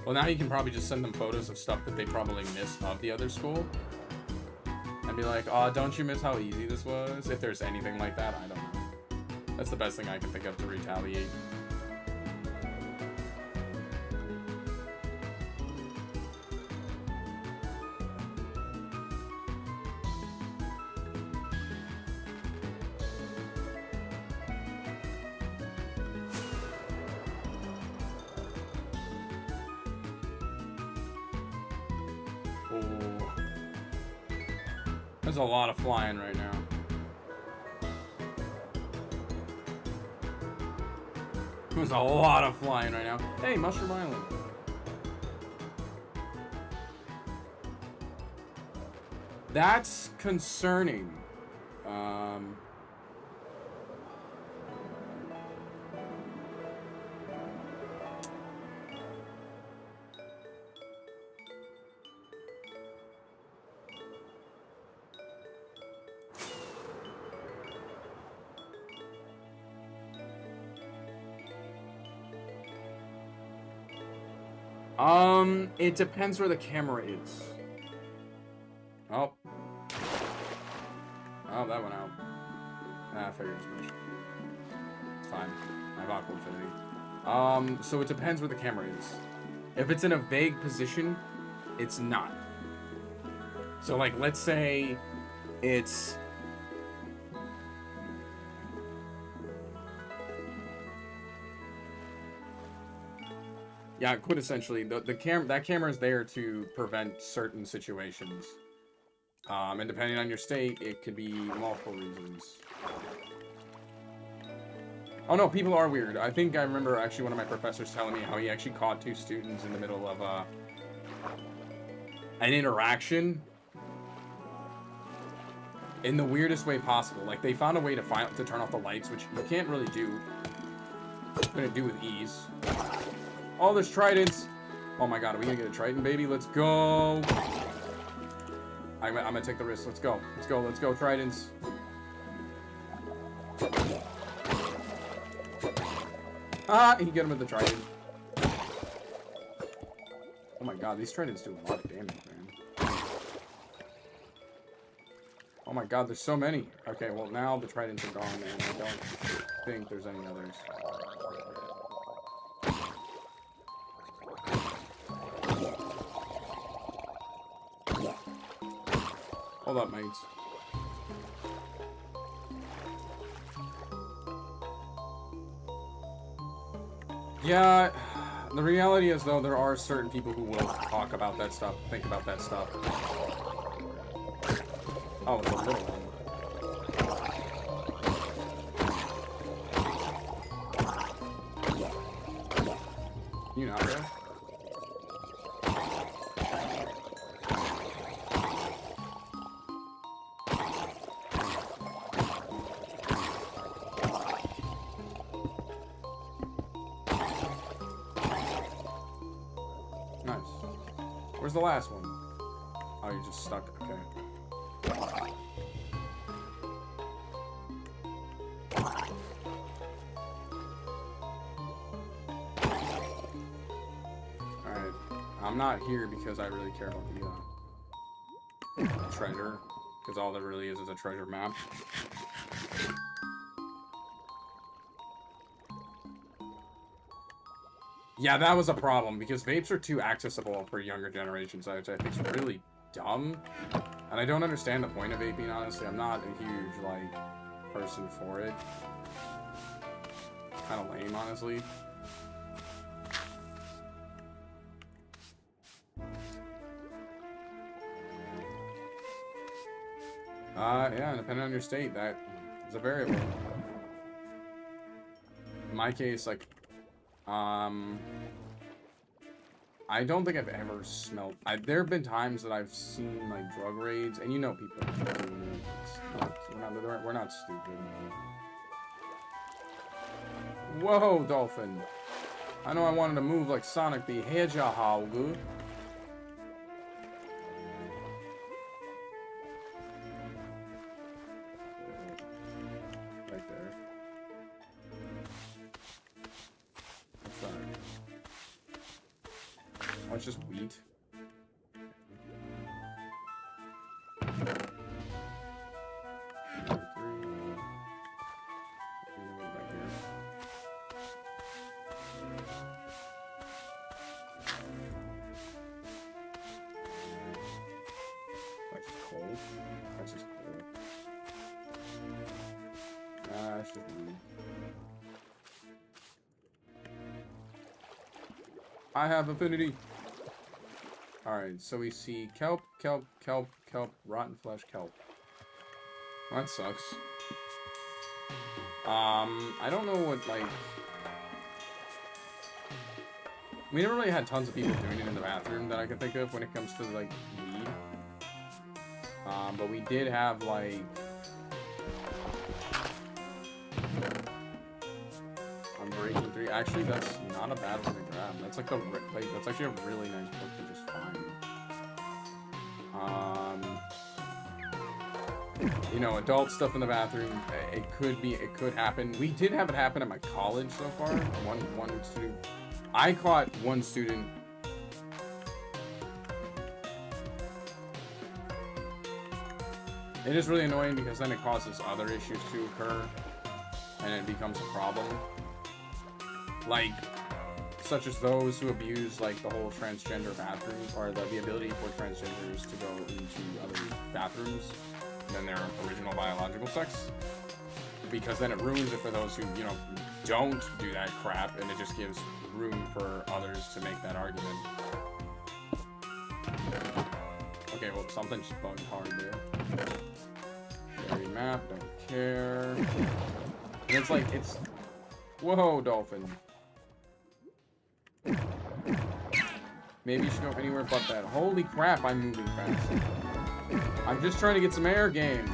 Well, now you can probably just send them photos of stuff that they probably missed of the other school. And be like, oh, don't you miss how easy this was? If there's anything like that, I don't know. That's the best thing I can think of to retaliate. There's a lot of flying right now. There's a lot of flying right now. Hey, Mushroom Island. That's concerning. It depends where the camera is. Oh. Oh, that went out. Ah, I figured as much. It's fine. I have Aqua Infinity. So it depends where the camera is. If it's in a vague position, it's not. So, like, let's say it's... Yeah, quintessentially, that camera is there to prevent certain situations. And depending on your state, it could be multiple reasons. Oh no, people are weird. I think I remember actually one of my professors telling me how he actually caught 2 students in the middle of an interaction in the weirdest way possible. Like, they found a way to turn off the lights, which you can't really do. Couldn't do with ease. Oh, there's tridents. Oh my god, are we gonna get a trident, baby? Let's go. I'm gonna take the risk. Let's go. Let's go. Let's go, tridents. Ah, he get him with the trident. Oh my god, these tridents do a lot of damage, man. Oh my god, there's so many. Okay, well now the tridents are gone, and I don't think there's any others. Hold up, mates. Yeah, the reality is, though, there are certain people who will talk about that stuff, think about that stuff. Oh, it's a little one. You not there? Nice. Where's the last one? Oh, you're just stuck. Okay. Alright. I'm not here because I really care about the treasure. Because all there really is a treasure map. Yeah, that was a problem, because vapes are too accessible for younger generations, which I think is really dumb. And I don't understand the point of vaping, honestly. I'm not a huge, like, person for it. It's kind of lame, honestly. Yeah, depending on your state, that is a variable. In my case, like, I don't think I've ever smelled. There have been times that I've seen like drug raids, and you know people are doing it. We're not stupid. Whoa, dolphin! I know I wanted to move like Sonic the Hedgehog. Right there. What's that? Oh, it's just wheat. That's just cold. That's just cold. It's just wheat. I have affinity. Alright, so we see kelp, kelp, kelp, kelp, rotten flesh, kelp. That sucks. I don't know what, like... We never really had tons of people doing it in the bathroom that I could think of when it comes to, like, weed. But we did have, like... Breaking 3. Actually, that's not a bad one to grab. That's like that's actually a really nice book to just find. You know, adult stuff in the bathroom. It could happen. We did have it happen at my college so far. One student. I caught one student. It is really annoying because then it causes other issues to occur, and it becomes a problem. Like, such as those who abuse, like, the whole transgender bathroom, or the ability for transgenders to go into other bathrooms than their original biological sex. Because then it ruins it for those who, you know, don't do that crap, and it just gives room for others to make that argument. Okay, well, something just bugged hard there. Very map, don't care. And it's like, it's... Whoa, dolphin. Maybe you should go anywhere but that. Holy crap, I'm moving fast. I'm just trying to get some air game.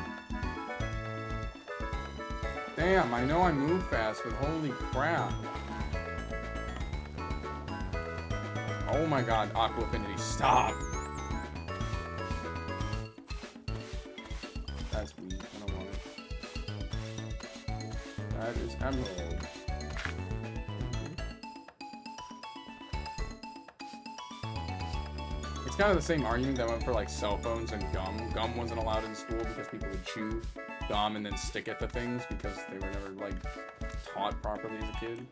Damn, I know I move fast, but holy crap. Oh my god, Aqua Affinity, stop! That's weak, I don't want it. That is emerald. It's kind of the same argument that went for like cell phones and gum. Gum wasn't allowed in school because people would chew gum and then stick it to things because they were never like taught properly as a kid.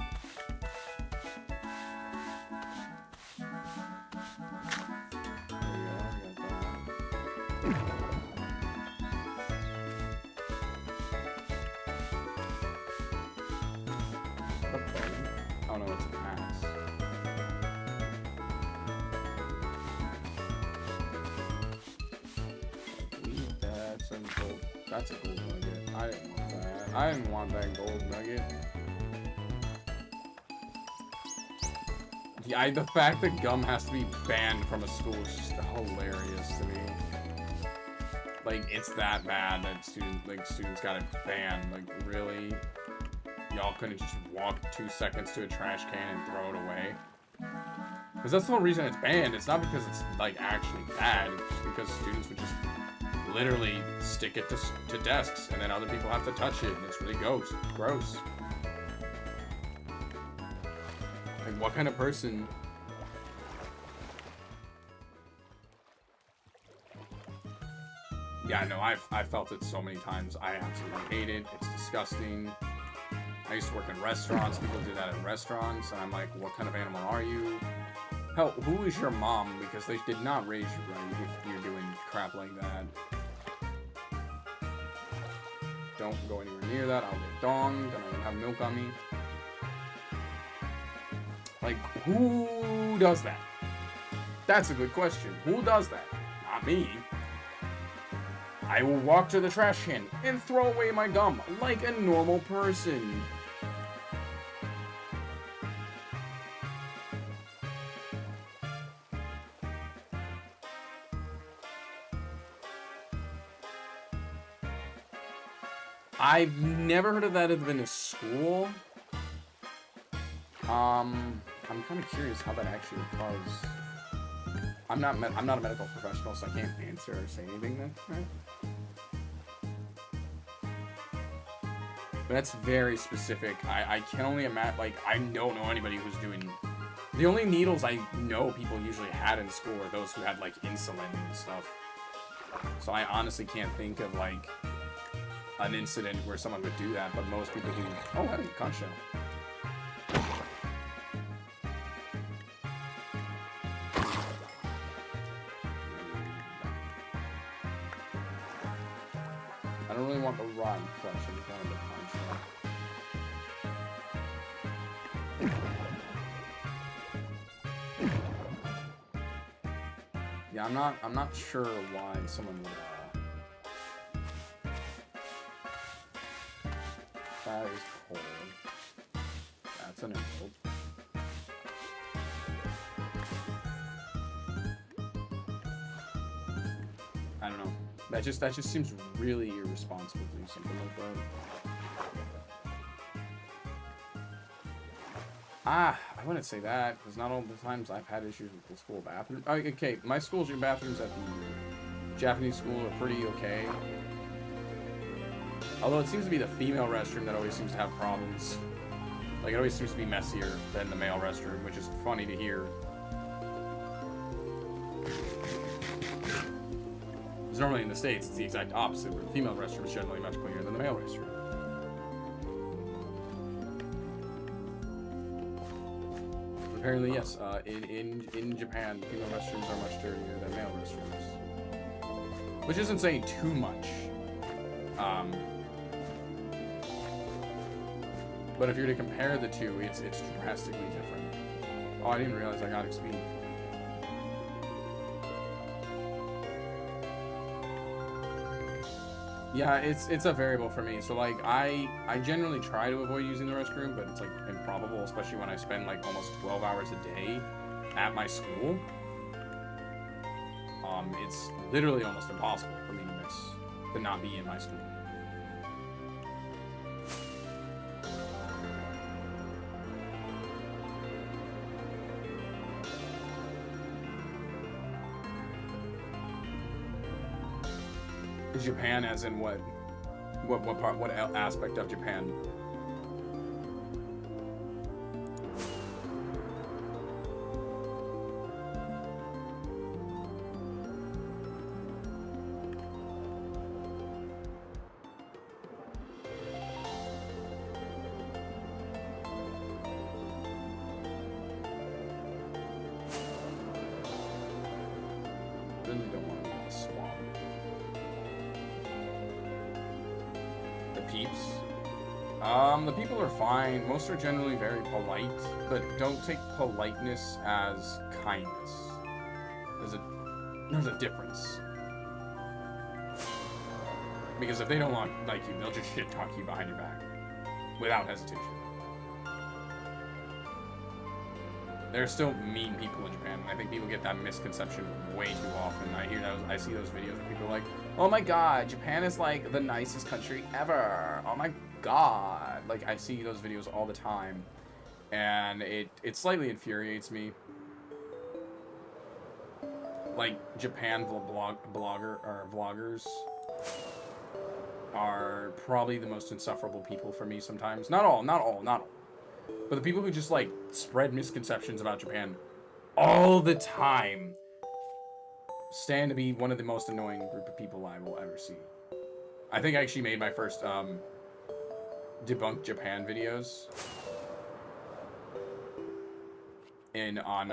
Oh no, it's an axe. That's a gold. That's a gold nugget. I didn't want that. I didn't want that gold nugget. Yeah, the fact that gum has to be banned from a school is just hilarious to me. Like, it's that bad that students got it banned. Like, really? Y'all couldn't just walk 2 seconds to a trash can and throw it away? Because that's the whole reason it's banned. It's not because it's, like, actually bad. It's just because students would just literally stick it to desks, and then other people have to touch it, and it's really gross. Like, what kind of person... Yeah, no, I've felt it so many times. I absolutely hate it. It's disgusting. I used to work in restaurants. People do that in restaurants. And I'm like, what kind of animal are you? Hell, who is your mom? Because they did not raise you right if you're doing crap like that. Don't go anywhere near that. I'll get donged and I won't have milk on me. Like, who does that? That's a good question. Who does that? Not me. I will walk to the trash can and throw away my gum like a normal person. I've never heard of that in a school. I'm kind of curious how that actually occurs. I'm not a medical professional, so I can't answer or say anything then, right? But that's very specific. I can only imagine, like, I don't know anybody who's doing... The only needles I know people usually had in school are those who had, like, insulin and stuff. So I honestly can't think of, like, an incident where someone would do that, but most people do... Oh, I didn't conch shell. I don't really want the rotten flesh, I just wanted the conch shell. Yeah, I'm not sure why someone would, that is cold. That's an emerald. I don't know. That just seems really irresponsible to do something like that. I wouldn't say that, because not all the times I've had issues with the school bathroom. Okay, my school's bathrooms at the Japanese school are pretty okay. Although it seems to be the female restroom that always seems to have problems. Like, it always seems to be messier than the male restroom, which is funny to hear. Because normally in the States, it's the exact opposite, where the female restroom is generally much cleaner than the male restroom. Apparently, yes, in Japan, female restrooms are much dirtier than male restrooms. Which isn't saying too much. But if you're to compare the two, it's drastically different. Oh, I didn't realize I got XP. Yeah, it's a variable for me. So like I generally try to avoid using the restroom, but it's like improbable, especially when I spend like almost 12 hours a day at my school. It's literally almost impossible for me to not be in my school. Japan, as in what part, what aspect of Japan? peeps. The people are fine. Most are generally very polite, but don't take politeness as kindness. There's a difference. Because if they don't like you, they'll just shit talk you behind your back. Without hesitation. There are still mean people in Japan, and I think people get that misconception way too often. I see those videos where people are like, oh my god, Japan is like the nicest country ever. Oh my god. Like, I see those videos all the time, and it slightly infuriates me. Like, Japan vloggers are probably the most insufferable people for me sometimes. Not all. But the people who just, like, spread misconceptions about Japan all the time stand to be one of the most annoying group of people I will ever see. I think I actually made my first, debunk Japan videos on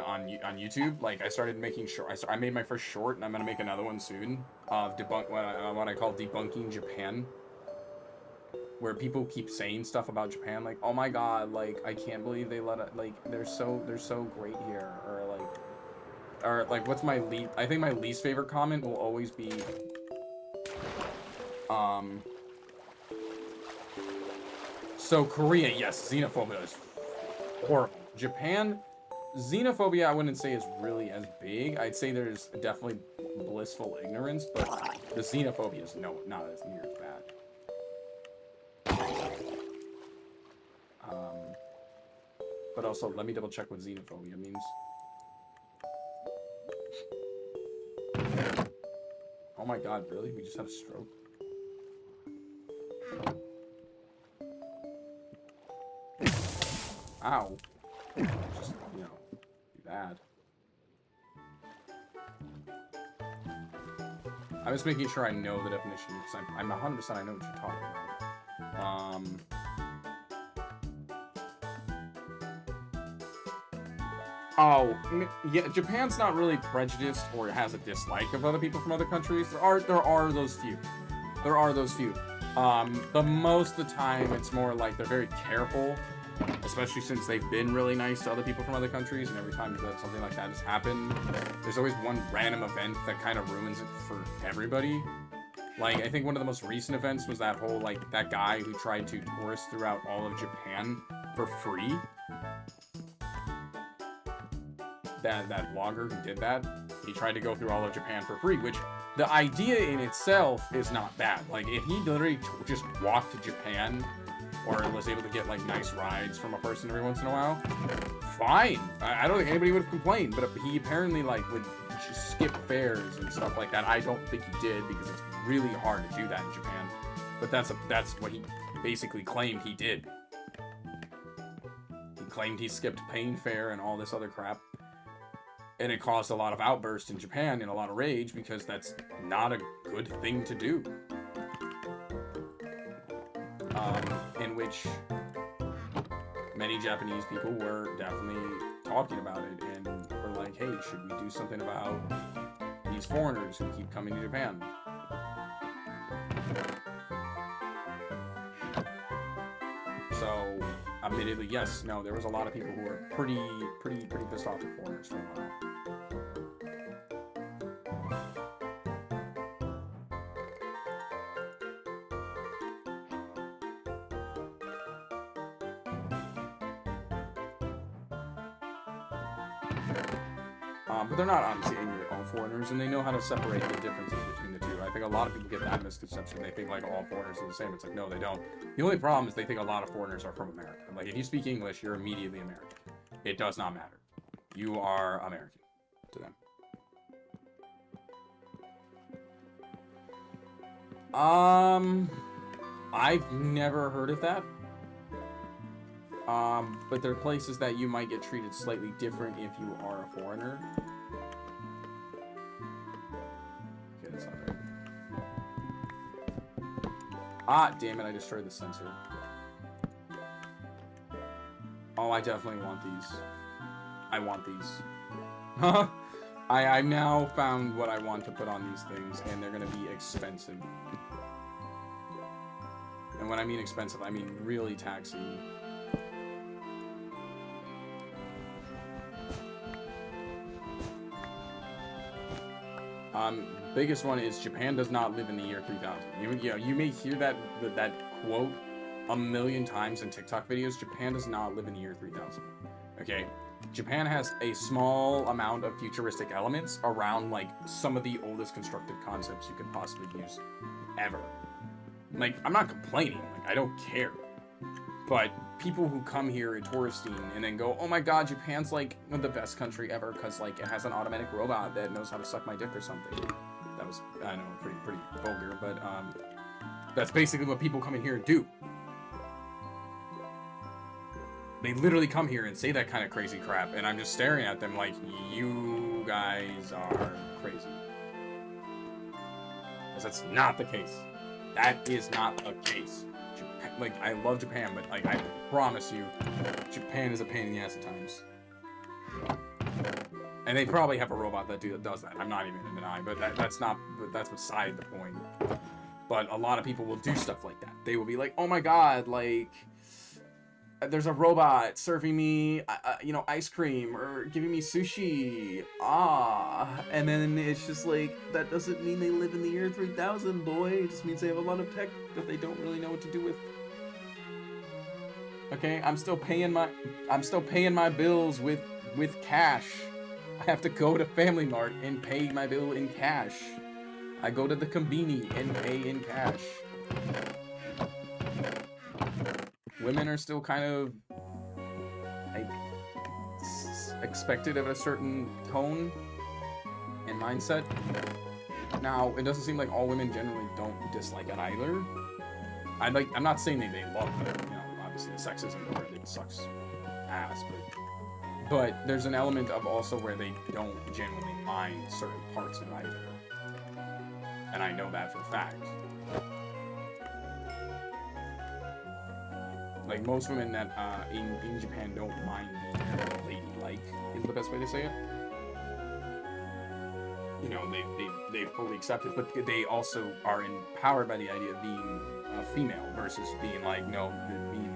YouTube. Like, I started making I made my first short, and I'm gonna make another one soon of what I call debunking Japan, where people keep saying stuff about Japan, like, oh my god, like, I can't believe they let it, like, they're so great here, or like what's my I think my least favorite comment will always be so Korea, yes, xenophobia is horrible. Japan, xenophobia I wouldn't say is really as big. I'd say there's definitely blissful ignorance, but the xenophobia is not as near as bad. But also, let me double check what xenophobia means. Oh my god, really? We just had a stroke? Ow. Just, you know, be bad. I'm just making sure I know the definition, because I'm 100% I know what you're talking about. Oh, yeah, Japan's not really prejudiced or has a dislike of other people from other countries. There are those few. But most of the time, it's more like they're very careful, especially since they've been really nice to other people from other countries, and every time that something like that has happened, there's always one random event that kind of ruins it for everybody. Like, I think one of the most recent events was that whole, like, that guy who tried to tourist throughout all of Japan for free. That vlogger who did that, he tried to go through all of Japan for free, which the idea in itself is not bad. Like, if he literally just walked to Japan or was able to get, like, nice rides from a person every once in a while, fine. I don't think anybody would have complained, but he apparently, like, would just skip fares and stuff like that. I don't think he did, because it's really hard to do that in Japan. But that's what he basically claimed he did. He claimed he skipped paying fare and all this other crap. And it caused a lot of outbursts in Japan and a lot of rage, because that's not a good thing to do. In which many Japanese people were definitely talking about it and were like, hey, should we do something about these foreigners who keep coming to Japan? So, admittedly, yes, no, there was a lot of people who were pretty pissed off at foreigners for a while. But they're not obviously angry at all foreigners, and they know how to separate the differences between the two. I think a lot of people get that misconception. They think, like, all foreigners are the same. It's like, no, they don't. The only problem is they think a lot of foreigners are from America. Like, if you speak English, you're immediately American. It does not matter. You are American to them. I've never heard of that. But there are places that you might get treated slightly different if you are a foreigner. Okay, that's not right. Ah, damn it, I destroyed the sensor. Oh, I definitely want these. I want these. I now found what I want to put on these things, and they're gonna be expensive. And And when I mean expensive, I mean really taxing. Biggest one is Japan does not live in the year 3000. You may hear that quote a million times in TikTok videos. Japan does not live in the year 3000. Okay? Japan has a small amount of futuristic elements around, like, some of the oldest constructed concepts you could possibly use ever. Like, I'm not complaining. Like, I don't care. But people who come here at touristing and then go, oh my god, Japan's, like, the best country ever because, like, it has an automatic robot that knows how to suck my dick or something. That was, I know, pretty vulgar, but, that's basically what people come in here and do. They literally come here and say that kind of crazy crap, and I'm just staring at them like, you guys are crazy. Because that's not the case. That is not the case. Japan, like, I love Japan, but, like, I promise you, Japan is a pain in the ass at times. And they probably have a robot that does that. I'm not even gonna deny, but that's beside the point. But a lot of people will do stuff like that. They will be like, oh my god, like, there's a robot serving me, ice cream or giving me sushi. And then it's just like, that doesn't mean they live in the year 3000, boy. It just means they have a lot of tech that they don't really know what to do with. Okay, I'm still paying my bills with cash. I have to go to Family Mart and pay my bill in cash. I go to the Conveni and pay in cash. Women are still kind of, like, expected of a certain tone and mindset. Now, it doesn't seem like all women generally don't dislike it either. I'm not saying they love it, obviously the sexism part, it sucks ass, but there's an element of also where they don't genuinely mind certain parts of it either. And I know that for a fact. Like, most women that in Japan don't mind being ladylike, is the best way to say it. They fully accept it, but they also are empowered by the idea of being a female versus being like, no, being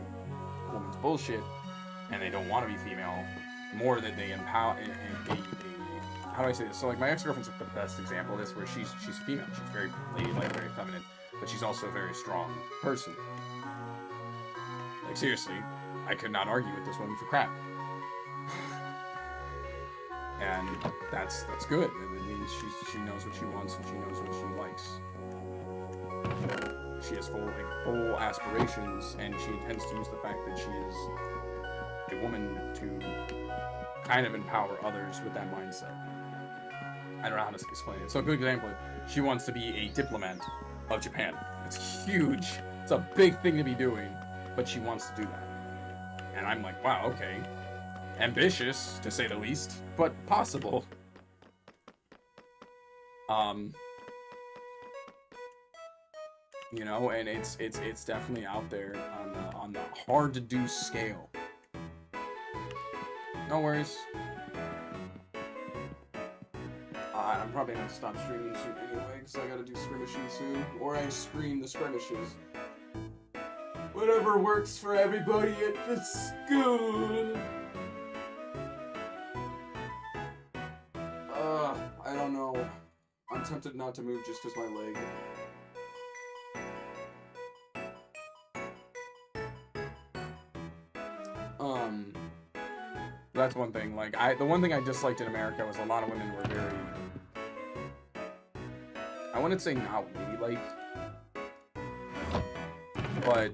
a woman's bullshit, and they don't want to be female. More that they empower, and how do I say this? So, like, my ex-girlfriend's like the best example of this, where she's female, she's very ladylike, very feminine, but she's also a very strong person. Like, seriously, I could not argue with this woman for crap. And that's good. It means she knows what she wants and she knows what she likes. She has full aspirations, and she intends to use the fact that she is a woman to kind of empower others with that mindset. I don't know how to explain it. So a good example, she wants to be a diplomat of Japan. It's huge. It's a big thing to be doing. But she wants to do that. And I'm like, wow, okay. Ambitious, to say the least, but possible. And it's definitely out there on the hard to do scale. No worries. I'm probably gonna stop streaming soon anyway, because I gotta do skirmishing soon. Or I stream the skirmishes. Whatever works for everybody at the school. I don't know. I'm tempted not to move just because my leg. That's one thing. Like, the one thing I disliked in America was a lot of women were very, I wouldn't say not ladylike, but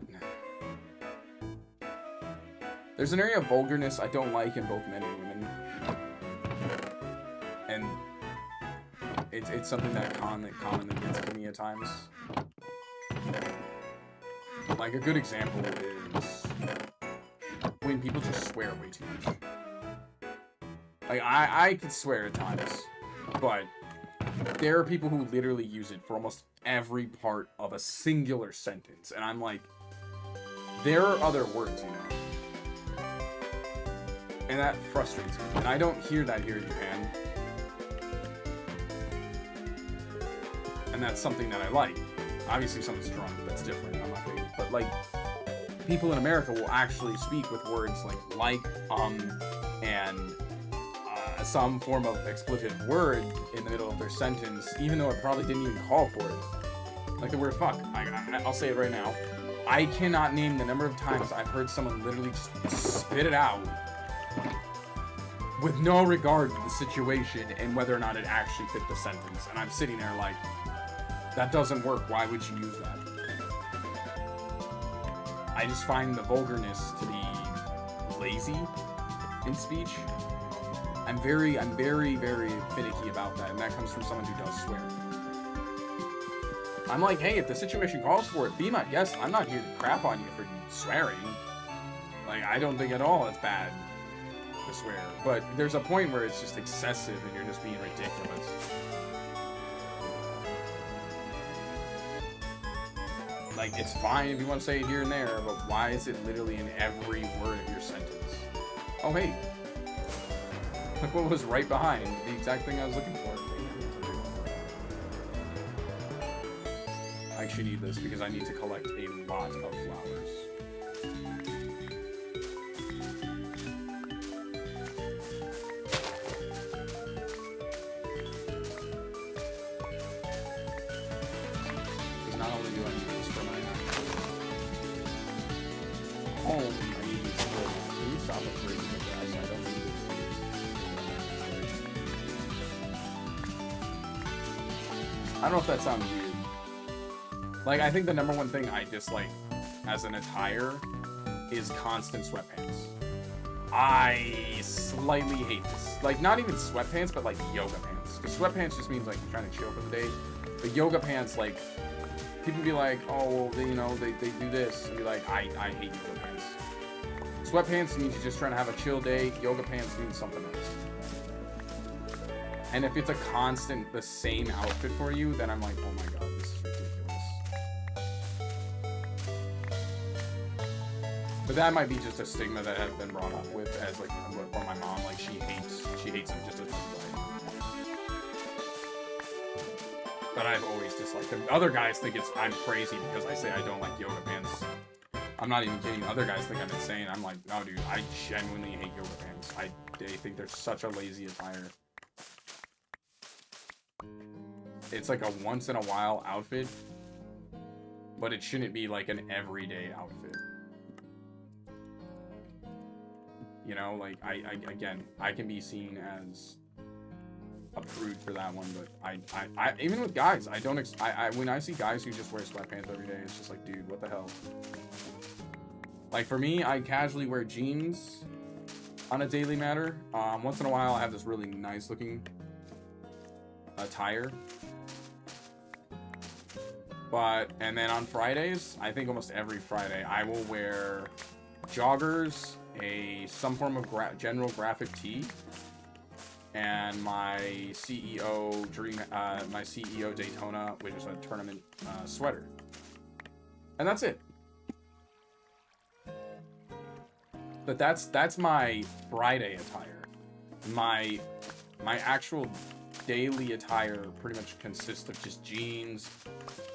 there's an area of vulgarness I don't like in both men and women. And it's something that commonly gets to me at times. Like, a good example is when people just swear way too much. Like, I could swear at times, but there are people who literally use it for almost every part of a singular sentence. And I'm like, there are other words, And that frustrates me. And I don't hear that here in Japan. And that's something that I like. Obviously, someone's drunk. That's different. I'm not going to but like people in America will actually speak with words like, and some form of expletive word in the middle of their sentence, even though it probably didn't even call for it. Like the word fuck. I'll say it right now. I cannot name the number of times I've heard someone literally just spit it out with no regard to the situation and whether or not it actually fit the sentence. And I'm sitting there like, that doesn't work. Why would you use that? I just find the vulgarness to be lazy in speech. I'm very, very finicky about that, and that comes from someone who does swear. I'm like, hey, if the situation calls for it, be my guest. I'm not here to crap on you for swearing. Like, I don't think at all it's bad to swear. But there's a point where it's just excessive and you're just being ridiculous. Like, it's fine if you want to say it here and there, but why is it literally in every word of your sentence? Oh, hey. Look what was right behind. The exact thing I was looking for. I actually need this because I need to collect a lot of flowers. Because not only do I need this for my home, I need this for... Can you stop upgrading the grass? I don't need this. I don't know if that sounds weird. Like, I think the number one thing I dislike as an attire is constant sweatpants. I slightly hate this. Like, not even sweatpants, but like yoga pants. Because sweatpants just means like you're trying to chill for the day. But yoga pants, like, people be like, oh, well, they, you know, they do this. And be like, I hate yoga pants. Sweatpants means you're just trying to have a chill day. Yoga pants means something else. And if it's a constant, the same outfit for you, then I'm like, oh my god, this is ridiculous. But that might be just a stigma that I've been brought up with as like from my mom. Like she hates them just as much as I do. But I've always disliked them. Other guys think I'm crazy because I say I don't like yoga pants. I'm not even kidding. Other guys think I'm insane. I'm like, no, dude, I genuinely hate yoga pants. They think they're such a lazy attire. It's like a once in a while outfit, but it shouldn't be like an everyday outfit. You know, like again, I can be seen as a prude for that one, but I even with guys, when I see guys who just wear sweatpants every day, it's just like, dude, what the hell? Like for me, I casually wear jeans on a daily matter. Once in a while, I have this really nice looking attire. And then on Fridays, I think almost every Friday, I will wear joggers, some form of general graphic tee, and my CEO Daytona, which is a tournament sweater, and that's it. But that's my Friday attire. My actual daily attire pretty much consists of just jeans,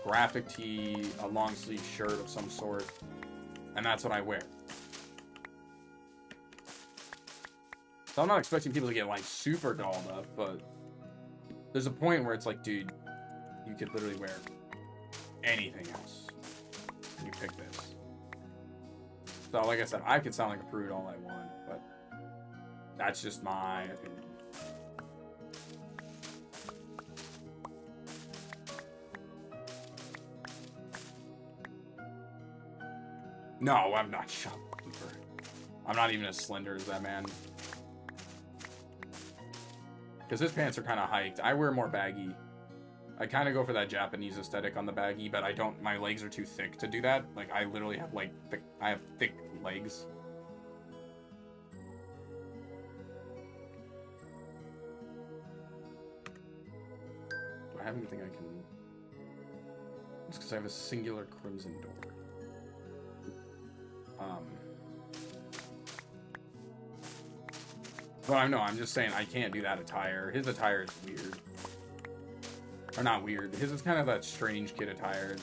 graphic tee, a long sleeve shirt of some sort, and that's what I wear. So I'm not expecting people to get like super dolled up, but there's a point where it's like, dude, you could literally wear anything else. You pick this. So like I said, I could sound like a prude all I want, but that's just my opinion. No, I'm not shopkeeper. I'm not even as slender as that man. Because his pants are kind of hiked. I wear more baggy. I kind of go for that Japanese aesthetic on the baggy, but I don't. My legs are too thick to do that. Like I literally have like I have thick legs. Do I have anything I can? It's because I have a singular crimson door. Well, I know, I'm just saying I can't do that attire. His attire is weird. Or not weird. His is kind of that strange kid attire.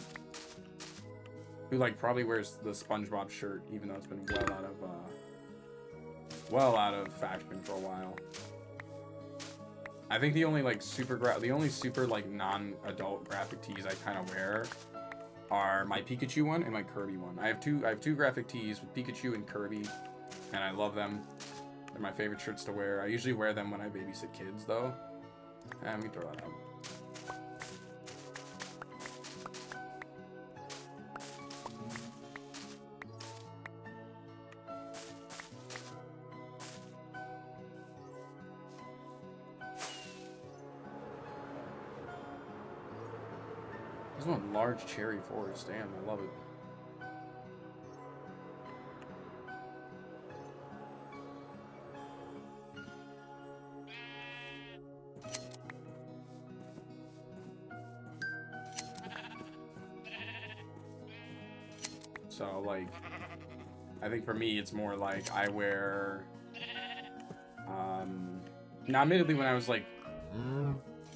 who like probably wears the SpongeBob shirt, even though it's been well out of fashion for a while. I think the only like super like non-adult graphic tees I kind of wear are my Pikachu one and my Kirby one. I have two graphic tees with Pikachu and Kirby, and I love them. They're my favorite shirts to wear. I usually wear them when I babysit kids, though. And we throw that out. There's one large cherry forest. Damn, I love it. So, like, I think for me, it's more like I wear, now admittedly when I was like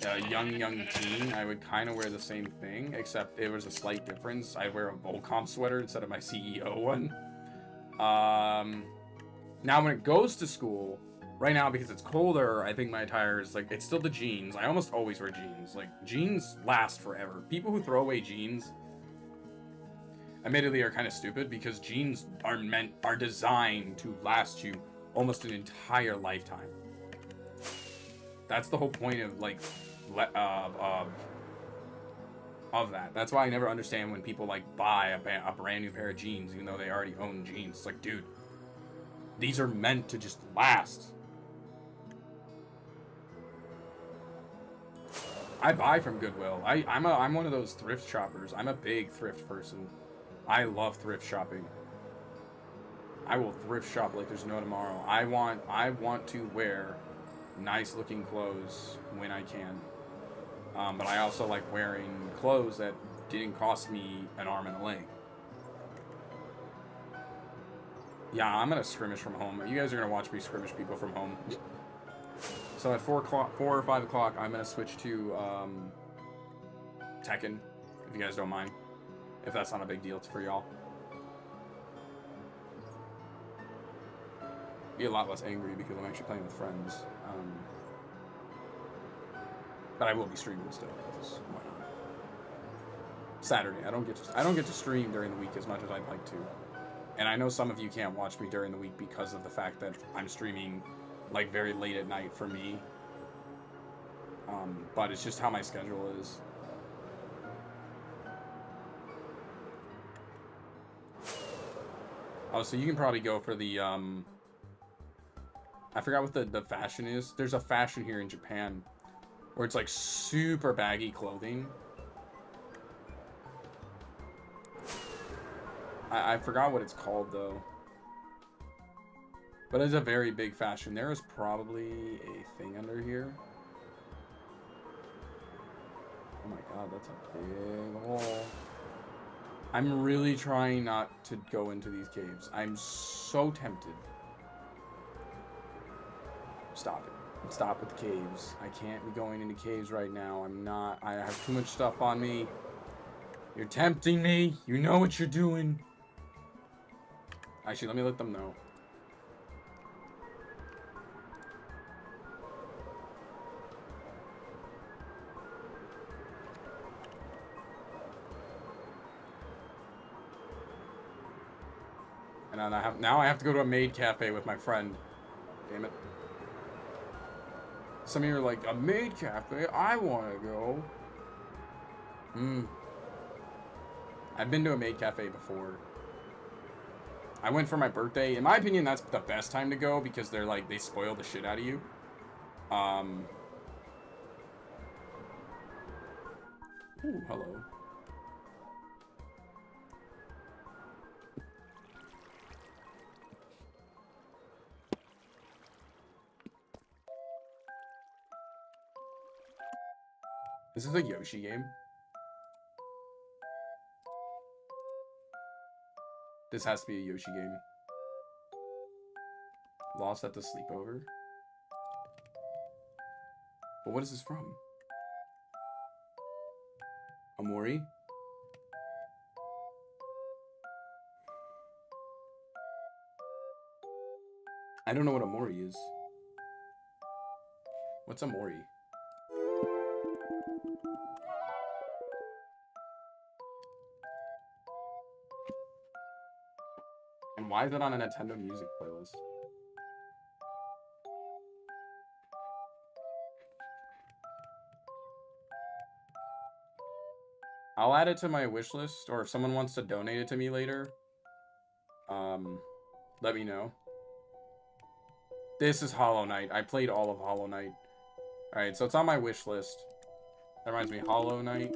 a young teen, I would kind of wear the same thing, except there was a slight difference. I'd wear a Volcom sweater instead of my CEO one. Now when it goes to school, right now because it's colder, I think my attire is like, it's still the jeans. I almost always wear jeans. Like, jeans last forever. People who throw away jeans, admittedly, are kind of stupid because jeans are designed to last you almost an entire lifetime. That's the whole point of like of that. That's why I never understand when people like buy a brand new pair of jeans even though they already own jeans. It's like, dude, these are meant to just last. I buy from Goodwill. I'm one of those thrift shoppers. I'm a big thrift person. I love thrift shopping. I will thrift shop like there's no tomorrow. I want to wear nice looking clothes when I can. But I also like wearing clothes that didn't cost me an arm and a leg. Yeah, I'm gonna skirmish from home. You guys are gonna watch me skirmish people from home. So at 4 or 5 o'clock, I'm gonna switch to Tekken, if you guys don't mind. If that's not a big deal for y'all. Be a lot less angry because I'm actually playing with friends. But I will be streaming still, because why not? Saturday. I don't get to stream during the week as much as I'd like to. And I know some of you can't watch me during the week because of the fact that I'm streaming like very late at night for me. But it's just how my schedule is. Oh, so you can probably go for the, I forgot what the fashion is. There's a fashion here in Japan where it's like super baggy clothing. I forgot what it's called though. But it's a very big fashion. There is probably a thing under here. Oh my god, that's a big hole. I'm really trying not to go into these caves. I'm so tempted. Stop it. Stop with the caves. I can't be going into caves right now. I'm not. I have too much stuff on me. You're tempting me. You know what you're doing. Actually, let me let them know. And now I have to go to a maid cafe with my friend. Damn it. Some of you are like, a maid cafe? I want to go. I've been to a maid cafe before. I went for my birthday. In my opinion, that's the best time to go because they're like, they spoil the shit out of you. Ooh, hello. This is a Yoshi game. This has to be a Yoshi game. Lost at the sleepover. But what is this from? Amori? I don't know what a Mori is. What's a Mori? And why is it on a Nintendo Music playlist? I'll add it to my wish list, or if someone wants to donate it to me later, let me know. This is Hollow Knight. I played all of Hollow Knight. Alright, so it's on my wish list. That reminds me, Hollow Knight.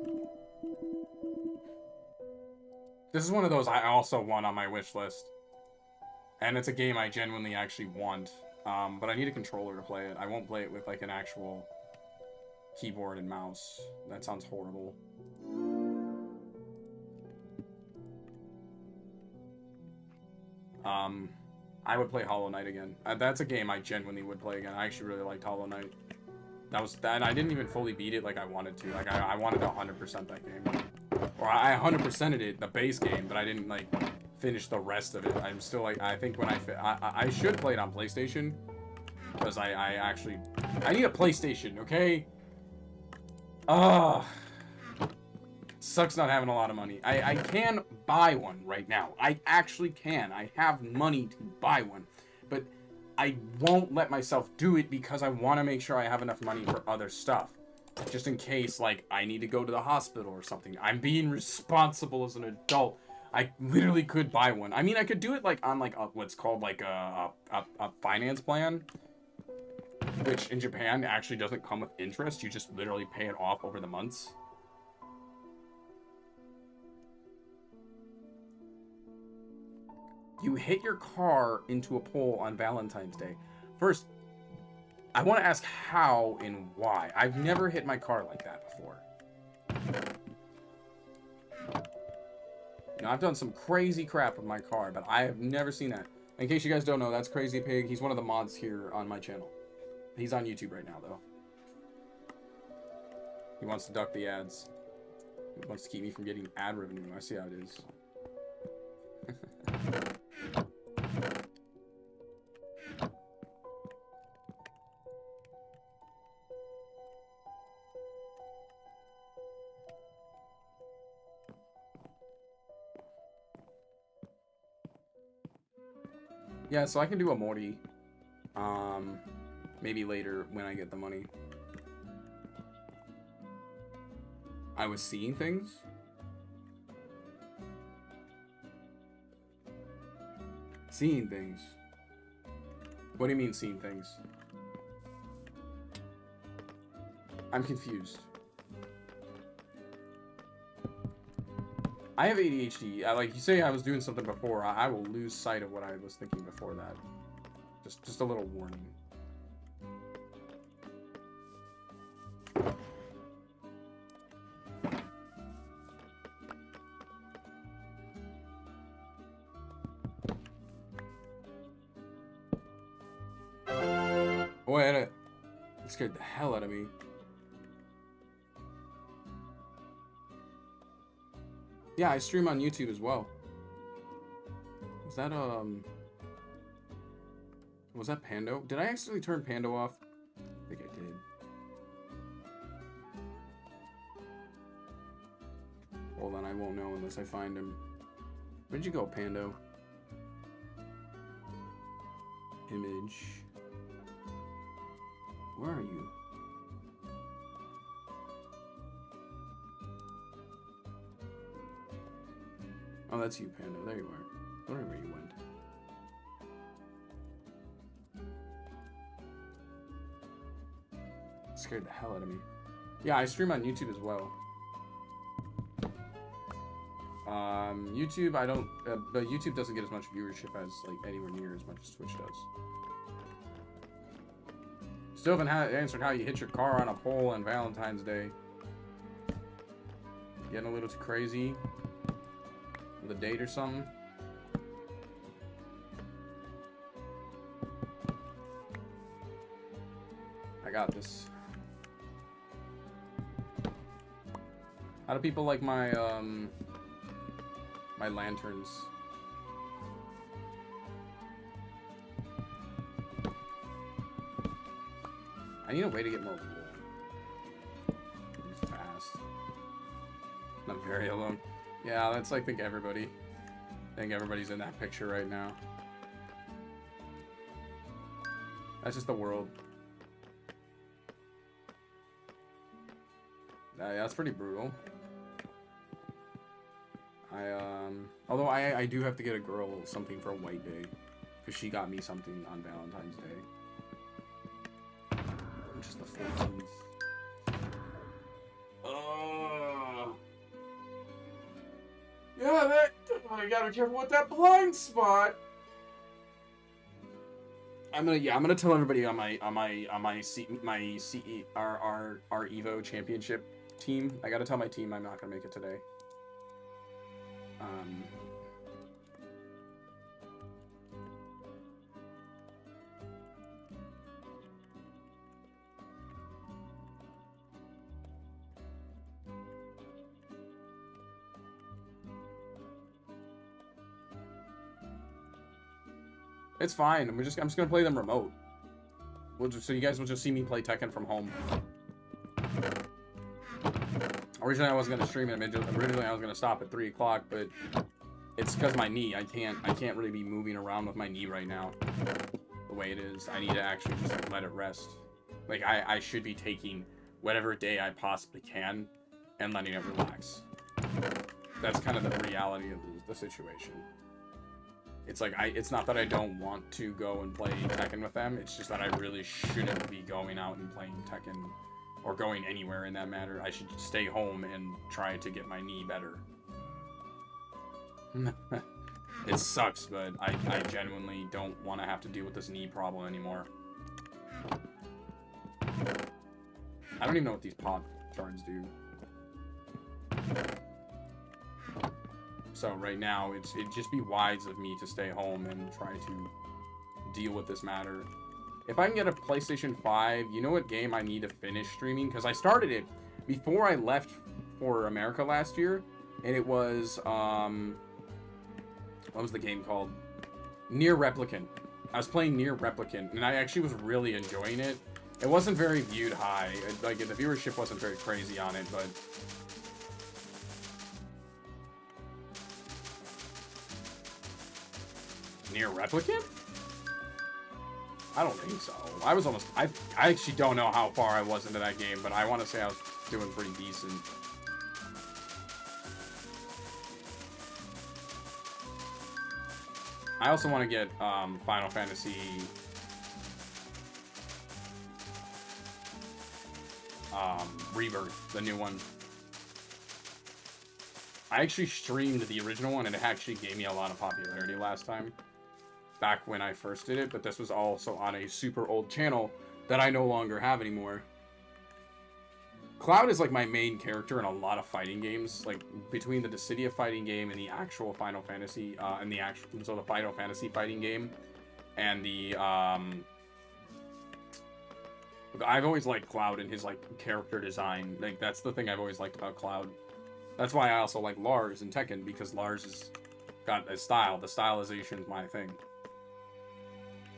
This is one of those I also want on my wish list. And it's a game I genuinely actually want. But I need a controller to play it. I won't play it with, like, an actual keyboard and mouse. That sounds horrible. I would play Hollow Knight again. That's a game I genuinely would play again. I actually really liked Hollow Knight. That was that. I didn't even fully beat it like I wanted to. Like I wanted to 100% that game, or I 100%ed it, the base game, but I didn't like finish the rest of it. I'm still like, I think when I should play it on PlayStation, because I actually need a PlayStation. Okay. Sucks not having a lot of money. I can buy one right now. I actually can. I have money to buy one. But I won't let myself do it because I want to make sure I have enough money for other stuff. Just in case, like, I need to go to the hospital or something. I'm being responsible as an adult. I literally could buy one. I mean, I could do it, like, on, like, what's called, like, a finance plan. Which, in Japan, actually doesn't come with interest. You just literally pay it off over the months. You hit your car into a pole on Valentine's Day. First, I want to ask how and why. I've never hit my car like that before. You know, I've done some crazy crap with my car, but I have never seen that. In case you guys don't know, that's Crazy Pig. He's one of the mods here on my channel. He's on YouTube right now, though. He wants to duck the ads. He wants to keep me from getting ad revenue. I see how it is. Yeah, so I can do a Mori. Maybe later when I get the money. I was seeing things? Seeing things? What do you mean seeing things? I'm confused. I have ADHD. Like you say, I was doing something before. I will lose sight of what I was thinking before that. Just a little warning. Wait, it scared the hell out of me. Yeah, I stream on YouTube as well. Was that, was that Pando? Did I accidentally turn Pando off? I think I did. Hold on, I won't know unless I find him. Where'd you go, Pando? Image. Where are you? Oh, that's you, Panda. There you are. I don't know where you went. It scared the hell out of me. Yeah, I stream on YouTube as well. YouTube, I don't... but YouTube doesn't get as much viewership as, like, anywhere near as much as Twitch does. Still haven't answered how you hit your car on a pole on Valentine's Day. Getting a little too crazy? With a date or something? I got this. How do people like my, my lanterns? I need a way to get more wool. Fast. Not very alone. Yeah, that's I think everybody. I think everybody's in that picture right now. That's just the world. Yeah, that's pretty brutal. Although I do have to get a girl something for a white day, because she got me something on Valentine's Day, which is the 14th. Yeah, that I gotta be careful with that blind spot. I'm gonna tell everybody on my our Evo championship team. I gotta tell my team I'm not gonna make it today. It's fine. I'm just gonna play them remote. So you guys will just see me play Tekken from home. Originally I wasn't gonna stream it. Originally I was gonna stop at 3 o'clock, but it's because my knee. I can't really be moving around with my knee right now. The way it is, I need to actually just let it rest. Like I should be taking whatever day I possibly can and letting it relax. That's kind of the reality of the situation. It's like, it's not that I don't want to go and play Tekken with them, it's just that I really shouldn't be going out and playing Tekken, or going anywhere in that matter. I should stay home and try to get my knee better. It sucks, but I genuinely don't want to have to deal with this knee problem anymore. I don't even know what these pop shards do. So right now, it'd just be wise of me to stay home and try to deal with this matter. If I can get a PlayStation 5, you know what game I need to finish streaming? Because I started it before I left for America last year, and it was, what was the game called? Near Replicant. I was playing Near Replicant, and I actually was really enjoying it. It wasn't very viewed high. Like, the viewership wasn't very crazy on it, but... Near Replicant? I don't think so. I was almost... I actually don't know how far I was into that game, but I want to say I was doing pretty decent. I also want to get Final Fantasy... Rebirth, the new one. I actually streamed the original one, and it actually gave me a lot of popularity last time. Back when I first did it, but this was also on a super old channel that I no longer have anymore. Cloud is like my main character in a lot of fighting games, like between the Dissidia fighting game and the actual Final Fantasy, the Final Fantasy fighting game, and the I've always liked Cloud and his like character design. Like that's the thing I've always liked about Cloud. That's why I also like Lars in Tekken, because Lars has got a style. The stylization is my thing.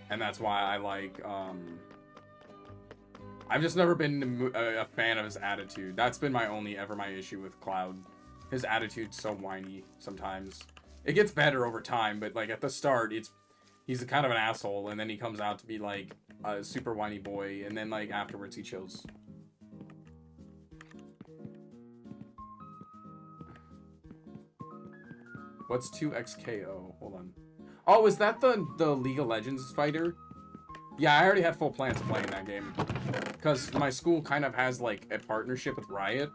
And that's why I like, I've just never been a fan of his attitude. That's been my issue with Cloud. His attitude's so whiny sometimes. It gets better over time, but like at the start, he's kind of an asshole, and then he comes out to be like a super whiny boy, and then like afterwards he chills. What's 2XKO? Hold on. Oh, is that the League of Legends fighter? Yeah, I already had full plans of playing that game. Because my school kind of has, like, a partnership with Riot.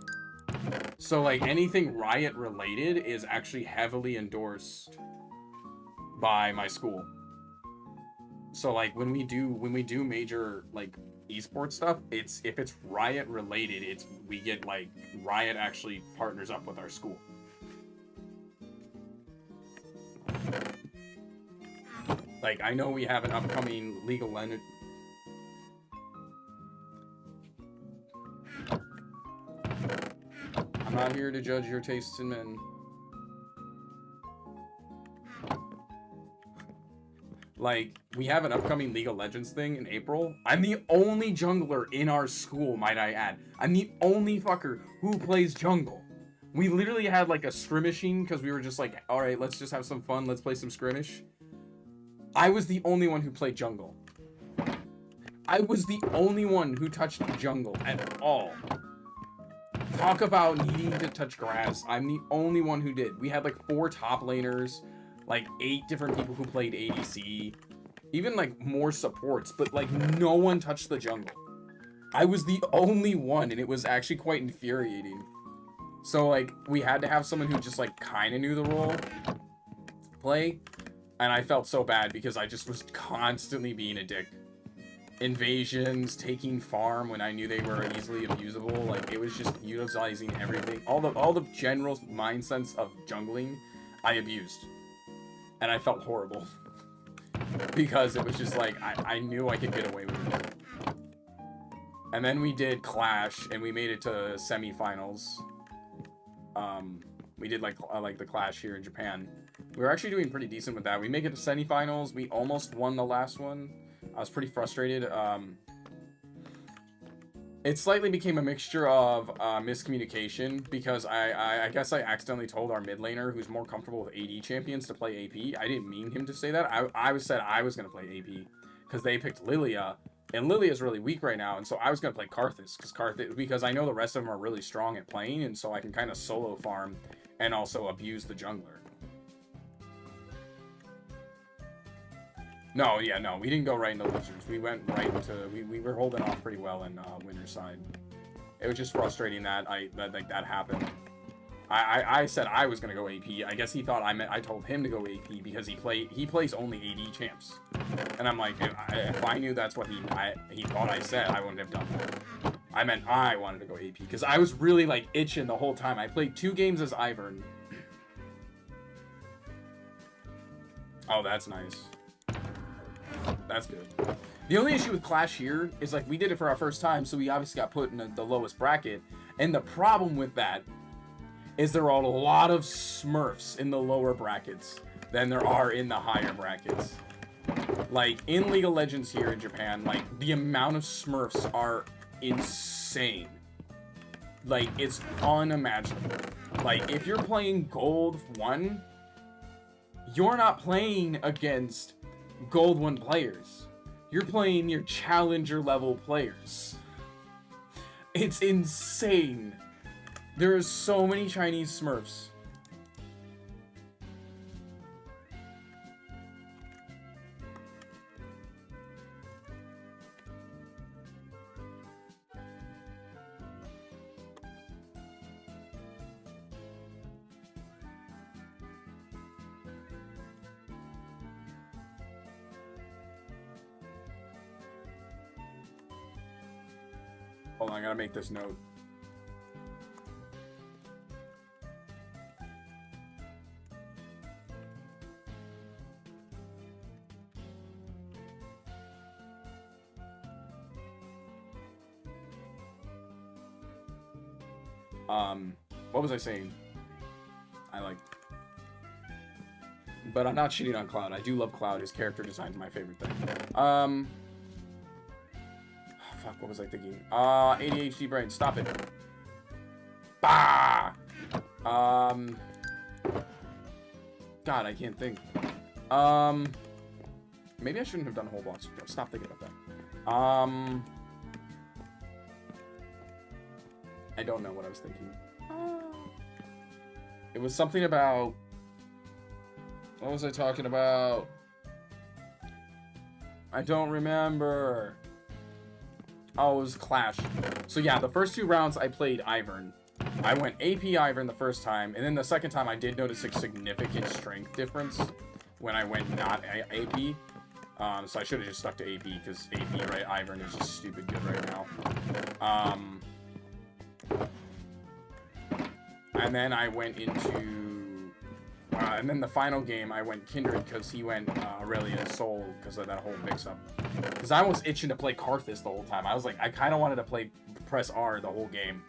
So, like, anything Riot related is actually heavily endorsed by my school. So, like, when we do major, like, esports stuff, if it's Riot related, we get, like, Riot actually partners up with our school. Like, I know we have an upcoming League of Legends. I'm not here to judge your tastes in men. Like, we have an upcoming League of Legends thing in April. I'm the only jungler in our school, might I add. I'm the only fucker who plays jungle. We literally had like a skirmishing because we were just like, all right, let's just have some fun. Let's play some skirmish. I was the only one who played jungle. I was the only one who touched jungle at all. Talk about needing to touch grass. I'm the only one who did. We had like 4 top laners, like 8 different people who played ADC, even like more supports, but like no one touched the jungle. I was the only one, and it was actually quite infuriating. So like we had to have someone who just like kind of knew the role play, and I felt so bad because I just was constantly being a dick. Invasions, taking farm when I knew they were easily abusable. Like, it was just utilizing everything. All the general mindsets of jungling, I abused. And I felt horrible. Because it was just like, I knew I could get away with it. And then we did Clash, and we made it to semifinals. We did like the Clash here in Japan. We were actually doing pretty decent with that. We make it to semifinals. We almost won the last one. I was pretty frustrated. It slightly became a mixture of miscommunication because I guess I accidentally told our mid laner, who's more comfortable with AD champions, to play AP. I didn't mean him to say that. I said I was going to play AP because they picked Lilia, and Lilia's really weak right now, and so I was going to play Karthus because I know the rest of them are really strong at playing, and so I can kind of solo farm and also abuse the jungler. No, yeah, no, we didn't go right into losers. We went right into we were holding off pretty well in winner's side. It was just frustrating that that happened. I said I was gonna go AP. I guess he thought I told him to go AP because he plays only AD champs. And I'm like, if I knew that's what he thought I said, I wouldn't have done that. I meant I wanted to go AP because I was really like itching the whole time. I played 2 games as Ivern. Oh, that's nice. That's good. The only issue with Clash here is like we did it for our first time, so we obviously got put in the lowest bracket. And the problem with that is there are a lot of Smurfs in the lower brackets than there are in the higher brackets. Like in League of Legends here in Japan, like the amount of Smurfs are insane. Like it's unimaginable. Like if you're playing Gold 1, you're not playing against Gold 1 players. You're playing your challenger level players. It's insane. There are so many Chinese Smurfs. Hold on, I gotta make this note. What was I saying? But I'm not shitting on Cloud. I do love Cloud. His character design's my favorite thing. Fuck, what was I thinking? ADHD brain, stop it. Bah! God, I can't think. Maybe I shouldn't have done whole blocks. Stop thinking about that. I don't know what I was thinking. It was something about... What was I talking about? I don't remember. Oh, it was Clash. So yeah, the first 2 rounds I played Ivern. I went AP Ivern the first time, and then the second time I did notice a significant strength difference when I went not AP. So I should have just stuck to AP, because AP, right, Ivern is just stupid good right now. And then I went into... and then the final game, I went Kindred, because he went Aurelia Soul, because of that whole mix-up. Because I was itching to play Karthus the whole time. I was like, I kind of wanted to press R the whole game.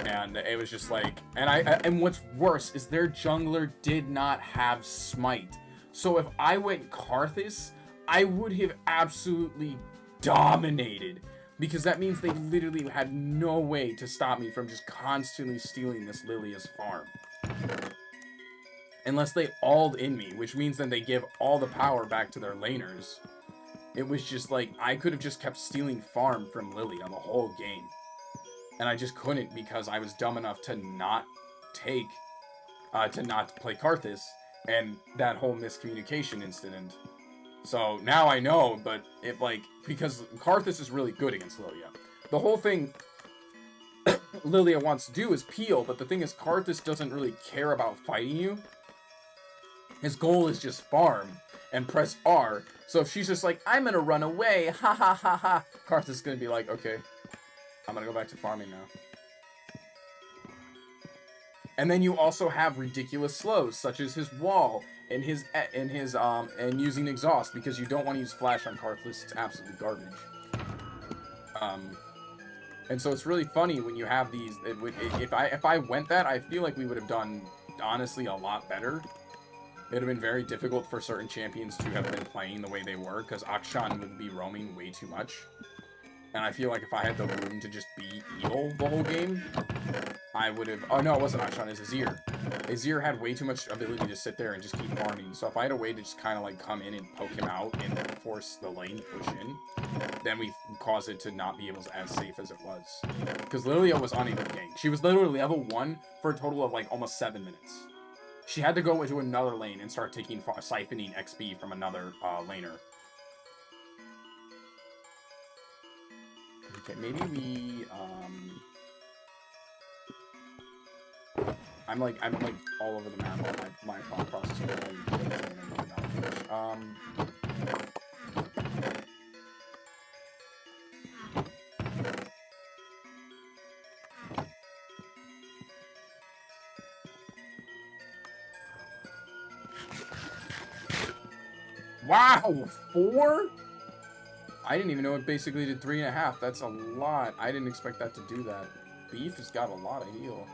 And it was just like... And what's worse is their jungler did not have Smite. So if I went Karthus, I would have absolutely dominated. Because that means they literally had no way to stop me from just constantly stealing this Lilia's farm. Unless they alled in me, which means then they give all the power back to their laners. It was just like, I could have just kept stealing farm from Lilia the whole game. And I just couldn't because I was dumb enough to not play Karthus, and that whole miscommunication incident. So now I know, but because Karthus is really good against Lilia. The whole thing Lilia wants to do is peel, but the thing is Karthus doesn't really care about fighting you. His goal is just farm and press R. So if she's just like, I'm gonna run away, ha ha ha ha, Karthus is gonna be like, okay, I'm gonna go back to farming now. And then you also have ridiculous slows, such as his wall and and using exhaust, because you don't want to use flash on Karthus. It's absolutely garbage. And so it's really funny when you have these. If I went that, I feel like we would have done honestly a lot better. It would have been very difficult for certain champions to have been playing the way they were, because Akshan would be roaming way too much. And I feel like if I had the room to just be evil the whole game, I would have... Oh, no, it wasn't Akshan, it was Azir. Azir had way too much ability to sit there and just keep farming. So if I had a way to just kind of like come in and poke him out and force the lane to push in, then we cause it to not be able to as safe as it was. Because Lilia was unable to gank. She was literally level 1 for a total of like almost 7 minutes. She had to go into another lane and start siphoning XP from another laner. Okay, maybe we, I'm like all over the map on my thought process. Wow, 4? I didn't even know it basically did 3.5. That's a lot. I didn't expect that to do that. Beef has got a lot of heal.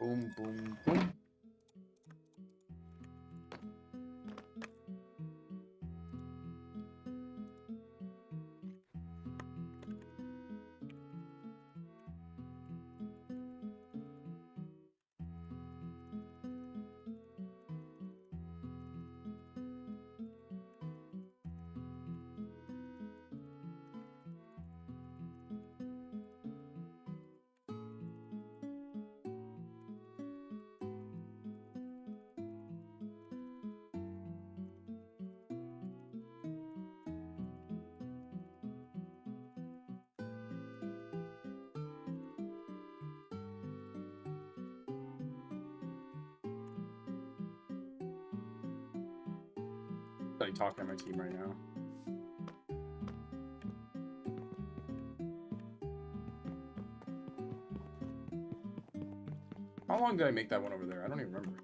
Boom, boom, boom. I'm talking to my team right now. How long did I make that one over there? I don't even remember.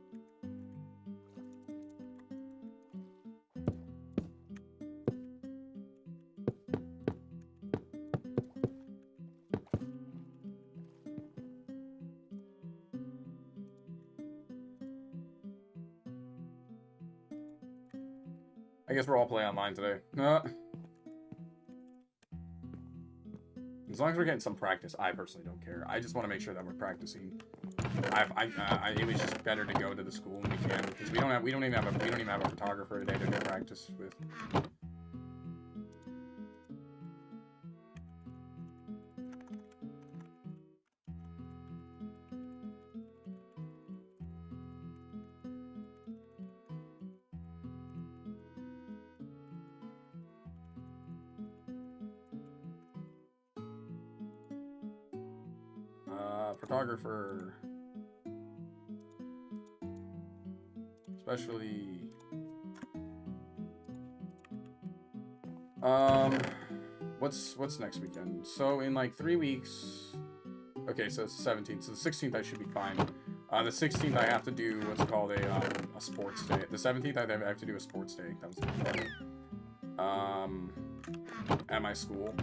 I guess we're all playing online today. As long as we're getting some practice, I personally don't care. I just want to make sure that we're practicing. It was just better to go to the school when we can, because we don't even have a photographer today to do practice with. Photographer. Especially... What's next weekend? So in like 3 weeks... Okay, so it's the 17th. So the 16th I should be fine. The 16th I have to do what's called a sports day. The 17th I have to do a sports day. That was the at my school.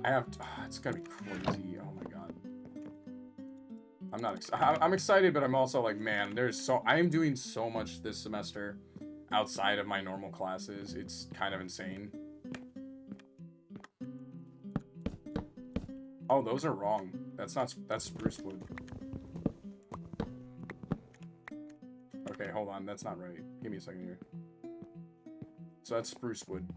I have, it's gonna be crazy. Oh my god. I'm excited, but I'm also like, man, I am doing so much this semester outside of my normal classes. It's kind of insane. Oh, those are wrong. That's spruce wood. Okay, hold on. That's not right. Give me a second here. So that's spruce wood.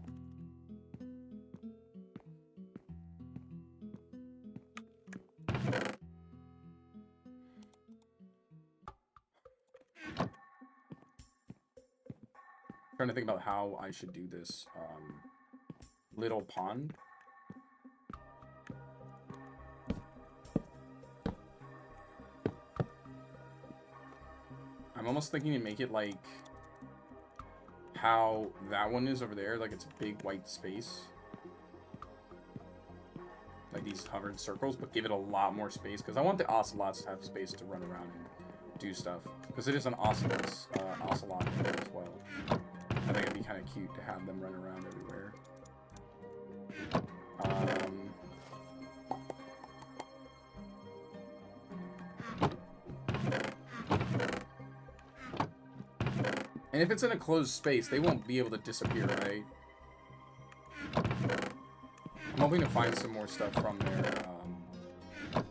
Trying to think about how I should do this. Little pond. I'm almost thinking to make it like how that one is over there, like it's a big white space. Like these hovered circles, but give it a lot more space, because I want the ocelots to have space to run around and do stuff. Because it is an ocelot as well. I think it'd be kind of cute to have them run around everywhere. And if it's in a closed space, they won't be able to disappear, right? I'm hoping to find some more stuff from their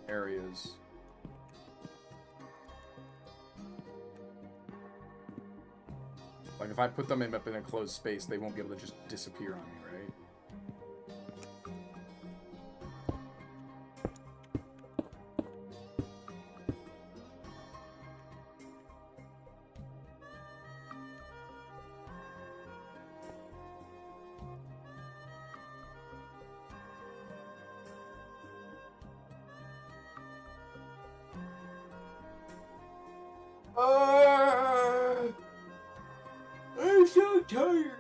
areas. Like, if I put them up in a closed space, they won't be able to just disappear on me, right? I'm so tired.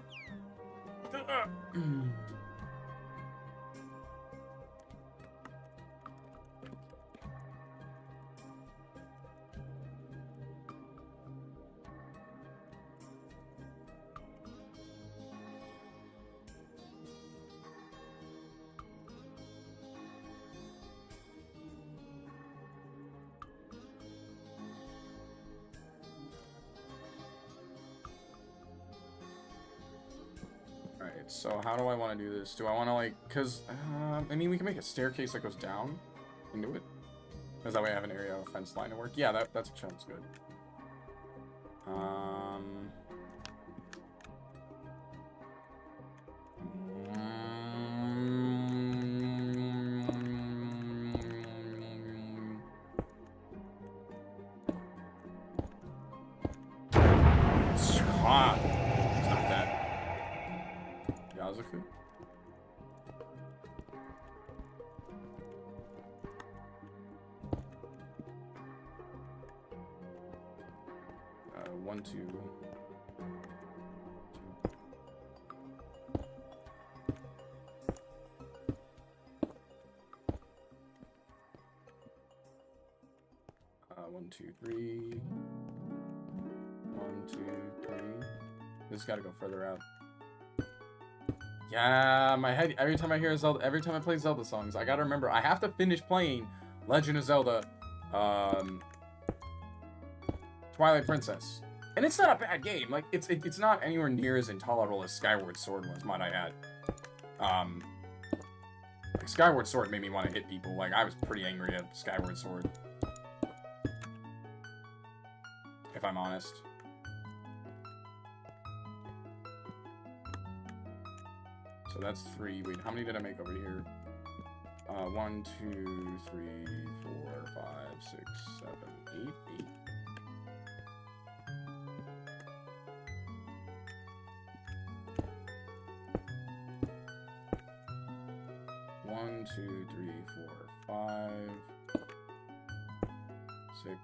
Alright, so how do I want to do this? Do I want to, like, because, I mean, we can make a staircase that goes down into it. Because that way I have an area of fence line to work. Yeah, that sounds good. Stop. Stop that. Yazuku? One, two. One, two, three. 1, 2, 3. This has got to go further out. Yeah, my head. Every time I hear Zelda, every time I play Zelda songs, I gotta remember I have to finish playing Legend of Zelda, Twilight Princess, and it's not a bad game. Like it's not anywhere near as intolerable as Skyward Sword was, might I add. Like Skyward Sword made me want to hit people. Like I was pretty angry at Skyward Sword, if I'm honest. So that's 3. Wait, how many did I make over here? 1, 2, 3, 4, 5, 6, 7, 8. 8. One, 2, 3, 4, 5, 6,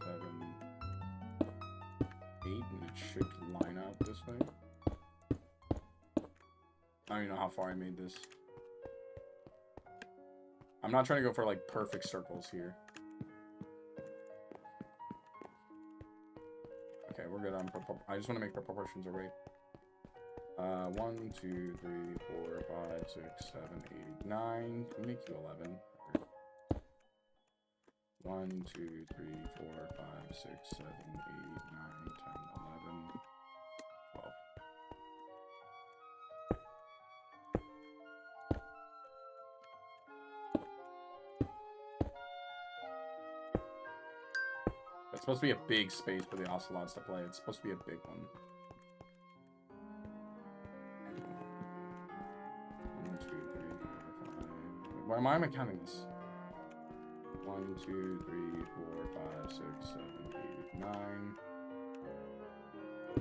7, 8, and it should line up this way. I don't even know how far I made this. I'm not trying to go for like perfect circles here. Okay, we're good on I just want to make the proportions are right. 1, 2, 3, 4, 5, 6, 7, 8, 9. Can we make you 11? 1, 2, 3, 4, 5, 6, 7, 8, 9, 10, 11, 12. It's supposed to be a big space for the ocelots to play. It's supposed to be a big one. 1, 2, 3, 4, 5. Why am I counting this? 1, 2, 3, 4, 5, 6, 7, 8, 9,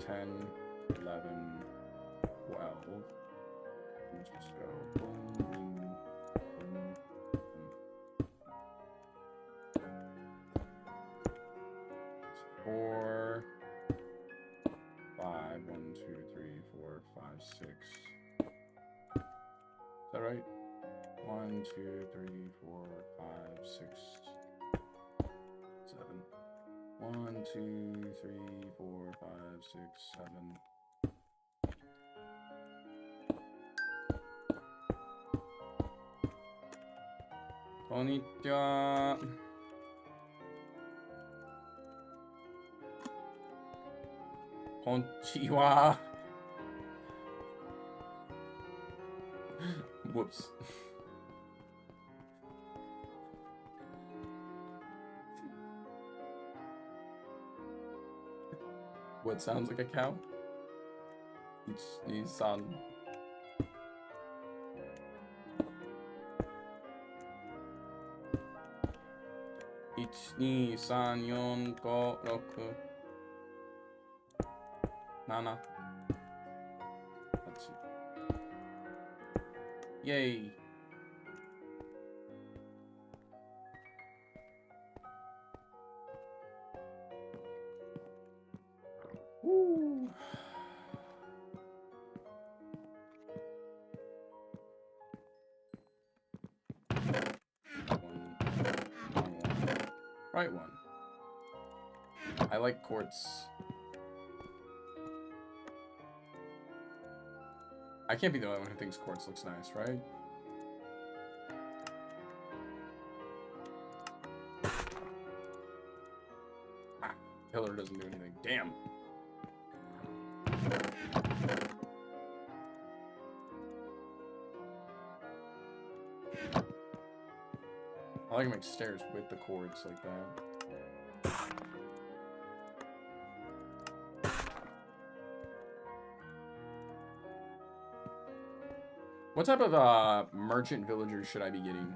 10, 11, 12. Let's just go. Boom, boom, boom, boom. 4, 5, 1, 2, 3, 4, 5, 6. Is that right? 1, 2, 3, 4, 5, 6, 7. 1, 2, 3, 4, 5, 6, 7. Konnichiwa. Konnichiwa. Whoops. What sounds like a cow? Ichi-ni-san. Ichi, ni, san, yon, go, roku. 7. 8. Yay. Woo. Right one. I like quartz. I can't be the only one who thinks quartz looks nice, right? Ah, pillar doesn't do anything. Damn. I like to make stairs with the cords like that. What type of merchant villagers should I be getting?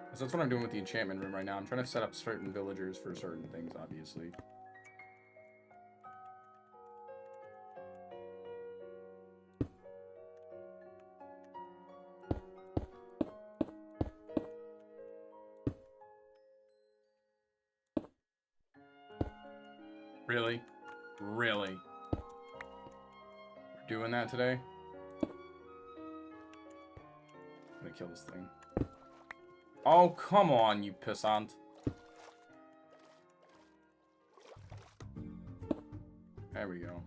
'Cause that's what I'm doing with the enchantment room right now. I'm trying to set up certain villagers for certain things, obviously. Really? Really? We're doing that today? I'm gonna kill this thing. Oh, come on, you pissant. There we go.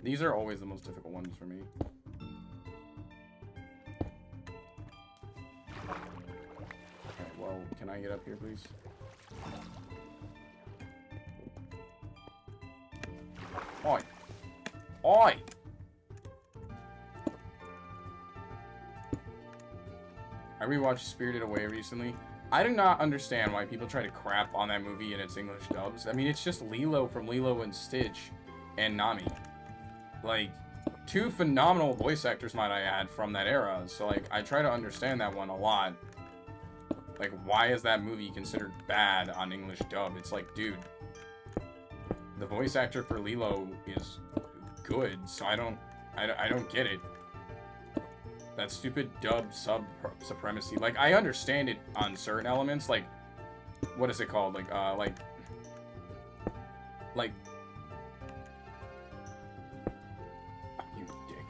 These are always the most difficult ones for me. Okay, well, can I get up here, please? Oi! Oi! I rewatched Spirited Away recently. I do not understand why people try to crap on that movie in its English dubs. I mean, it's just Lilo from Lilo and Stitch and Nami. Like, two phenomenal voice actors, might I add, from that era. So, like, I try to understand that one a lot. Like, why is that movie considered bad on English dub? It's like, dude, the voice actor for Lilo is good, so I don't get it. That stupid dub supremacy. Like, I understand it on certain elements, like, what is it called? Like, you dick.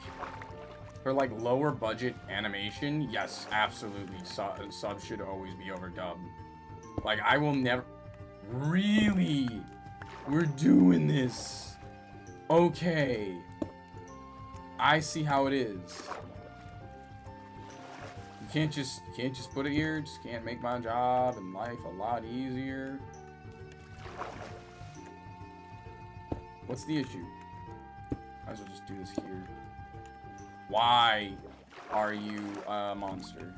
For, like, lower budget animation, yes, absolutely, subs should always be overdubbed. Like, I will never, really, We're doing this. Okay. I see how it is. You can't just put it here. Just can't make my job and life a lot easier. What's the issue? Might as well just do this here. Why are you a monster?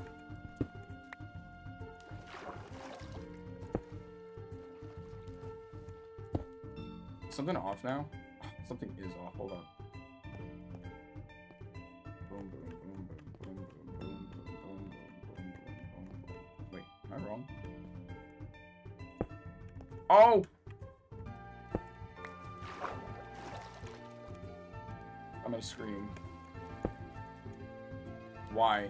Something off now? Something is off. Hold on. Boom, boom, boom, boom, boom, boom, boom, boom, boom, boom, boom. Wait, am I wrong? Oh! I'm gonna scream. Why?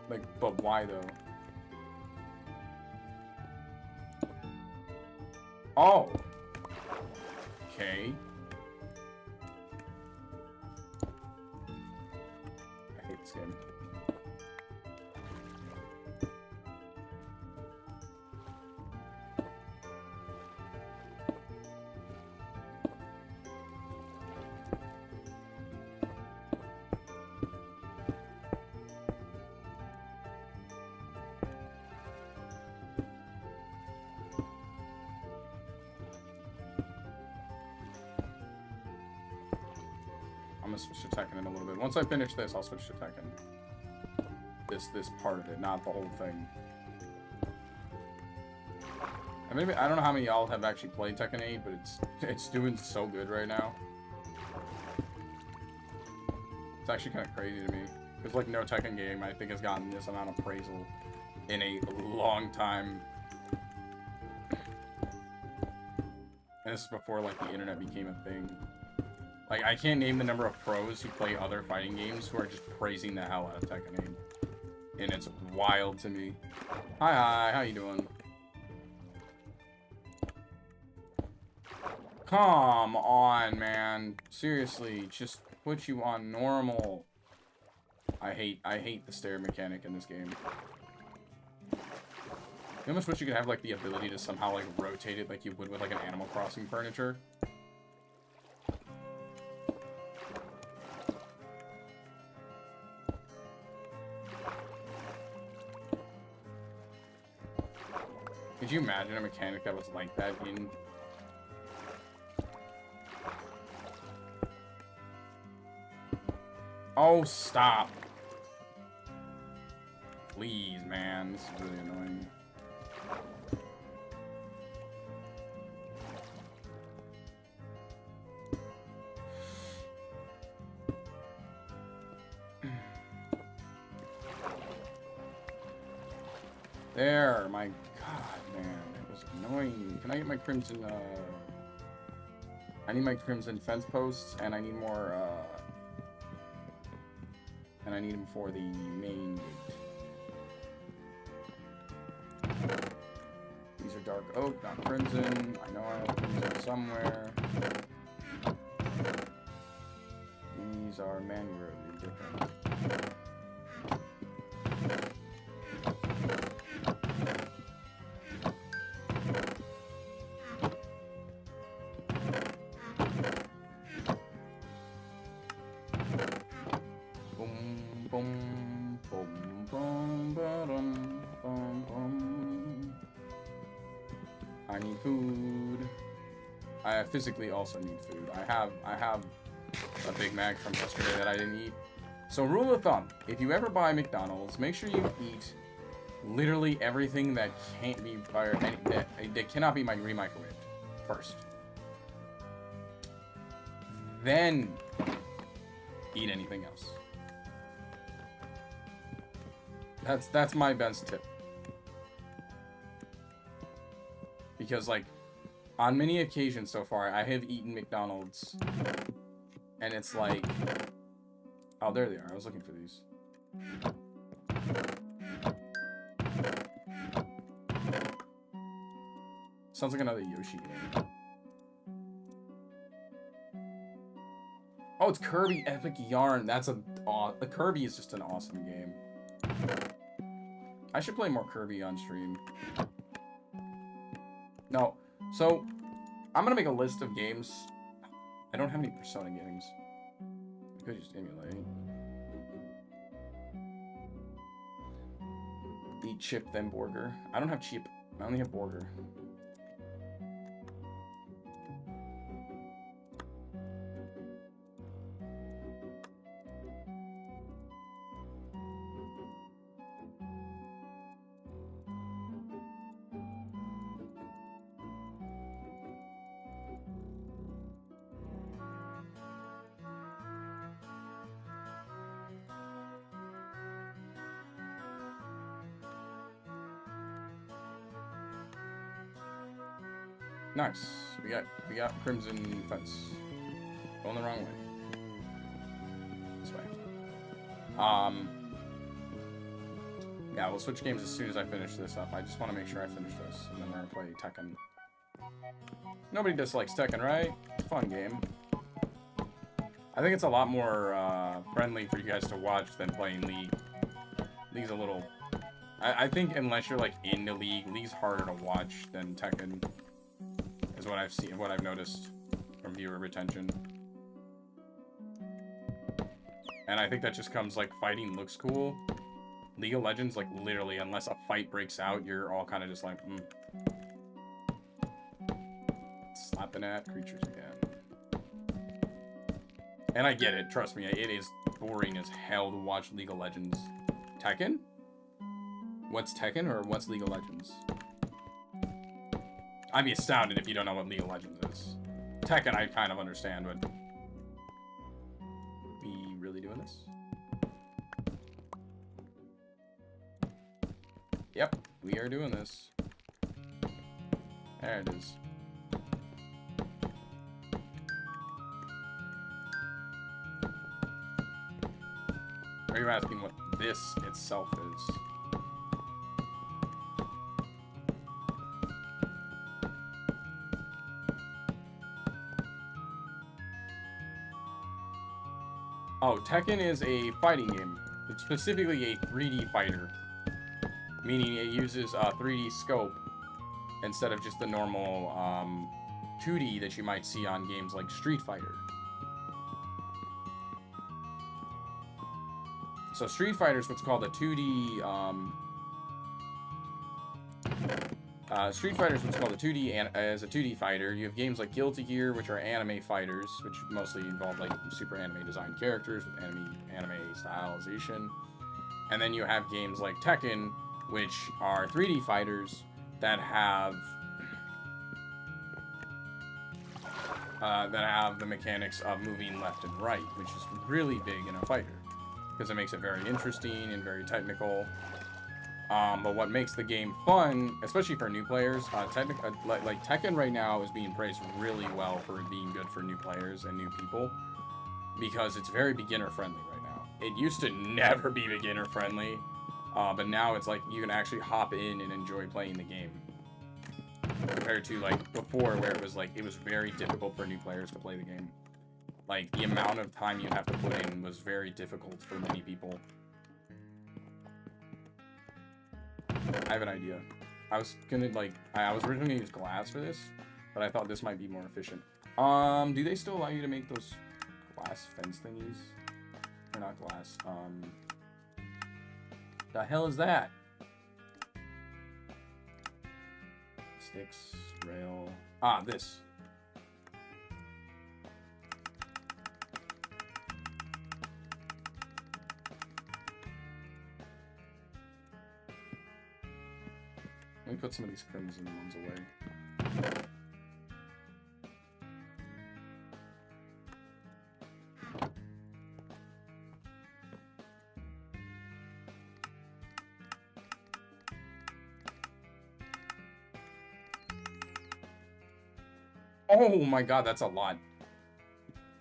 Like, but why though? Oh! Okay. I hate this game. I'm gonna switch to Tekken in a little bit. Once I finish this, I'll switch to Tekken. This part of it, not the whole thing. And maybe I don't know how many of y'all have actually played Tekken 8, but it's doing so good right now. It's actually kind of crazy to me. Because like no Tekken game I think has gotten this amount of appraisal in a long time. And this is before like the internet became a thing. Like, I can't name the number of pros who play other fighting games who are just praising the hell out of Tekken 8. And it's wild to me. Hi, how you doing? Come on, man. Seriously, just put you on normal. I hate the stair mechanic in this game. You almost wish you could have, like, the ability to somehow, like, rotate it like you would with, like, an Animal Crossing furniture. Could you imagine a mechanic that was like that in... Oh, stop. Please, man. This is really annoying. There, my God, man, that was annoying. Can I get my crimson, I need my crimson fence posts, and I need more, and I need them for the main gate. These are dark oak, not crimson. I know I have crimson somewhere. These are mangrove, different. I need food. I physically also need food. I have a Big Mac from yesterday that I didn't eat. So rule of thumb, if you ever buy McDonald's, make sure you eat literally everything that can't be that cannot be remicrowaved first. Then eat anything else. That's my best tip. Because, like, on many occasions so far, I have eaten McDonald's, and it's like... Oh, there they are. I was looking for these. Sounds like another Yoshi game. Oh, it's Kirby Epic Yarn. That's the Kirby is just an awesome game. I should play more Kirby on stream. No, So, I'm gonna make a list of games. I don't have any Persona games. I could just emulate. Eat chip, then burger. I don't have chip. I only have burger. Nice. We got Crimson Fence. Going the wrong way. This way. Yeah, we'll switch games as soon as I finish this up. I just want to make sure I finish this, and then we're gonna play Tekken. Nobody dislikes Tekken, right? Fun game. I think it's a lot more friendly for you guys to watch than playing League. League's a little... I think unless you're like into League, League's harder to watch than Tekken. Is what I've seen, what I've noticed from viewer retention. And I think that just comes like fighting looks cool. League of Legends, like literally, unless a fight breaks out, you're all kind of just like, slapping at creatures again. And I get it, trust me, it is boring as hell to watch League of Legends. Tekken? What's Tekken or what's League of Legends? I'd be astounded if you don't know what League of Legends is. Tekken I kind of understand, but... We really doing this? Yep, we are doing this. There it is. Are you asking what this itself is? Oh, Tekken is a fighting game. It's specifically a 3D fighter. Meaning it uses a 3D scope instead of just the normal 2D that you might see on games like Street Fighter. So Street Fighter is what's called a 2D... Street Fighter is what's called a 2D as a 2D fighter. You have games like Guilty Gear, which are anime fighters, which mostly involve like super anime designed characters with anime stylization. And then you have games like Tekken, which are 3D fighters that have the mechanics of moving left and right, which is really big in a fighter because it makes it very interesting and very technical. But what makes the game fun, especially for new players, like Tekken right now is being praised really well for being good for new players and new people, because it's very beginner friendly right now. It used to never be beginner friendly, but now it's like you can actually hop in and enjoy playing the game, compared to like before where it was very difficult for new players to play the game. Like the amount of time you have to put in was very difficult for many people. I have an idea. I was gonna I was originally gonna use glass for this, but I thought this might be more efficient. Do they still allow you to make those glass fence thingies? Or not glass, the hell is that? Sticks, rail, this. Let me put some of these crimson ones away. Oh my god, that's a lot.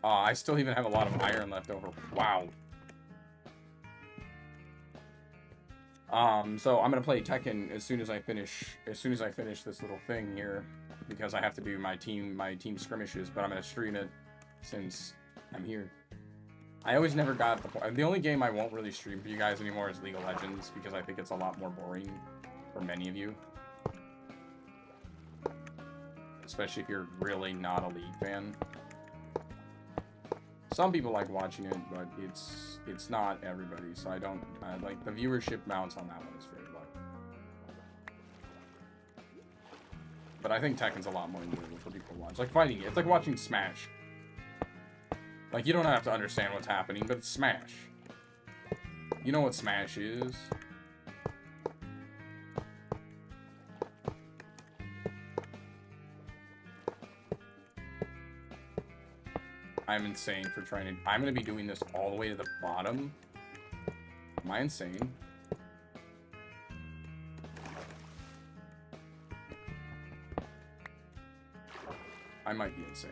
I still even have a lot of iron left over. Wow. So I'm gonna play Tekken as soon as I finish this little thing here, because I have to do my team skirmishes, but I'm gonna stream it since I'm here. I always never got the point. The only game I won't really stream for you guys anymore is League of Legends, because I think it's a lot more boring for many of you. especially if you're really not a League fan. Some people like watching it, but it's not everybody. So I don't like the viewership mounts on that one is very low. But I think Tekken's a lot more enjoyable for people to watch. Like fighting it, it's like watching Smash. Like you don't have to understand what's happening, but it's Smash. You know what Smash is? I'm insane for trying to... I'm going to be doing this all the way to the bottom. Am I insane? I might be insane.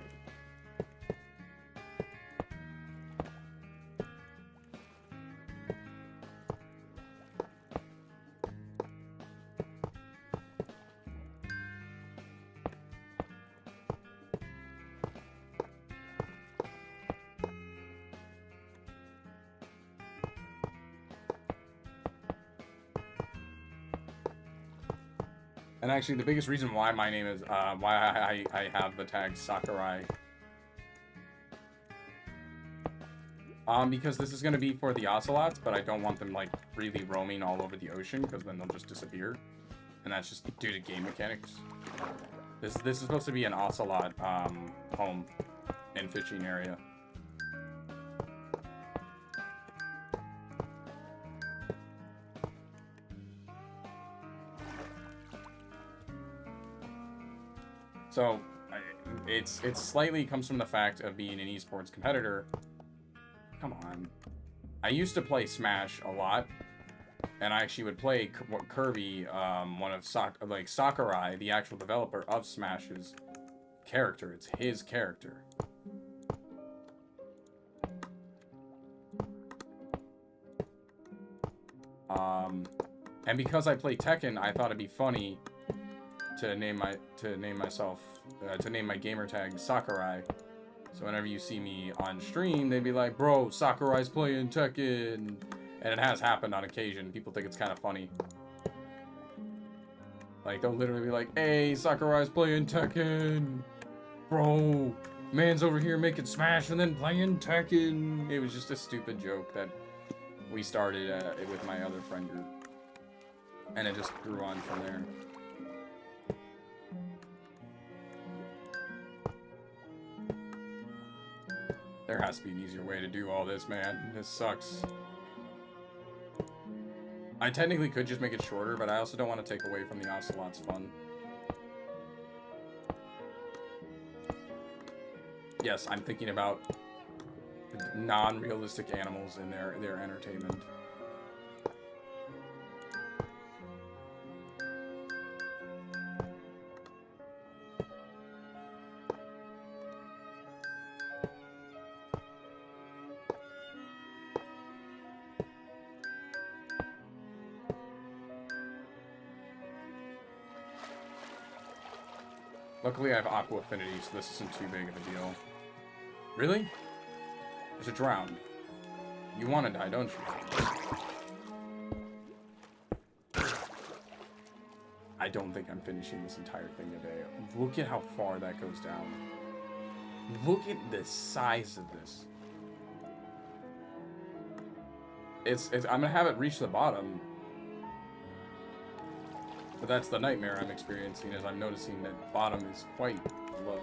And actually, the biggest reason why my name is, why I have the tag Sakurai, because this is going to be for the ocelots, but I don't want them, like, really roaming all over the ocean, because then they'll just disappear. And that's just due to game mechanics. This is supposed to be an ocelot, home and fishing area. So, it's slightly comes from the fact of being an esports competitor. Come on. I used to play Smash a lot, and I actually would play Kirby, one of Sakurai, the actual developer of Smash's character. It's his character. And because I play Tekken, I thought it'd be funny to name my gamer tag Sakurai. So whenever you see me on stream, they'd be like, "Bro, Sakurai's playing Tekken," and it has happened on occasion. People think it's kind of funny. Like they'll literally be like, "Hey, Sakurai's playing Tekken, bro. Man's over here making Smash and then playing Tekken." It was just a stupid joke that we started with my other friend group, and it just grew on from there. There has to be an easier way to do all this, man. This sucks. I technically could just make it shorter, but I also don't want to take away from the ocelot's fun. Yes, I'm thinking about non-realistic animals in their entertainment. Luckily, I have Aqua Affinity, so this isn't too big of a deal. Really? There's a drowned. You want to die, don't you? I don't think I'm finishing this entire thing today. Look at how far that goes down. Look at the size of this. I'm gonna have it reach the bottom. But that's the nightmare I'm experiencing, as I'm noticing that bottom is quite low.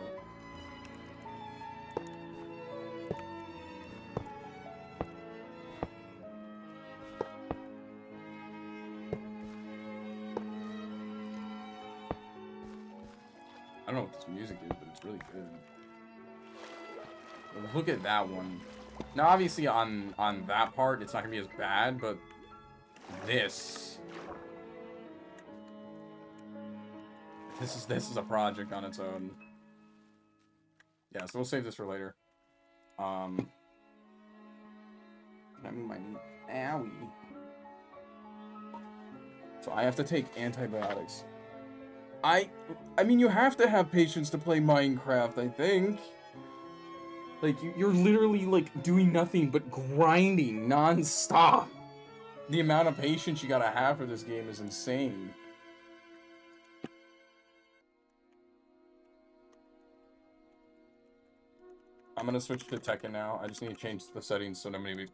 I don't know what this music is, but it's really good. But look at that one. Now, obviously, on that part, it's not gonna be as bad, but this is a project on its own. Yeah, so we'll save this for later. I mean, my knee. Owie. So I have to take antibiotics. I mean, you have to have patience to play Minecraft, I think. Like, you're literally, like, doing nothing but grinding non-stop. The amount of patience you gotta have for this game is insane. gonna switch to Tekken now. I just need to change the settings so nobody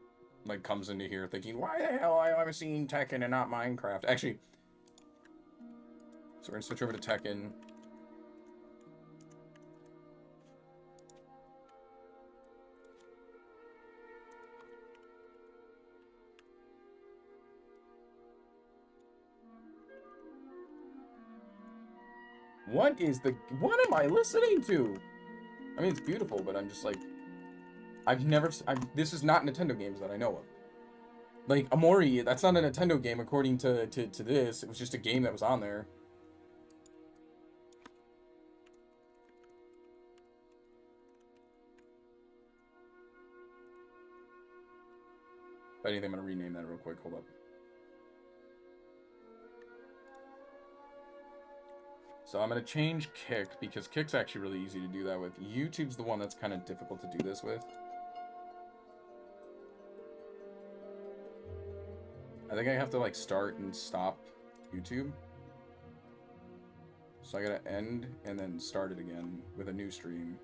like comes into here thinking, why the hell am I seeing Tekken and not Minecraft? Actually, so we're gonna switch over to Tekken. What am I listening to? I mean, it's beautiful, but I'm just like, this is not Nintendo games that I know of. Like, Amori, that's not a Nintendo game according to this. It was just a game that was on there. If anything, I'm gonna rename that real quick. Hold up. So I'm gonna change Kick, because Kick's actually really easy to do that with. YouTube's the one that's kind of difficult to do this with. I think I have to like start and stop YouTube. So I gotta end and then start it again with a new stream.